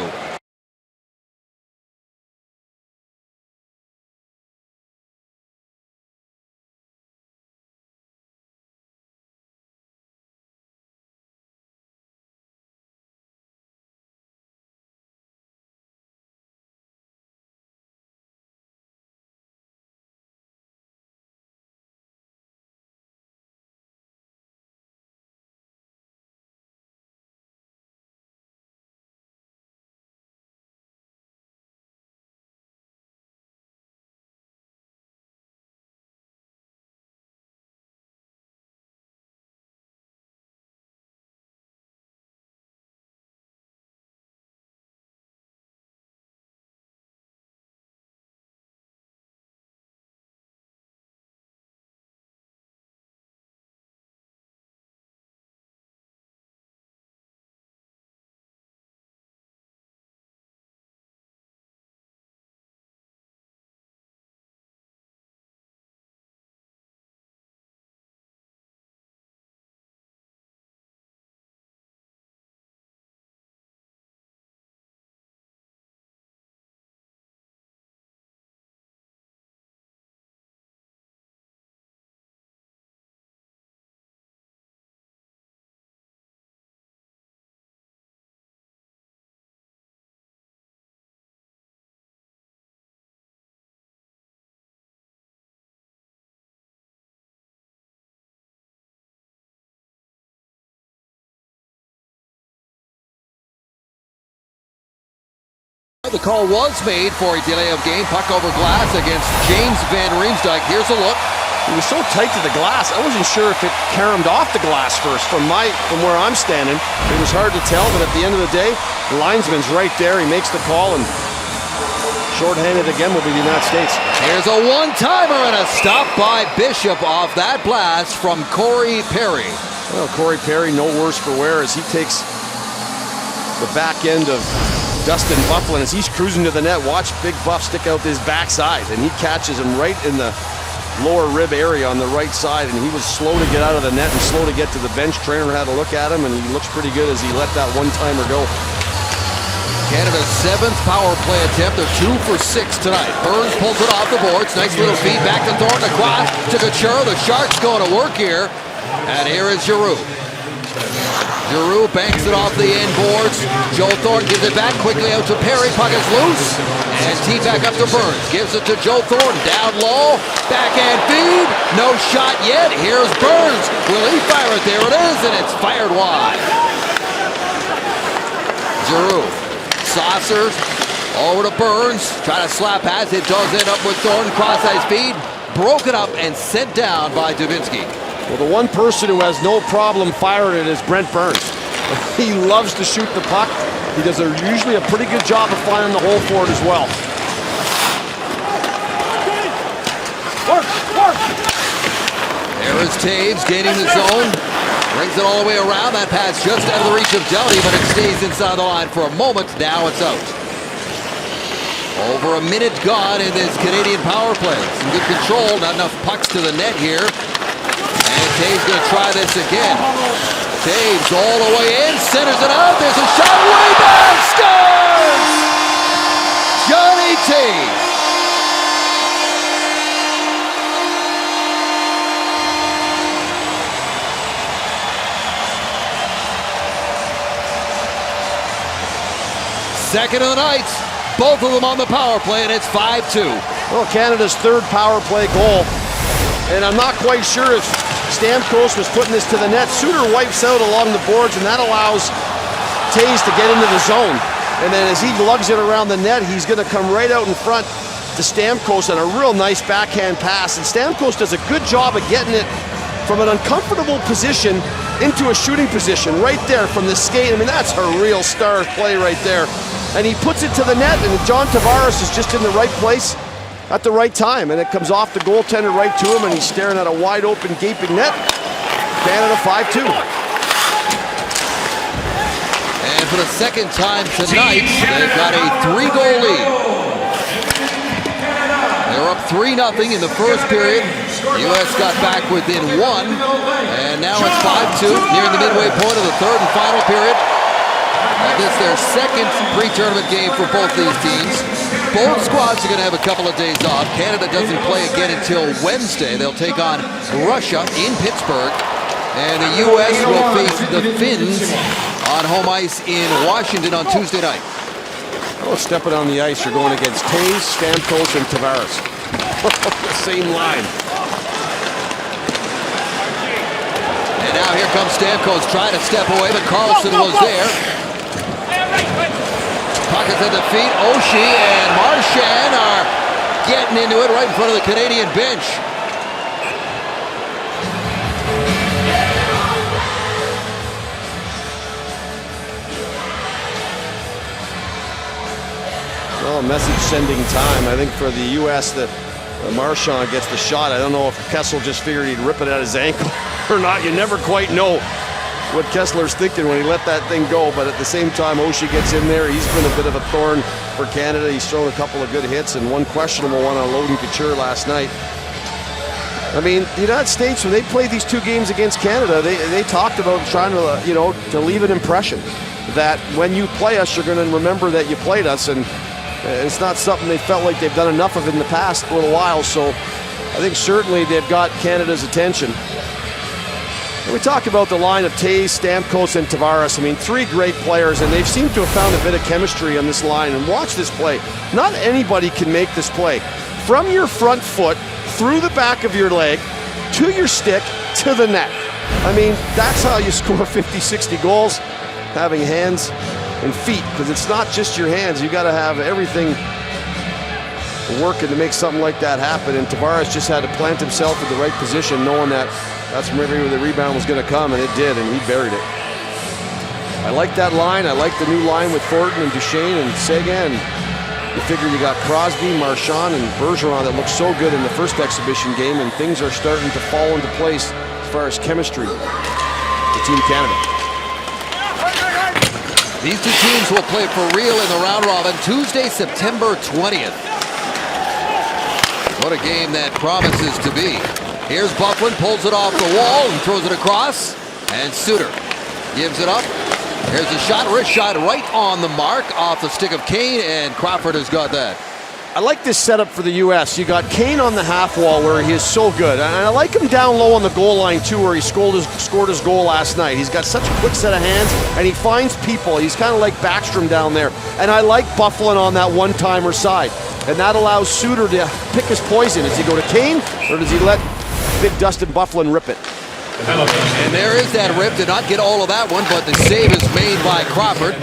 S1: The call was made for a delay of game. Puck over glass against James Van Riemsdyk. Here's a look.
S2: He was so tight to the glass, I wasn't sure if it caromed off the glass first. From where I'm standing, it was hard to tell, but at the end of the day, the linesman's right there. He makes the call, and shorthanded again will be the United States.
S1: Here's a one-timer and a stop by Bishop off that blast from Corey Perry.
S2: Well, Corey Perry, no worse for wear as he takes the back end of Dustin Byfuglien as he's cruising to the net. Watch Big Buff stick out his backside, and he catches him right in the lower rib area on the right side, and he was slow to get out of the net and slow to get to the bench. Trainer had a look at him, and he looks pretty good as he let that one-timer go.
S1: Canada's 7th power play attempt. They're 2 for 6 tonight. Burns pulls it off the boards. Nice little feed back to Thornton across to Couture. The Sharks going to work here, and here is Giroux. Giroux banks it off the end boards. Joe Thornton gives it back quickly out to Perry. Puck is loose. And tee back up to Burns. Gives it to Joe Thornton. Down low. Backhand feed. No shot yet. Here's Burns. Will he fire it? There it is. And it's fired wide. Giroux. Saucers. Over to Burns. Trying to slap pass. It does end up with Thornton. Cross-ice feed. Broken up and sent down by Dubinsky.
S2: Well, the one person who has no problem firing it is Brent Burns. He loves to shoot the puck. He does usually a pretty good job of finding the hole for it as well. Work!
S1: There is Taves gaining the zone. Brings it all the way around. That pass just out of the reach of Doughty, but it stays inside the line for a moment. Now it's out. Over a minute gone in this Canadian power play. Some good control. Not enough pucks to the net here. And Taves going to try this again. Taves all the way in, centers it out. There's a shot way back. Scores! Johnny Taves. Second of the night. Both of them on the power play, and it's 5-2.
S2: Well, Canada's 3rd power play goal. And I'm not quite sure if Stamkos was putting this to the net. Suter wipes out along the boards, and that allows Taves to get into the zone. And then as he lugs it around the net, he's going to come right out in front to Stamkos on a real nice backhand pass. And Stamkos does a good job of getting it from an uncomfortable position into a shooting position right there from the skate. I mean, that's a real star play right there. And he puts it to the net, and John Tavares is just in the right place at the right time, and it comes off the goaltender right to him, and he's staring at a wide open gaping net. Canada 5-2.
S1: And for the second time tonight, they've got a 3-goal lead. They're up 3-0 in the first period. U.S. got back within 1, and now it's 5-2, nearing the midway point of the third and final period. This is their second pre-tournament game for both these teams. Both squads are going to have a couple of days off. Canada doesn't play again until Wednesday. They'll take on Russia in Pittsburgh, and the U.S. will face the Finns on home ice in Washington on Tuesday night.
S2: Oh, stepping on the ice, you're going against Taves, Stamkos, and Tavares. The same line.
S1: And now here comes Stamkos trying to step away, but Carlson was there. Puck is at the feet. Oshie and Marchand are getting into it right in front of the Canadian bench.
S2: Well, message sending time. I think for the U.S. that Marchand gets the shot. I don't know if Kessel just figured he'd rip it at his ankle or not. You never quite know what Kessler's thinking when he let that thing go, but at the same time, Oshie gets in there. He's been a bit of a thorn for Canada. He's thrown a couple of good hits and one questionable one on Logan Couture last night. I mean, the United States, when they played these two games against Canada, they talked about trying to, to leave an impression that when you play us, you're going to remember that you played us, and it's not something they felt like they've done enough of in the past little while, so I think certainly they've got Canada's attention. And we talk about the line of Taves, Stamkos, and Tavares. I mean, three great players, and they've seemed to have found a bit of chemistry on this line. And watch this play. Not anybody can make this play. From your front foot, through the back of your leg, to your stick, to the net. I mean, that's how you score 50, 60 goals, having hands and feet, because it's not just your hands. You got to have everything working to make something like that happen. And Tavares just had to plant himself in the right position, knowing that that's where the rebound was going to come, and it did, and he buried it. I like that line. I like the new line with Thornton and Duchesne and Seguin. You figure you got Crosby, Marchand, and Bergeron that looked so good in the first exhibition game, and things are starting to fall into place as far as chemistry for Team Canada.
S1: These two teams will play for real in the round robin Tuesday, September 20th. What a game that promises to be. Here's Byfuglien, pulls it off the wall and throws it across. And Suter gives it up. Here's a shot, wrist shot right on the mark off the stick of Kane, and Crawford has got that.
S2: I like this setup for the U.S. You got Kane on the half wall where he is so good. And I like him down low on the goal line too, where he scored his goal last night. He's got such a quick set of hands, and he finds people. He's kind of like Backstrom down there. And I like Byfuglien on that one-timer side. And that allows Suter to pick his poison. Does he go to Kane, or does he let big Dustin Byfuglien rip it?
S1: And there is that rip. Did not get all of that one, but the save is made by Crawford.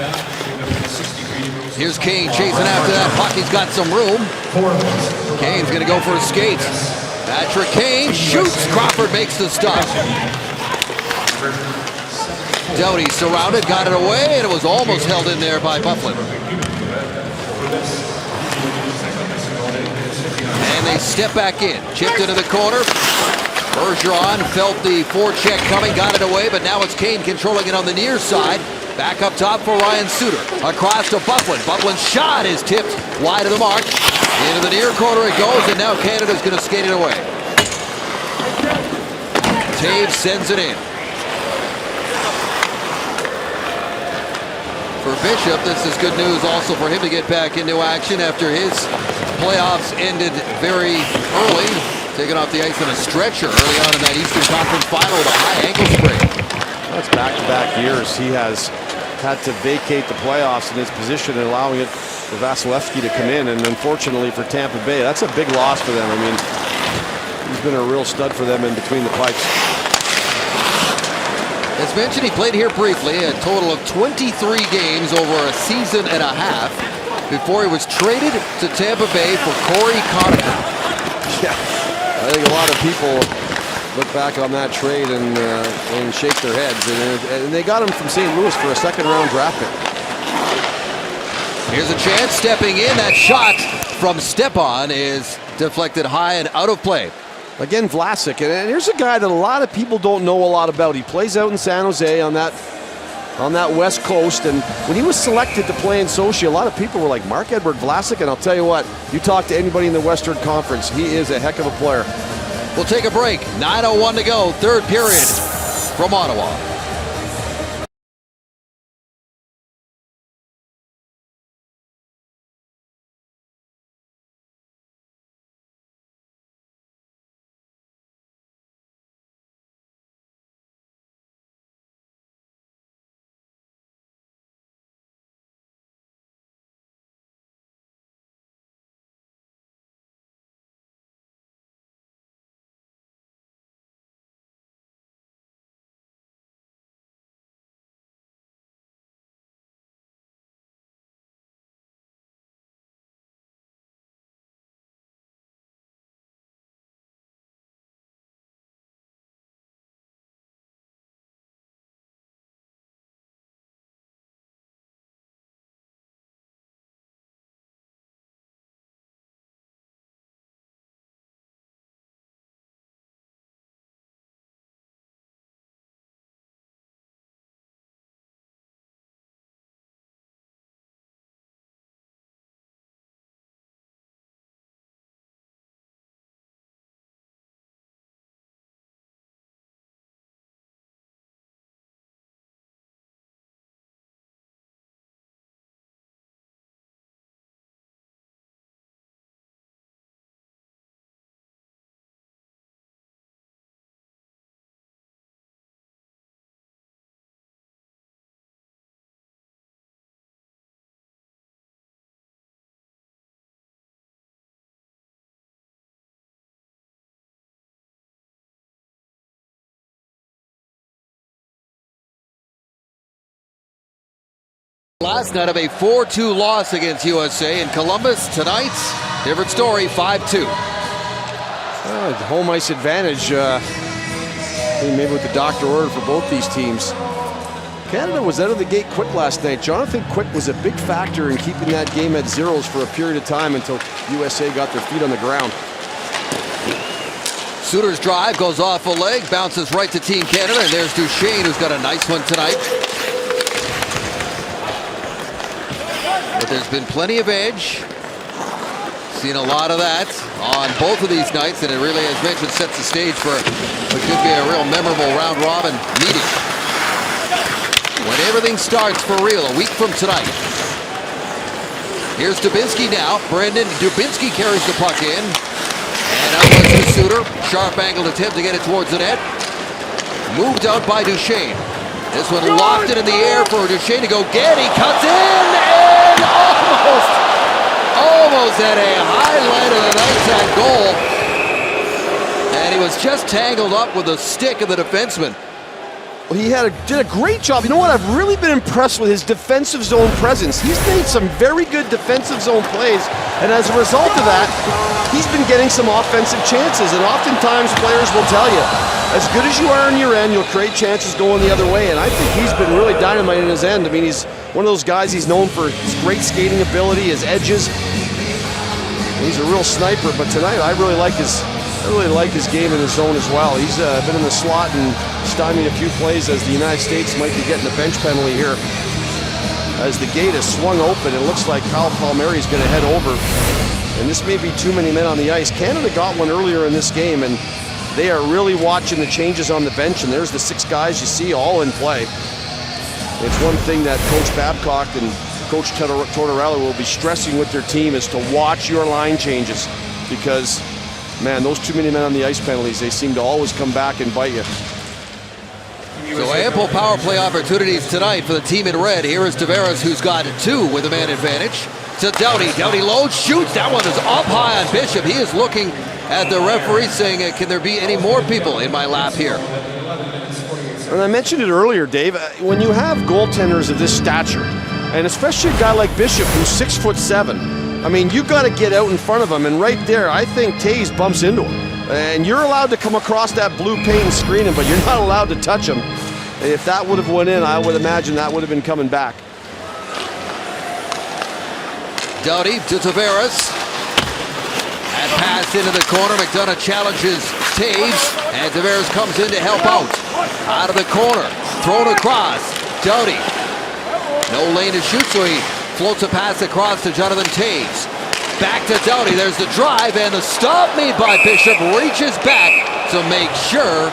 S1: Here's Kane chasing after that puck. He's got some room. Kane's going to go for a skate. Patrick Kane shoots. Crawford makes the stop. Doughty surrounded, got it away, and it was almost held in there by Byfuglien. And they step back in. Chipped into the corner. Bergeron felt the forecheck coming, got it away, but now it's Kane controlling it on the near side. Back up top for Ryan Suter. Across to Byfuglien. Byfuglien's shot is tipped wide of the mark. Into the near corner it goes, and now Canada's going to skate it away. Taves sends it in. For Bishop, this is good news also for him to get back into action after his playoffs ended very early. Taken off the ice on a stretcher early on in that Eastern Conference Final with a high ankle sprain.
S2: That's back-to-back years. He has had to vacate the playoffs in his position and allowing it for Vasilevsky to come in. And unfortunately for Tampa Bay, that's a big loss for them. I mean, he's been a real stud for them in between the pipes.
S1: As mentioned, he played here briefly, a total of 23 games over a season and a half before he was traded to Tampa Bay for Corey Connaughton.
S2: Yeah, I think a lot of people look back on that trade and shake their heads. And they got him from St. Louis for a second-round draft pick.
S1: Here's a chance, stepping in. That shot from Stepan is deflected high and out of play.
S2: Again, Vlasic. And here's a guy that a lot of people don't know a lot about. He plays out in San Jose on that West Coast. And when he was selected to play in Sochi, a lot of people were like, Marc-Edouard Vlasic? And I'll tell you what, you talk to anybody in the Western Conference, he is a heck of a player.
S1: We'll take a break. 9:01 to go, third period from Ottawa. Last night of a 4-2 loss against USA in Columbus. Tonight, different story, 5-2.
S2: Home ice advantage, maybe with the doctor order for both these teams. Canada was out of the gate quick last night. Jonathan Quick was a big factor in keeping that game at zeros for a period of time until USA got their feet on the ground.
S1: Suter's drive goes off a leg, bounces right to Team Canada, and there's Duchesne, who's got a nice one tonight. But there's been plenty of edge. Seen a lot of that on both of these nights, and it really, as mentioned, sets the stage for what could be a real memorable round-robin meeting. When everything starts for real, a week from tonight. Here's Dubinsky now. Brendan Dubinsky carries the puck in. And out to Suter. Sharp angled attempt to get it towards the net. Moved out by Duchesne. This one locked it in the air for Duchesne to go get. He cuts in and almost had a highlight of the night at goal. And he was just tangled up with the stick of the defenseman.
S2: Well, he did a great job. You know what? I've really been impressed with his defensive zone presence. He's made some very good defensive zone plays, and as a result of that, he's been getting some offensive chances. And oftentimes players will tell you, as good as you are in your end, you'll create chances going the other way. And I think he's been really dynamite in his end. I mean, he's one of those guys. He's known for his great skating ability, his edges. He's a real sniper. But tonight, I really like his game in the zone as well. He's been in the slot and stymied a few plays as the United States might be getting a bench penalty here. As the gate is swung open, it looks like Kyle Palmieri is going to head over. And this may be too many men on the ice. Canada got one earlier in this game, and they are really watching the changes on the bench. And there's the 6 guys you see all in play. It's one thing that Coach Babcock and Coach Tortorella will be stressing with their team is to watch your line changes, because man, those too many men on the ice penalties, they seem to always come back and bite you.
S1: So ample power play opportunities tonight for the team in red. Here is Tavares, who's got 2 with a man advantage. To Doughty. Doughty loads, shoots. That one is up high on Bishop. He is looking at the referee saying, can there be any more people in my lap here?
S2: And I mentioned it earlier, Dave. When you have goaltenders of this stature, and especially a guy like Bishop, who's 6'7", I mean, you got to get out in front of him, and right there, I think Taves bumps into him. And you're allowed to come across that blue paint and screen him, but you're not allowed to touch him. If that would have went in, I would imagine that would have been coming back.
S1: Doughty to Tavares. And pass into the corner. McDonough challenges Taves, and Tavares comes in to help out. Out of the corner, thrown across. Doughty. No lane to shoot, so he floats a pass across to Jonathan Taves. Back to Doughty. There's the drive and the stop made by Bishop. Reaches back to make sure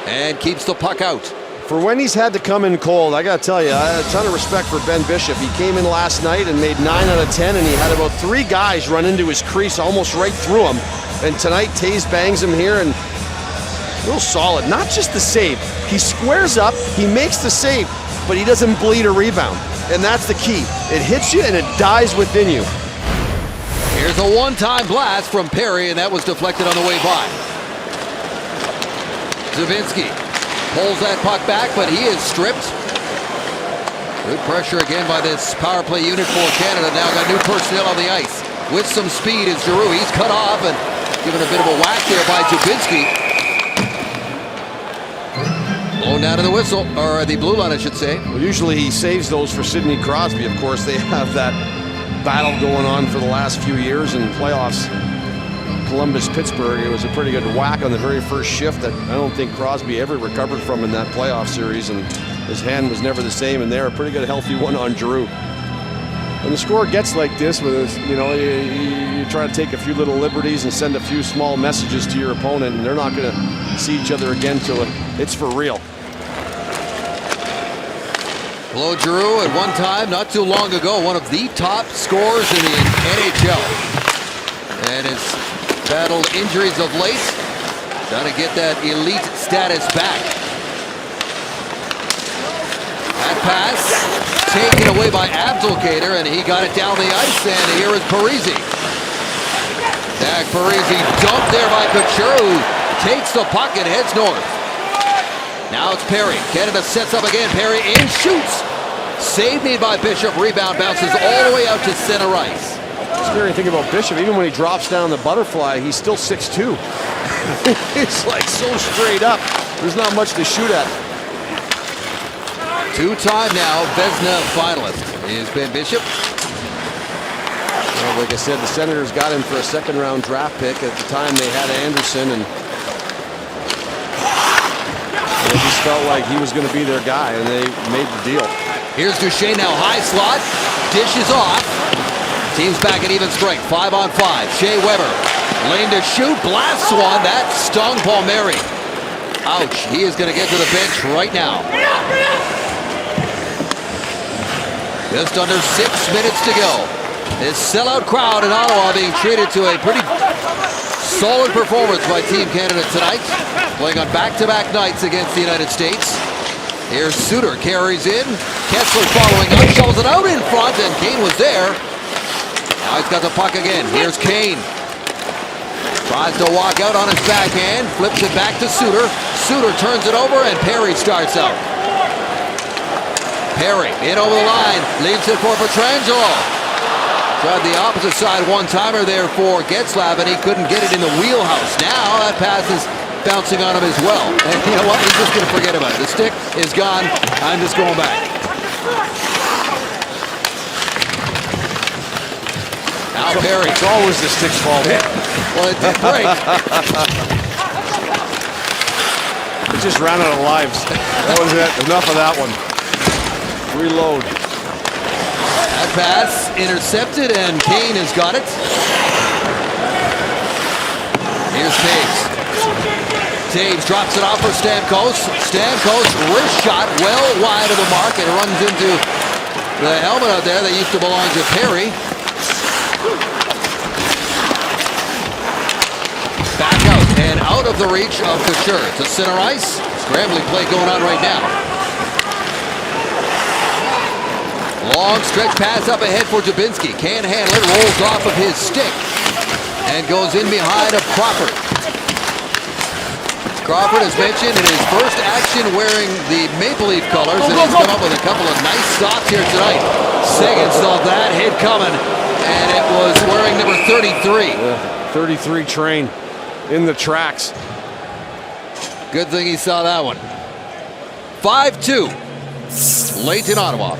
S1: and keeps the puck out.
S2: For when he's had to come in cold, I got to tell you, I have a ton of respect for Ben Bishop. He came in last night and made 9 out of 10, and he had about 3 guys run into his crease almost right through him. And tonight, Taves bangs him here, and real solid. Not just the save. He squares up, he makes the save, but he doesn't bleed a rebound. And that's the key. It hits you and it dies within you.
S1: Here's a one-time blast from Perry, and that was deflected on the way by. Zabinski pulls that puck back, but he is stripped. Good pressure again by this power play unit for Canada. Now got new personnel on the ice. With some speed is Giroux. He's cut off and given a bit of a whack there by Zabinski. Blown down to the whistle, or the blue line, I should say.
S2: Well, usually he saves those for Sidney Crosby. Of course, they have that battle going on for the last few years in playoffs. Columbus-Pittsburgh, it was a pretty good whack on the very first shift that I don't think Crosby ever recovered from in that playoff series, and his hand was never the same, and there, a pretty good healthy one on Giroux. When the score gets like this, with you try to take a few little liberties and send a few small messages to your opponent, and they're not going to see each other again till it's for real.
S1: Claude Giroux at one time, not too long ago, one of the top scorers in the NHL. And has battled injuries of late. Trying to get that elite status back. That pass taken away by Abdelkader, and he got it down the ice, and here is Parise. Zach Parise dumped there by Couture, who takes the puck and heads north. Now it's Perry. Canada sets up again. Perry in, shoots. Save made by Bishop. Rebound bounces all the way out to center ice.
S2: The scary thing about Bishop, even when he drops down the butterfly, he's still 6'2". It's like so straight up. There's not much to shoot at.
S1: Two-time now Vezina finalist is Ben Bishop.
S2: Well, like I said, the Senators got him for a second-round draft pick. At the time, they had Anderson, and they just felt like he was going to be their guy, and they made the deal.
S1: Here's Duchesne now, high slot, dishes off. Team's back at even strength, 5-on-5. Shea Weber, lane to shoot, blasts one. That stung Palmieri. Ouch, he is going to get to the bench right now. Just under 6 minutes to go. This sellout crowd in Ottawa being treated to a pretty solid performance by Team Canada tonight, playing on back-to-back nights against the United States. Here's Suter, carries in. Kessler following up, shovels it out in front, and Kane was there. Now he's got the puck again. Here's Kane. Tries to walk out on his backhand, flips it back to Suter. Suter turns it over, and Perry starts out. Perry in over the line, leaves it for Pietrangelo. Tried the opposite side one-timer there for Getzlaf, and he couldn't get it in the wheelhouse. Now that pass is bouncing on him as well. And you know what? He's just going to forget about it. The stick is gone. I'm just going back. Now Perry.
S2: It's always the stick's fault.
S1: Well, it did break.
S2: It just ran out of lives. That was it. Enough of that one. Reload.
S1: That pass intercepted, and Kane has got it. Here's Taves. Taves drops it off for Stamkos. Stamkos, wrist shot well wide of the mark. It runs into the helmet out there that used to belong to Perry. Back out and out of the reach of Couture. To center ice. Scrambling play going on right now. Long stretch pass up ahead for Dubinsky. Can't handle it. Rolls off of his stick and goes in behind of Crawford. Crawford, as mentioned, in his first action wearing the Maple Leaf colors, and he's come up with a couple of nice stops here tonight. Seguin saw that hit coming, and it was wearing number 33.
S2: Yeah, 33 train in the tracks.
S1: Good thing he saw that one. 5-2, late in Ottawa.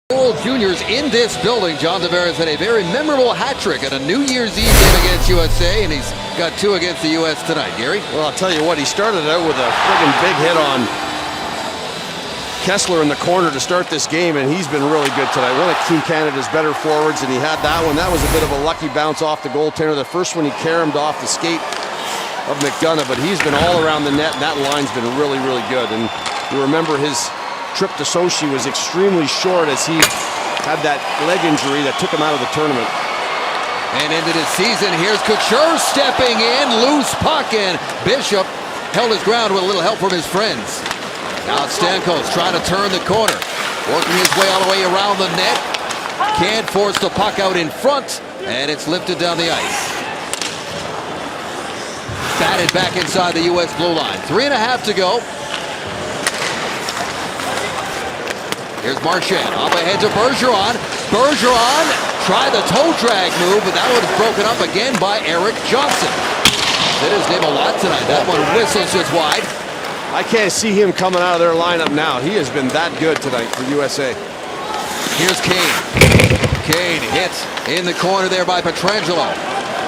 S1: World Juniors in this building. John Tavares had a very memorable hat trick at a New Year's Eve game against USA, and he's got 2 against the U.S. tonight. Gary?
S2: Well, I'll tell you what, he started out with a friggin' big hit on Kessler in the corner to start this game, and he's been really good tonight. One of Team Canada's better forwards, and he had that one. That was a bit of a lucky bounce off the goaltender. The first one he caromed off the skate of McDonough, but he's been all around the net, and that line's been really, really good. And you remember his trip to Sochi was extremely short as he had that leg injury that took him out of the tournament.
S1: And into the season, here's Couture stepping in, loose puck, and Bishop held his ground with a little help from his friends. Now Stamkos trying to turn the corner, working his way all the way around the net. Can't force the puck out in front, and it's lifted down the ice. Batted back inside the U.S. blue line. 3.5 to go. Here's Marchand up ahead to Bergeron. Bergeron tried the toe drag move, but that one was broken up again by Erik Johnson. Said his name a lot tonight. That one whistles just wide.
S2: I can't see him coming out of their lineup now. He has been that good tonight for USA.
S1: Here's Kane. Kane hit in the corner there by Pietrangelo.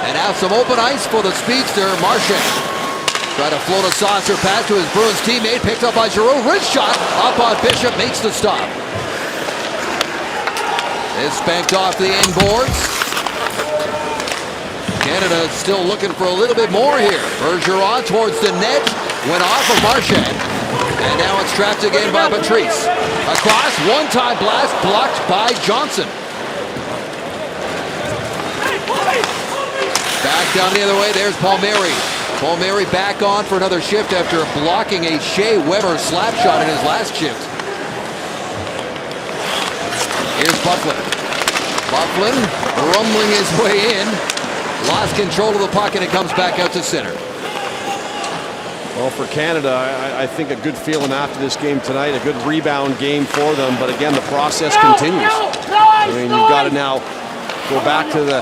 S1: And now some open ice for the speedster, Marchand. Try to float a saucer pass to his Bruins teammate, picked up by Giroux. Wrist shot up on Bishop, makes the stop. It's spanked off the end boards. Canada still looking for a little bit more here. Bergeron towards the net, went off of Marchand. And now it's trapped again by Patrice. Across, one-time blast blocked by Johnson. Back down the other way, there's Palmieri. Palmieri back on for another shift after blocking a Shea Weber slap shot in his last shift. Here's Bufflin. Bufflin rumbling his way in. Lost control of the puck, and it comes back out to center.
S2: Well, for Canada, I think a good feeling after this game tonight, a good rebound game for them, but again, the process continues. I mean, you've got to now go back to the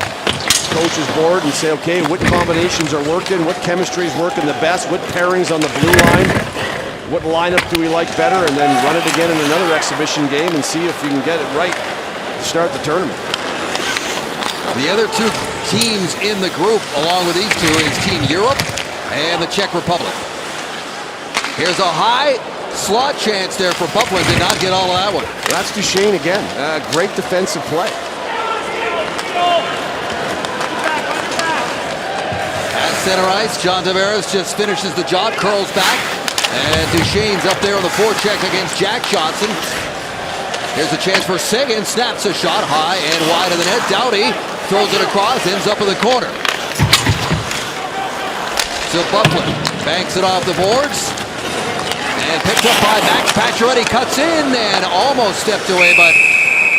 S2: coach's board and say, okay, what combinations are working, what chemistry is working the best, what pairings on the blue line, what lineup do we like better, and then run it again in another exhibition game and see if you can get it right to start the tournament.
S1: The other 2 teams in the group, along with these 2, is Team Europe and the Czech Republic. Here's a high slot chance there for Bufflin. Did not get all of that one.
S2: That's Duchesne again. Great defensive play.
S1: At center ice, John Tavares just finishes the job, curls back, and Duchesne's up there on the forecheck against Jack Johnson. Here's a chance for Seguin, snaps a shot high and wide of the net. Doughty throws it across, ends up in the corner. So Bufflin banks it off the boards, and picked up by Max Pacioretty, cuts in and almost stepped away, but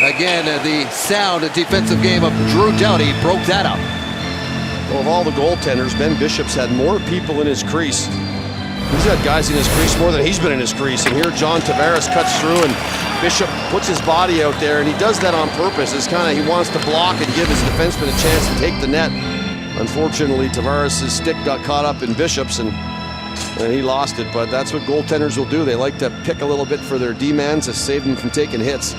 S1: again, the sound defensive game of Drew Doughty broke that up.
S2: Well, of all the goaltenders, Ben Bishop's had more people in his crease. He's had guys in his crease more than he's been in his crease. And here John Tavares cuts through, and Bishop puts his body out there, and he does that on purpose. It's kind of, he wants to block and give his defenseman a chance to take the net. Unfortunately, Tavares' stick got caught up in Bishop's, and he lost it. But that's what goaltenders will do. They like to pick a little bit for their D-mans to save them from taking hits.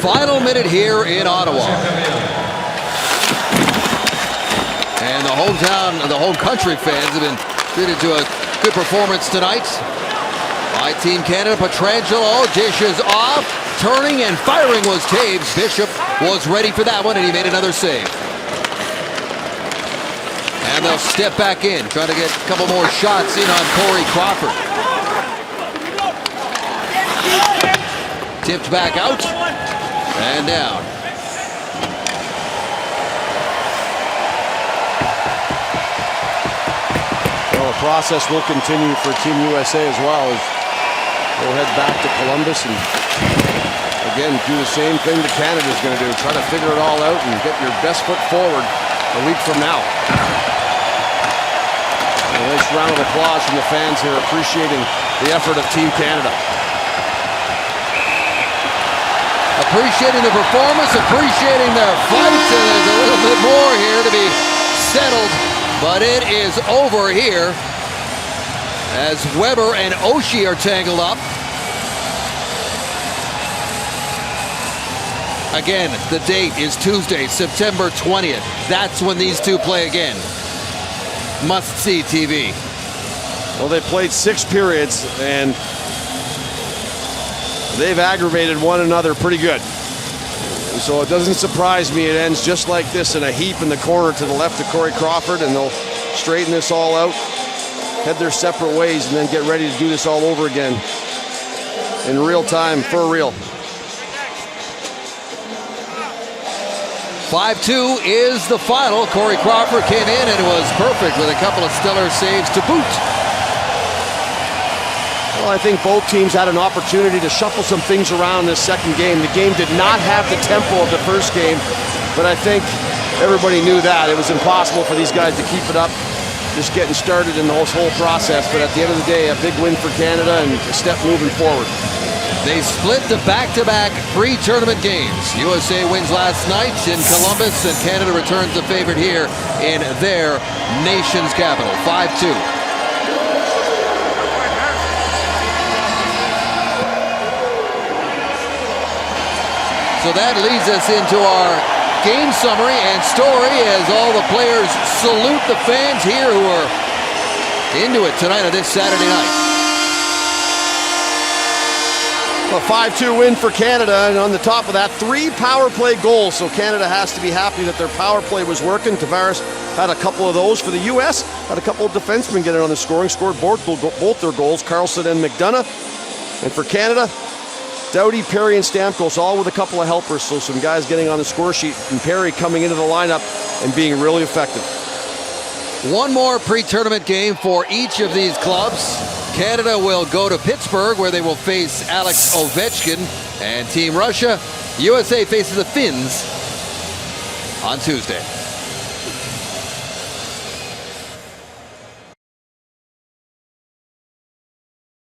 S1: Final minute here in Ottawa. And the home country fans have been treated to a good performance tonight by Team Canada. Pietrangelo dishes off, turning and firing was Taves. Bishop was ready for that one, and he made another save. And they'll step back in, trying to get a couple more shots in on Corey Crawford. Tipped back out and down.
S2: Well, the process will continue for Team USA as well as we'll head back to Columbus and again do the same thing that Canada's going to do. Try to figure it all out and get your best foot forward a week from now. A nice round of applause from the fans here appreciating the effort of Team Canada.
S1: Appreciating the performance, appreciating their fight, and there's a little bit more here to be settled, but it is over here as Weber and Oshie are tangled up. Again, the date is Tuesday, September 20th. That's when these two play again. Must-see TV.
S2: Well, they played 6 periods, and they've aggravated one another pretty good. So it doesn't surprise me it ends just like this in a heap in the corner to the left of Corey Crawford, and they'll straighten this all out, head their separate ways, and then get ready to do this all over again in real time, for real.
S1: 5-2 is the final. Corey Crawford came in and was perfect with a couple of stellar saves to boot.
S2: Well, I think both teams had an opportunity to shuffle some things around this second game. The game did not have the tempo of the first game, but I think everybody knew that. It was impossible for these guys to keep it up, just getting started in the whole process. But at the end of the day, a big win for Canada and a step moving forward.
S1: They split the back-to-back pre-tournament games. USA wins last night in Columbus, and Canada returns the favorite here in their nation's capital, 5-2. So that leads us into our game summary and story as all the players salute the fans here who are into it tonight on this Saturday night.
S2: A 5-2 win for Canada, and on the top of that, 3 power play goals. So Canada has to be happy that their power play was working. Tavares had a couple of those. For the U.S., had a couple of defensemen get in on the scoring, scored both their goals, Carlson and McDonough. And for Canada, Doughty, Perry, and Stamkos, all with a couple of helpers. So some guys getting on the score sheet, and Perry coming into the lineup and being really effective.
S1: One more pre-tournament game for each of these clubs. Canada will go to Pittsburgh, where they will face Alex Ovechkin and Team Russia. USA faces the Finns on Tuesday.